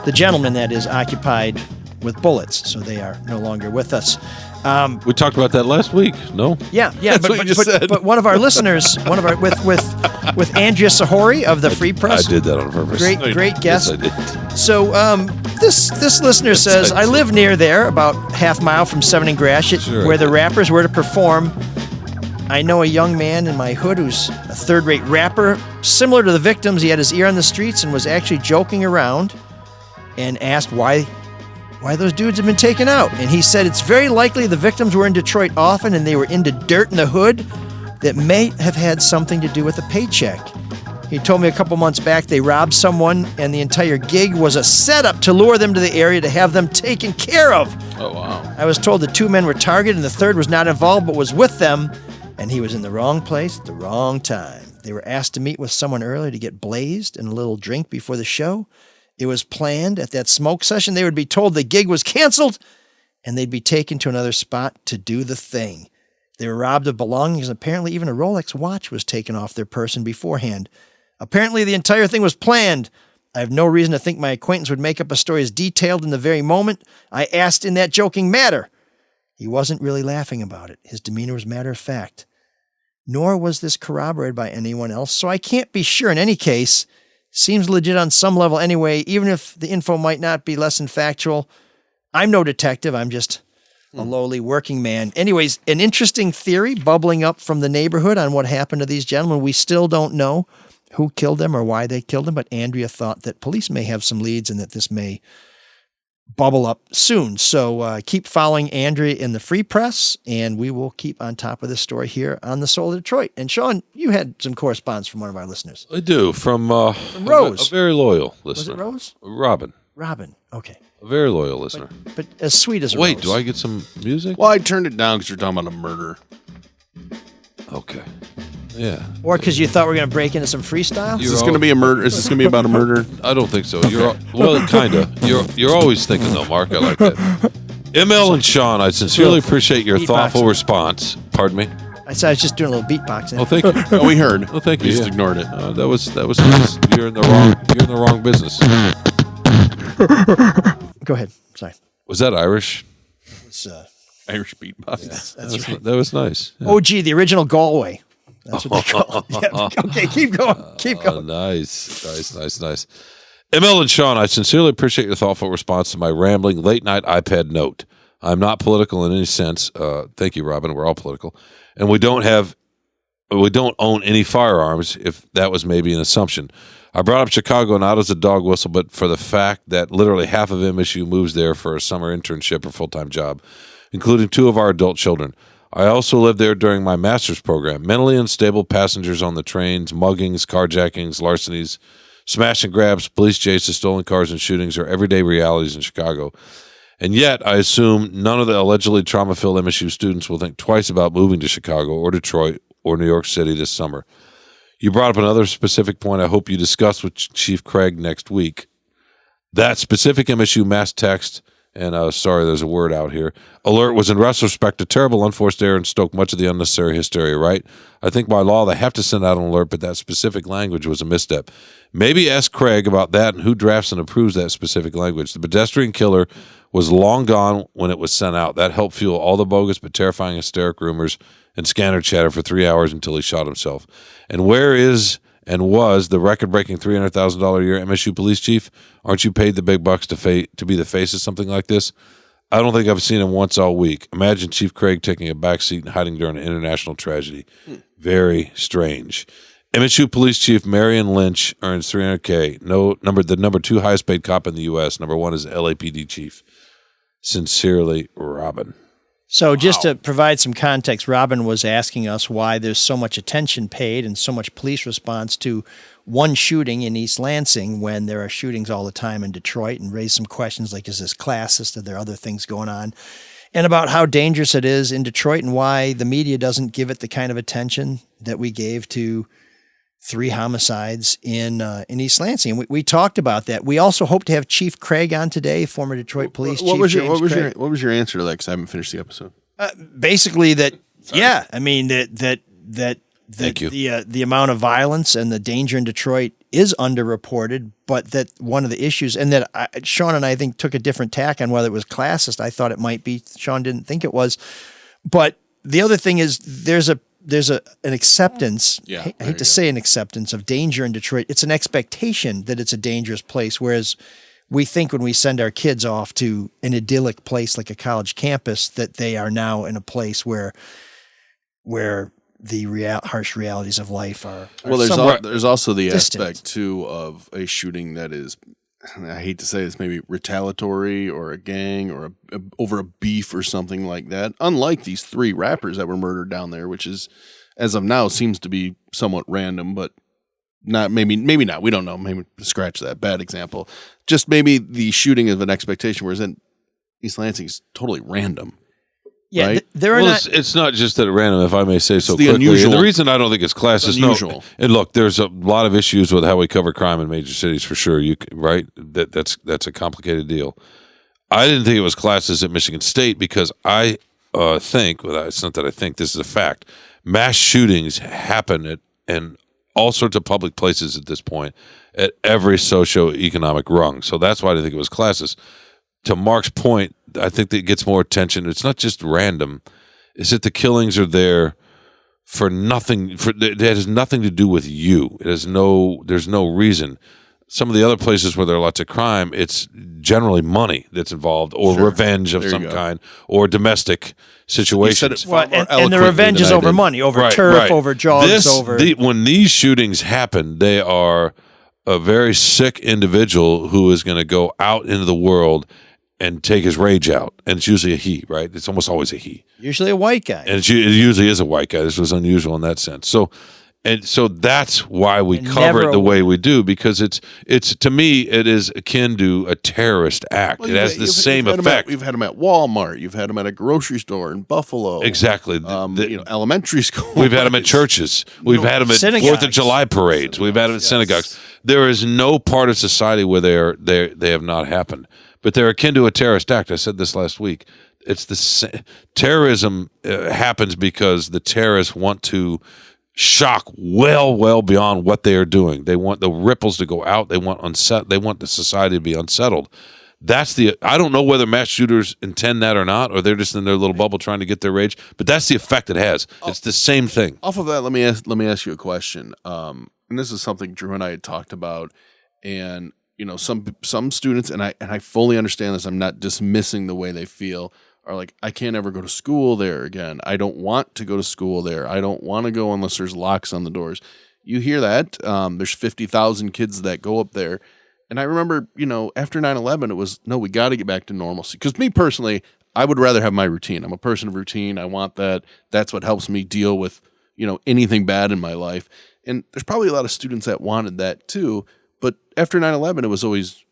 Speaker 5: the gentleman that is, occupied with bullets, so they are no longer with us.
Speaker 8: We talked about that last week, no?
Speaker 5: Yeah,
Speaker 8: That's what you just said.
Speaker 5: But one of our listeners, with Andrea Sahori of the Free Press.
Speaker 8: I did that on purpose.
Speaker 5: Great guest.
Speaker 8: Yes, I did.
Speaker 5: So this listener says, I live near there, about half mile from 7 and Gratiot, where the rappers were to perform. I know a young man in my hood who's a third-rate rapper. Similar to the victims, he had his ear on the streets and was actually joking around and asked why those dudes have been taken out. And he said it's very likely the victims were in Detroit often and they were into dirt in the hood that may have had something to do with a paycheck. He told me a couple months back they robbed someone and the entire gig was a setup to lure them to the area to have them taken care of.
Speaker 9: Oh, wow.
Speaker 5: I was told the 2 men were targeted and the third was not involved but was with them, and he was in the wrong place at the wrong time. They were asked to meet with someone earlier to get blazed and a little drink before the show. It was planned at that smoke session they would be told the gig was canceled and they'd be taken to another spot to do the thing. They were robbed of belongings, and apparently even a Rolex watch was taken off their person beforehand. Apparently the entire thing was planned. I have no reason to think my acquaintance would make up a story as detailed in the very moment I asked in that joking manner. He wasn't really laughing about it. His demeanor was matter of fact. Nor was this corroborated by anyone else, so I can't be sure. In any case, seems legit on some level anyway, even if the info might not be less than factual. I'm no detective. I'm just a lowly working man. Anyways, an interesting theory bubbling up from the neighborhood on what happened to these gentlemen. We still don't know who killed them or why they killed them, but Andrea thought that police may have some leads and that this may bubble up soon. So keep following Andrea in the Free Press, and we will keep on top of this story here on the Soul of Detroit. And Shawn, you had some correspondence from one of our listeners.
Speaker 8: I do, from
Speaker 5: Rose.
Speaker 8: A very loyal listener.
Speaker 5: Was it Rose?
Speaker 8: Robin.
Speaker 5: Okay.
Speaker 8: A very loyal listener.
Speaker 5: But as sweet as
Speaker 8: Wait,
Speaker 5: Rose.
Speaker 8: do I get some music?
Speaker 9: Well, I turned it down because you're talking about a murder.
Speaker 8: Okay. Yeah.
Speaker 5: Or because you thought we were going to break into some freestyle?
Speaker 9: Is this going to be a murder? Is this going to be about a murder?
Speaker 8: I don't think so. Well, kind of. You're always thinking though, Mark. I like that. ML and Shawn, I sincerely appreciate your thoughtful response. Pardon me.
Speaker 5: I said I was just doing a little beatboxing.
Speaker 8: Oh, thank you.
Speaker 9: Oh, we heard.
Speaker 8: Oh, thank you.
Speaker 9: You just ignored it.
Speaker 8: That was nice. You're in the wrong business.
Speaker 5: Go ahead. Sorry.
Speaker 8: Was that Irish?
Speaker 5: It's
Speaker 9: Irish beatbox.
Speaker 5: Yeah, that's right.
Speaker 8: That was nice. Yeah.
Speaker 5: OG, the original Galway. That's what they call it. Yeah. Okay, keep going. Keep going.
Speaker 8: Nice. ML and Shawn, I sincerely appreciate your thoughtful response to my rambling late-night iPad note. I'm not political in any sense. Thank you, Robin. We're all political. And we don't own any firearms, if that was maybe an assumption. I brought up Chicago not as a dog whistle, but for the fact that literally half of MSU moves there for a summer internship or full-time job, including 2 of our adult children. I also lived there during my master's program. Mentally unstable passengers on the trains, muggings, carjackings, larcenies, smash and grabs, police chases, stolen cars, and shootings are everyday realities in Chicago. And yet, I assume none of the allegedly trauma-filled MSU students will think twice about moving to Chicago or Detroit or New York City this summer. You brought up another specific point I hope you discuss with Chief Craig next week. That specific MSU mass text, and sorry, there's a word out here, alert was in retrospect a terrible unforced error and stoked much of the unnecessary hysteria, right? I think by law they have to send out an alert, but that specific language was a misstep. Maybe ask Craig about that and who drafts and approves that specific language. The pedestrian killer was long gone when it was sent out. That helped fuel all the bogus but terrifying hysteric rumors and scanner chatter for 3 hours until he shot himself. And where is and was the record-breaking $300,000 a year MSU police chief. Aren't you paid the big bucks to be the face of something like this? I don't think I've seen him once all week. Imagine Chief Craig taking a back seat and hiding during an international tragedy. Very strange. MSU Police Chief Marion Lynch earns $300K. The number 2 highest paid cop in the U.S. Number 1 is LAPD chief. Sincerely, Robin.
Speaker 5: So just to provide some context, Robin was asking us why there's so much attention paid and so much police response to one shooting in East Lansing when there are shootings all the time in Detroit, and raised some questions like, is this classist? Are there other things going on? And about how dangerous it is in Detroit and why the media doesn't give it the kind of attention that we gave to 3 homicides in East Lansing. And we talked about that. We also hope to have Chief Craig on today, former Detroit Police Chief.
Speaker 9: What was your answer to that? Because I haven't finished the episode.
Speaker 5: Basically, that I mean that
Speaker 8: Thank you.
Speaker 5: The amount of violence and the danger in Detroit is underreported, but that one of the issues, and that Shawn and I think took a different tack on whether it was classist. I thought it might be. Shawn didn't think it was, but the other thing is there's an acceptance.
Speaker 9: Yeah,
Speaker 5: I hate to say an acceptance of danger in Detroit. It's an expectation that it's a dangerous place, whereas we think when we send our kids off to an idyllic place like a college campus that they are now in a place where the harsh realities of life are
Speaker 9: well, there's also the
Speaker 5: distant.
Speaker 9: aspect too of a shooting that is, I hate to say this, maybe retaliatory or a gang or over a beef or something like that. Unlike these 3 rappers that were murdered down there, which is, as of now, seems to be somewhat random, but not maybe not. We don't know. Maybe scratch that. Bad example. Just maybe the shooting of an expectation, whereas in East Lansing is totally random.
Speaker 5: Yeah,
Speaker 9: right?
Speaker 8: It's not just that random, if I may say so
Speaker 9: the
Speaker 8: quickly.
Speaker 9: unusual.
Speaker 8: And the reason I don't think it's class is
Speaker 9: unusual.
Speaker 8: And look, there's a lot of issues with how we cover crime in major cities for sure. Right? That's a complicated deal. I didn't think it was classes at Michigan State because I think, well, it's not that I think, this is a fact. Mass shootings happen in all sorts of public places at this point, at every socioeconomic rung. So that's why I didn't think it was classes. To Mark's point, I think that it gets more attention. It's not just random. It's that the killings are there for nothing. It has nothing to do with you. There's no reason. Some of the other places where there are lots of crime, it's generally money that's involved, or revenge of some kind, or domestic situations.
Speaker 5: And the revenge is over money, over turf, over drugs,
Speaker 8: when these shootings happen, they are a very sick individual who is going to go out into the world and take his rage out. And it's usually a he, right? It's almost always a he.
Speaker 5: Usually a white guy.
Speaker 8: And it usually is a white guy. This was unusual in that sense. So that's why we cover it the way we do, because it's to me, it is akin to a terrorist act. It has the same effect.
Speaker 9: We've had them at Walmart. You've had them at a grocery store in Buffalo.
Speaker 8: Exactly.
Speaker 9: Elementary school.
Speaker 8: We've had them at churches. We've had them at
Speaker 5: synagogues.
Speaker 8: 4th of July parades. We've had them at synagogues. There is no part of society where they have not happened. But they're akin to a terrorist act. I said this last week. It's the terrorism happens because the terrorists want to shock well beyond what they are doing. They want the ripples to go out. They want the society to be unsettled. I don't know whether mass shooters intend that or not, or they're just in their little bubble trying to get their rage. But that's the effect it has. It's the same thing.
Speaker 9: Off of that, let me ask you a question. And this is something Drew and I had talked about, and some students, and I fully understand this. I'm not dismissing the way they feel. Are like, I can't ever go to school there again. I don't want to go to school there. I don't want to go unless there's locks on the doors. You hear that? There's 50,000 kids that go up there. And I remember, after 9/11, it was, no, we got to get back to normalcy. Because me personally, I would rather have my routine. I'm a person of routine. I want that. That's what helps me deal with, anything bad in my life. And there's probably a lot of students that wanted that too. But after 9/11, it was always,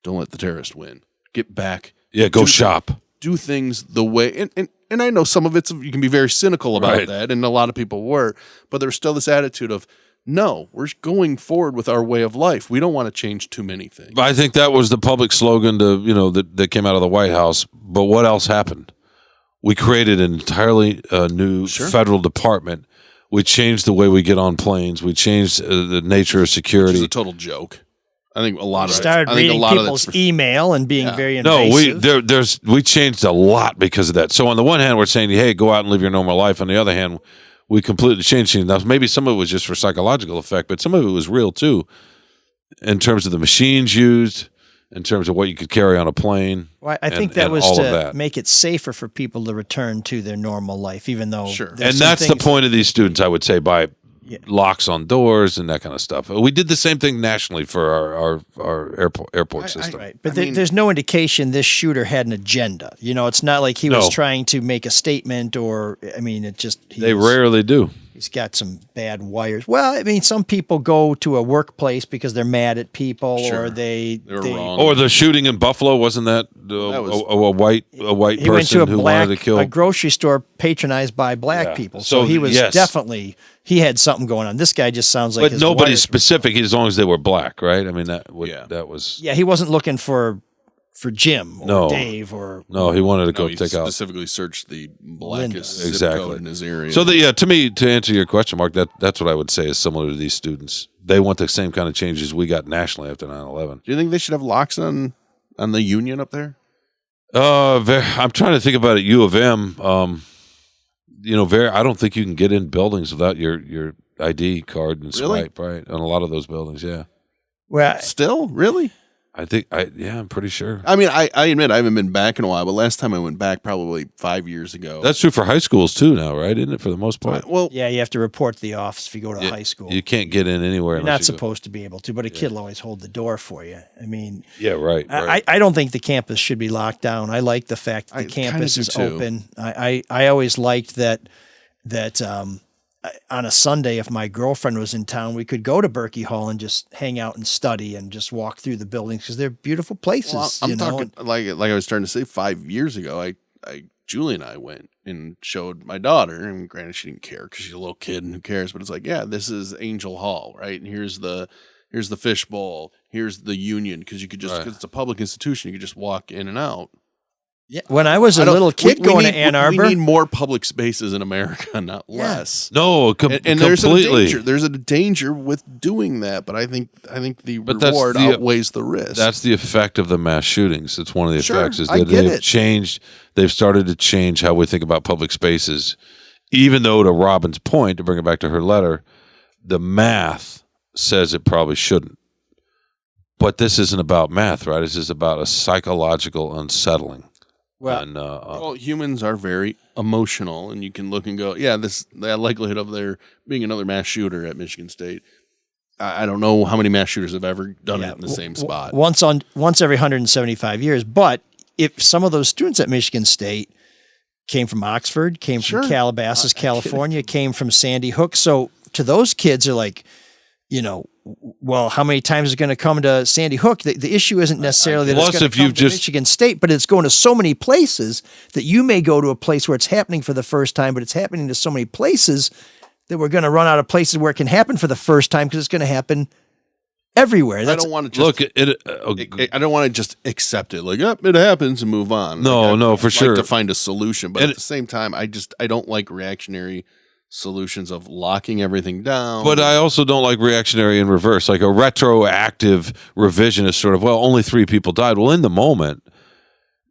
Speaker 9: don't let the terrorist win. Get back.
Speaker 8: Yeah, go shop.
Speaker 9: Do things the way, and I know some of it's, you can be very cynical about that, and a lot of people were, but there's still this attitude of, no, we're going forward with our way of life. We don't want to change too many things.
Speaker 8: I think that was the public slogan that came out of the White House. But what else happened? We created an entirely new federal department. We changed the way we get on planes. We changed the nature of security.
Speaker 9: Which is a total joke. I think a lot of
Speaker 5: started reading people's email and being very invasive.
Speaker 8: No, we changed a lot because of that. So on the one hand, we're saying, hey, go out and live your normal life. On the other hand, we completely changed things. Now, maybe some of it was just for psychological effect, but some of it was real too, in terms of the machines used, in terms of what you could carry on a plane.
Speaker 5: Well, I think that was to make it safer for people to return to their normal life, even though.
Speaker 8: Sure. And that's the point of these students, I would say, by locks on doors and that kind of stuff. We did the same thing nationally for our airport system.
Speaker 5: Right. But there's no indication this shooter had an agenda. You know, it's not like he was trying to make a statement or, I mean, it just.
Speaker 8: They rarely do.
Speaker 5: He's got some bad wires. Well, I mean, some people go to a workplace because they're mad at people, or they
Speaker 9: wrong.
Speaker 8: Or the shooting in Buffalo, wasn't that a white
Speaker 5: he went
Speaker 8: person
Speaker 5: to
Speaker 8: who wanted to kill
Speaker 5: a grocery store patronized by black people. So he was definitely he had something going on. This guy just sounds like.
Speaker 8: But nobody's specific, as long as they were black, right? I mean, that was.
Speaker 5: Yeah, he wasn't looking for Jim or Dave or.
Speaker 8: No, he wanted to go take out.
Speaker 9: Specifically search the blackest zip code in his area.
Speaker 8: So to answer your question, Mark, that's what I would say is similar to these students. They want the same kind of changes we got nationally after 9/11.
Speaker 9: Do you think they should have locks on the Union up there?
Speaker 8: I'm trying to think about it. U of M. I don't think you can get in buildings without your ID card and swipe, right? On a lot of those buildings, yeah.
Speaker 5: Well,
Speaker 9: still, really?
Speaker 8: I think I'm pretty sure.
Speaker 9: I mean, I admit I haven't been back in a while, but last time I went back probably 5 years ago.
Speaker 8: That's true for high schools too now, right? Isn't it, for the most part?
Speaker 9: Well,
Speaker 5: yeah, you have to report to the office if you go to high school.
Speaker 8: You can't get in anywhere.
Speaker 5: You're not supposed to be able to, but a kid will always hold the door for you. I mean,
Speaker 8: yeah, right.
Speaker 5: I don't think the campus should be locked down. I like the fact that the campus is open. I always liked that on a Sunday, if my girlfriend was in town, we could go to Berkey Hall and just hang out and study and just walk through the buildings because they're beautiful places.
Speaker 9: Well, I'm talking like I was starting to say 5 years ago. Julie and I went and showed my daughter, and granted she didn't care because she's a little kid and who cares. But it's like, yeah, this is Angel Hall, right? And here's the fishbowl, here's the Union, because you could just because it's a public institution, you could just walk in and out.
Speaker 5: Yeah, when I was a little kid going to Ann Arbor,
Speaker 9: we need more public spaces in America, not less.
Speaker 8: No,
Speaker 9: and
Speaker 8: completely.
Speaker 9: There's a danger with doing that, but I think the reward outweighs the risk.
Speaker 8: That's the effect of the mass shootings. It's one of the effects is that they've changed. They've started to change how we think about public spaces. Even though, to Robin's point, to bring it back to her letter, the math says it probably shouldn't. But this isn't about math, right? This is about a psychological unsettling.
Speaker 5: Well,
Speaker 9: humans are very emotional, and you can look and go, yeah, the likelihood of there being another mass shooter at Michigan State. I don't know how many mass shooters have ever done it in the same spot.
Speaker 5: Once every 175 years. But if some of those students at Michigan State came from Oxford, came from Calabasas, California, came from Sandy Hook, so to those kids are like, well, how many times is it going to come to Sandy Hook? The issue isn't necessarily that it's going to come to Michigan State, but it's going to so many places that you may go to a place where it's happening for the first time, but it's happening to so many places that we're going to run out of places where it can happen for the first time because it's going to happen everywhere.
Speaker 9: I don't want to just I don't want to just accept it like, it happens and move on.
Speaker 8: No, for sure.
Speaker 9: To find a solution, but at the same time, I don't like reactionary solutions of locking everything down.
Speaker 8: But I also don't like reactionary in reverse, like a retroactive revisionist sort of, only 3 people died. Well, in the moment,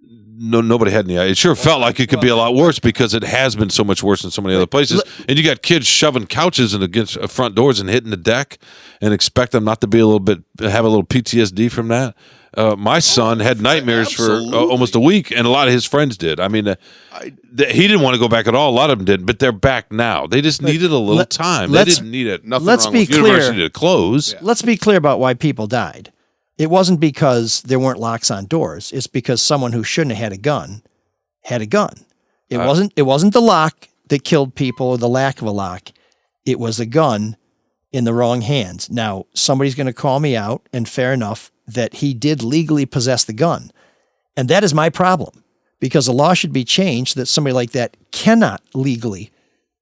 Speaker 8: nobody had any idea. It sure felt like it could be a lot worse because it has been so much worse in so many other places. And you got kids shoving couches against front doors and hitting the deck and expect them not to be have a little PTSD from that. My son had nightmares for almost a week, and a lot of his friends did. I mean, he didn't want to go back at all. A lot of them didn't, but they're back now. They just needed a little time. They didn't need it.
Speaker 5: Let's be clear.
Speaker 8: University to close.
Speaker 5: Yeah. Let's be clear about why people died. It wasn't because there weren't locks on doors. It's because someone who shouldn't have had a gun had a gun. It wasn't the lock that killed people or the lack of a lock. It was a gun in the wrong hands. Now, somebody's going to call me out, and fair enough, that he did legally possess the gun. And that is my problem, because the law should be changed that somebody like that cannot legally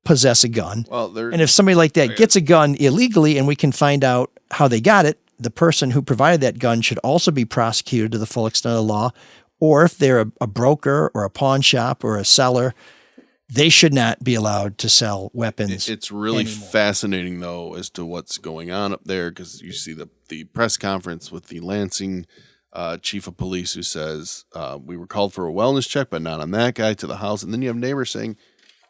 Speaker 5: possess a gun. And if somebody like that gets a gun illegally and we can find out how they got it, the person who provided that gun should also be prosecuted to the full extent of the law. Or if they're a broker or a pawn shop or a seller, they should not be allowed to sell weapons.
Speaker 9: It's really fascinating, though, as to what's going on up there, because you see the press conference with the Lansing chief of police who says, we were called for a wellness check, but not on that guy, to the house. And then you have neighbors saying,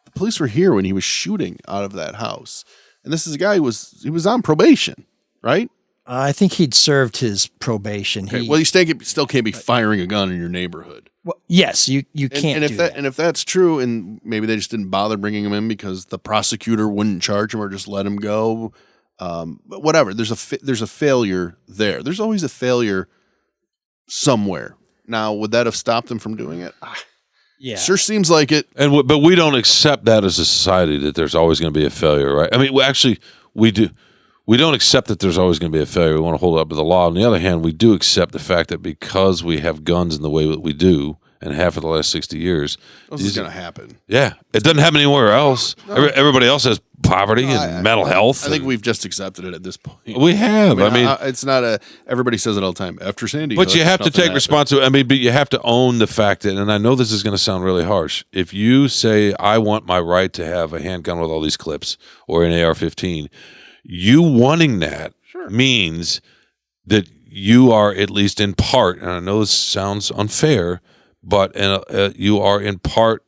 Speaker 9: The police were here when he was shooting out of that house. And this is a guy he was on probation, right?
Speaker 5: I think he'd served his probation.
Speaker 9: Okay, well, you still can't be firing a gun in your neighborhood.
Speaker 5: Well, yes, you can't do that.
Speaker 9: And if that's true, and maybe they just didn't bother bringing him in because the prosecutor wouldn't charge him or just let him go, but whatever. There's a failure there. There's always a failure somewhere. Now, would that have stopped him from doing it?
Speaker 5: Yeah,
Speaker 9: sure seems like it.
Speaker 8: But we don't accept that as a society, that there's always going to be a failure, right? I mean, we do. We don't accept that there's always going to be a failure. We want to hold it up to the law. On the other hand, we do accept the fact that because we have guns in the way that we do, and have for the last 60 years,
Speaker 9: this is going to happen.
Speaker 8: Yeah, it doesn't happen anywhere else. No. Everybody else has poverty and mental health.
Speaker 9: I think we've just accepted it at this point.
Speaker 8: We have. I mean,
Speaker 9: it's not everybody says it all the time after Sandy.
Speaker 8: But you have to take responsibility. I mean, but you have to own the fact that, and I know this is going to sound really harsh. If you say, I want my right to have a handgun with all these clips or an AR-15, you wanting that means that you are, at least in part, and I know this sounds unfair, but you are in part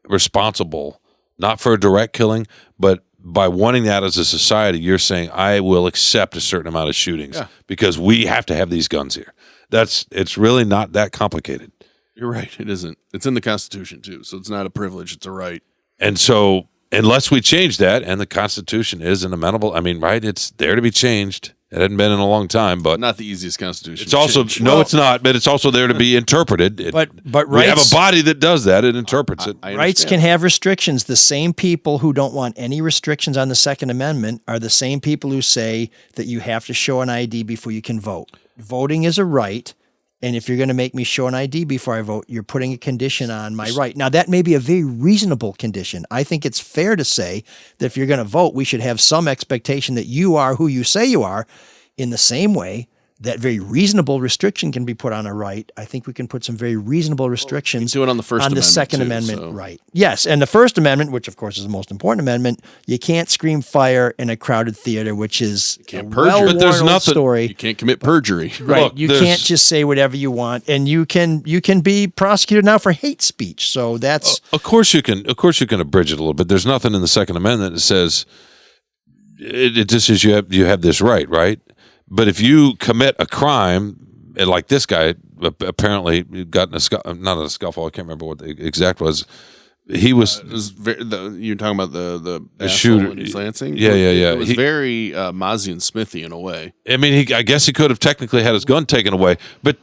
Speaker 8: responsible, not for a direct killing, but by wanting that as a society, you're saying, I will accept a certain amount of shootings because we have to have these guns here. It's really not that complicated.
Speaker 9: You're right. It isn't. It's in the Constitution too. So it's not a privilege. It's a right.
Speaker 8: And so unless we change that, and the Constitution is an amenable, I mean, right, it's there to be changed. It hadn't been in a long time, but
Speaker 9: not the easiest Constitution.
Speaker 8: It's also it's not, but it's also there to be interpreted.
Speaker 5: But
Speaker 8: we have a body that does that. It interprets it.
Speaker 5: Rights can have restrictions. The same people who don't want any restrictions on the Second Amendment are the same people who say that you have to show an ID before you can vote. Voting is a right. And if you're going to make me show an ID before I vote, you're putting a condition on my right. Now, that may be a very reasonable condition. I think it's fair to say that if you're going to vote, we should have some expectation that you are who you say you are. In the same way, that very reasonable restriction can be put on a right. I think we can put some very reasonable restrictions
Speaker 9: do it on the First Amendment
Speaker 5: Second
Speaker 9: too,
Speaker 5: Amendment right. Yes, and the First Amendment, which of course is the most important amendment, you can't scream fire in a crowded theater, which is a well-worn story.
Speaker 9: You can't commit perjury.
Speaker 5: Right.
Speaker 8: Look,
Speaker 5: you can't just say whatever you want, and you can be prosecuted now for hate speech. So that's
Speaker 8: of course you can abridge it a little bit. There's nothing in the Second Amendment that says it just says you have this right? But if you commit a crime, like this guy apparently got in not a scuffle, I can't remember what the exact was. He was.
Speaker 9: You're talking about the
Speaker 8: shooter
Speaker 9: in East Lansing?
Speaker 8: Yeah.
Speaker 9: It was very Mozzie and Smithy in a way.
Speaker 8: I mean, I guess he could have technically had his gun taken away, but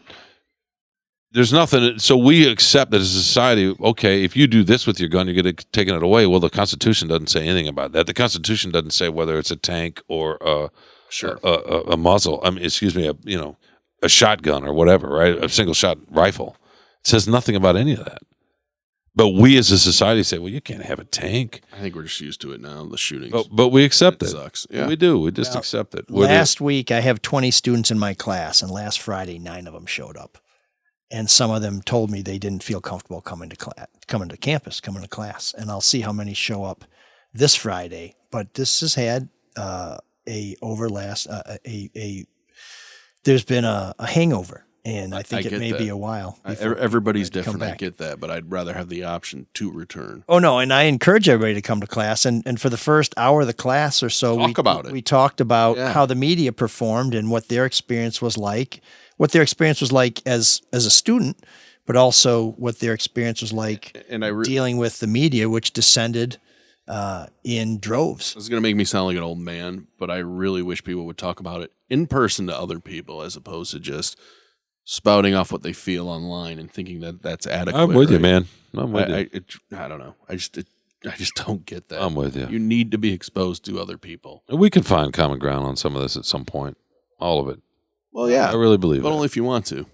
Speaker 8: there's nothing. So we accept that as a society, okay, if you do this with your gun, you're going to taking it away. Well, the Constitution doesn't say anything about that. The Constitution doesn't say whether it's a tank or a muzzle. I mean, excuse me, a shotgun or whatever, right? A single shot rifle. It says nothing about any of that. But we as a society say, well, you can't have a tank.
Speaker 9: I think we're just used to it now, the shootings.
Speaker 8: But we accept it.
Speaker 9: Sucks. Yeah.
Speaker 8: We do. We just accept it.
Speaker 5: Last week, I have 20 students in my class, and last Friday, 9 of them showed up. And some of them told me they didn't feel comfortable coming to campus, coming to class. And I'll see how many show up this Friday. But this has had there's been a hangover, and I think it may be a while.
Speaker 9: Everybody's different. I get that, but I'd rather have the option to return.
Speaker 5: Oh no, and I encourage everybody to come to class. And for the first hour of the class or so, we talked about how the media performed and what their experience was like. What their experience was like as a student, but also what their experience was like dealing with the media, which descended in droves.
Speaker 9: This is going to make me sound like an old man, but I really wish people would talk about it in person to other people as opposed to just spouting off what they feel online and thinking that that's adequate.
Speaker 8: I'm with you, man. I'm with you.
Speaker 9: I don't know. I just don't get that.
Speaker 8: I'm with you.
Speaker 9: You need to be exposed to other people.
Speaker 8: We can find common ground on some of this at some point. All of it.
Speaker 9: Well, yeah.
Speaker 8: I really believe
Speaker 9: but
Speaker 8: that.
Speaker 9: Only if you want to.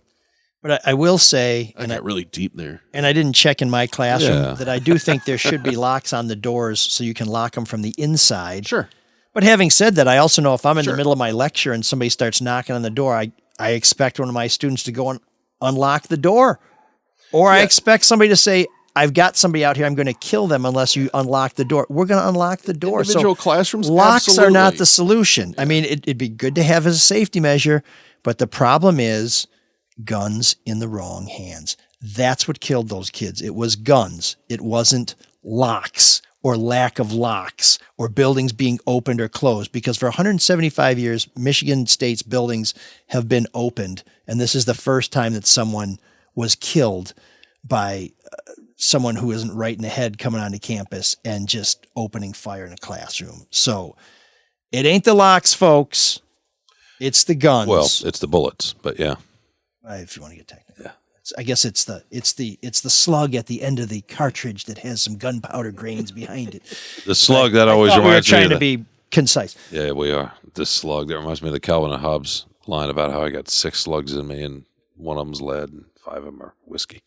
Speaker 5: But I will say,
Speaker 9: I got really deep there.
Speaker 5: And I didn't check in my classroom that I do think there should be locks on the doors so you can lock them from the inside.
Speaker 9: Sure.
Speaker 5: But having said that, I also know if I'm in the middle of my lecture and somebody starts knocking on the door, I expect one of my students to go and unlock the door. Or I expect somebody to say, I've got somebody out here, I'm going to kill them unless you unlock the door. We're going to unlock the door.
Speaker 9: Individual classrooms,
Speaker 5: locks are not the solution. I mean, it'd be good to have as a safety measure, but the problem is guns in the wrong hands. That's what killed those kids. It was guns. It wasn't locks or lack of locks or buildings being opened or closed, because for 175 years, Michigan State's buildings have been opened. And this is the first time that someone was killed by someone who isn't right in the head coming onto campus and just opening fire in a classroom. So it ain't the locks, folks. It's the guns.
Speaker 8: Well, it's the bullets, but yeah.
Speaker 5: If you want to get technical. Yeah. I guess it's the slug at the end of the cartridge that has some gunpowder grains behind it.
Speaker 8: The slug that always reminds me.
Speaker 5: We're trying to be concise.
Speaker 8: Yeah, we are. The slug that reminds me of the Calvin and Hobbes line about how I got 6 slugs in me, and one of them's lead, and 5 of them are whiskey.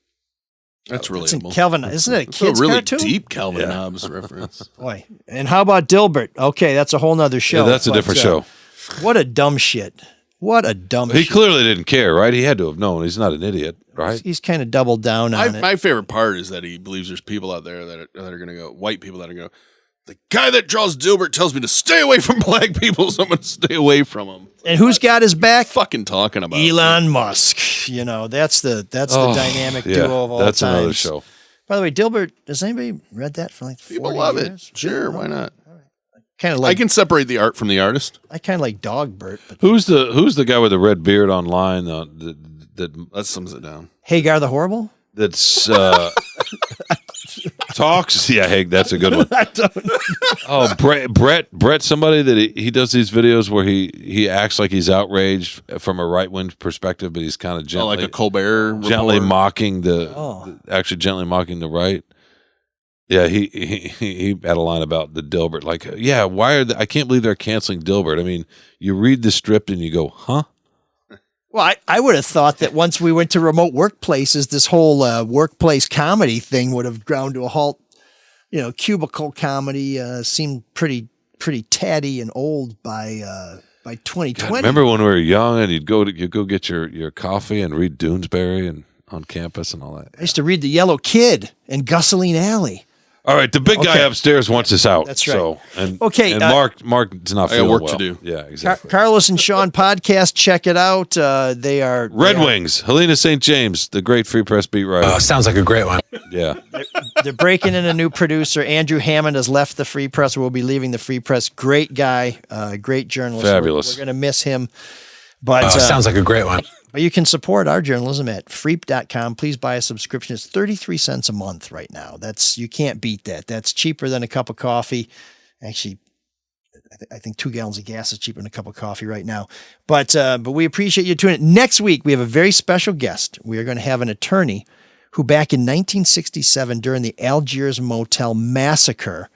Speaker 9: That's really
Speaker 5: Calvin. Isn't it a kid's
Speaker 9: really
Speaker 5: cartoon?
Speaker 9: Deep Calvin and Hobbes reference.
Speaker 5: Boy, and how about Dilbert? Okay, that's a whole nother show.
Speaker 8: Yeah, that's a different show.
Speaker 5: What a dumb shit. What a dumb shit.
Speaker 8: He clearly didn't care, right? He had to have known. He's not an idiot, right?
Speaker 5: He's kind of doubled down on it.
Speaker 9: My favorite part is that he believes there's people out there that are going to go, white people that are going to go, the guy that draws Dilbert tells me to stay away from black people, so I'm going to stay away from him.
Speaker 5: And who's got his back?
Speaker 9: Fucking talking about
Speaker 5: Elon Musk. You know, that's the dynamic duo of all time.
Speaker 8: That's another show.
Speaker 5: By the way, Dilbert, has anybody read that for like 40
Speaker 9: People love
Speaker 5: years?
Speaker 9: it. Sure, why not?
Speaker 5: Kind of like
Speaker 9: I can separate the art from the artist.
Speaker 5: I kind of like Dogbert. But
Speaker 8: Who's the guy with the red beard online that
Speaker 9: sums it down?
Speaker 5: Hagar the Horrible?
Speaker 8: That's talks. Yeah, hey, that's a good one.
Speaker 5: I don't know.
Speaker 8: Oh, Brett, somebody that he does these videos where he acts like he's outraged from a right wing perspective, but he's kind of gently,
Speaker 9: like a Colbert
Speaker 8: gently
Speaker 9: report.
Speaker 8: mocking actually gently mocking the right. Yeah, he had a line about the Dilbert, like, yeah, why are I can't believe they're canceling Dilbert. I mean, you read the script and you go, huh?
Speaker 5: Well, I would have thought that once we went to remote workplaces, this whole workplace comedy thing would have ground to a halt. You know, cubicle comedy seemed pretty tatty and old by 2020.
Speaker 8: God, remember when we were young and you'd go get your coffee and read Doonesbury and on campus and all that.
Speaker 5: I used to read The Yellow Kid and Gusseline Alley.
Speaker 8: All right, the big guy upstairs wants us out.
Speaker 5: That's right.
Speaker 8: So, and
Speaker 5: Mark's
Speaker 8: not
Speaker 9: I
Speaker 8: feeling
Speaker 9: got work
Speaker 8: well.
Speaker 9: to do.
Speaker 8: Yeah, exactly.
Speaker 5: Carlos and Shawn podcast. Check it out. They are
Speaker 8: Red Wings. Helena St. James, the great Free Press beat writer.
Speaker 12: Oh, sounds like a great one.
Speaker 8: Yeah.
Speaker 5: They're breaking in a new producer. Andrew Hammond has left the Free Press or will be leaving the Free Press. Great guy, great journalist.
Speaker 8: Fabulous.
Speaker 5: We're going to miss him. But
Speaker 12: sounds like a great one.
Speaker 5: But you can support our journalism at freep.com. Please buy a subscription. It's 33 cents a month right now. You can't beat that. That's cheaper than a cup of coffee. Actually, I think 2 gallons of gas is cheaper than a cup of coffee right now. But we appreciate you tuning in. Next week, we have a very special guest. We are going to have an attorney who back in 1967 during the Algiers Motel massacre,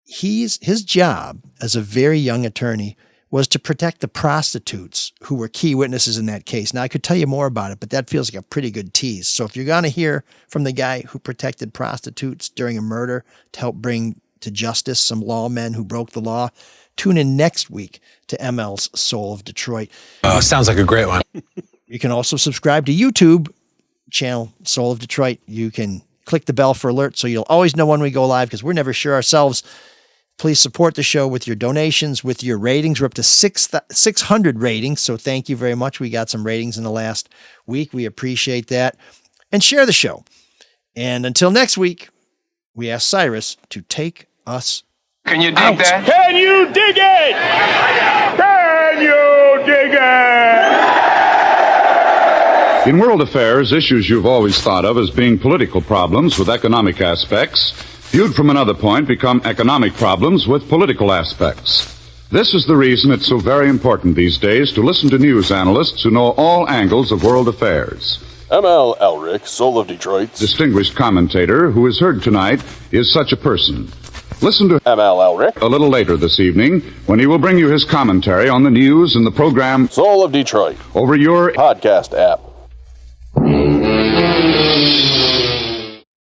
Speaker 5: his job as a very young attorney was to protect the prostitutes who were key witnesses in that case. Now, I could tell you more about it, but that feels like a pretty good tease. So if you're going to hear from the guy who protected prostitutes during a murder to help bring to justice some lawmen who broke the law, tune in next week to ML's Soul of Detroit.
Speaker 12: Oh, sounds like a great one.
Speaker 5: You can also subscribe to YouTube channel Soul of Detroit. You can click the bell for alerts so you'll always know when we go live because we're never sure ourselves. Please support the show with your donations, with your ratings. We're up to 600 ratings, so thank you very much. We got some ratings in the last week. We appreciate that. And share the show. And until next week, we ask Cyrus to take us
Speaker 17: Can you dig
Speaker 5: out.
Speaker 17: that? Can you dig it? Can you dig it?
Speaker 18: In world affairs, issues you've always thought of as being political problems with economic aspects, viewed from another point, become economic problems with political aspects. This is the reason it's so very important these days to listen to news analysts who know all angles of world affairs.
Speaker 1: ML Elric, Soul of Detroit.
Speaker 18: Distinguished commentator who is heard tonight is such a person. Listen to
Speaker 1: ML Elric
Speaker 18: a little later this evening when he will bring you his commentary on the news and the program
Speaker 1: Soul of Detroit
Speaker 18: over your
Speaker 1: podcast app.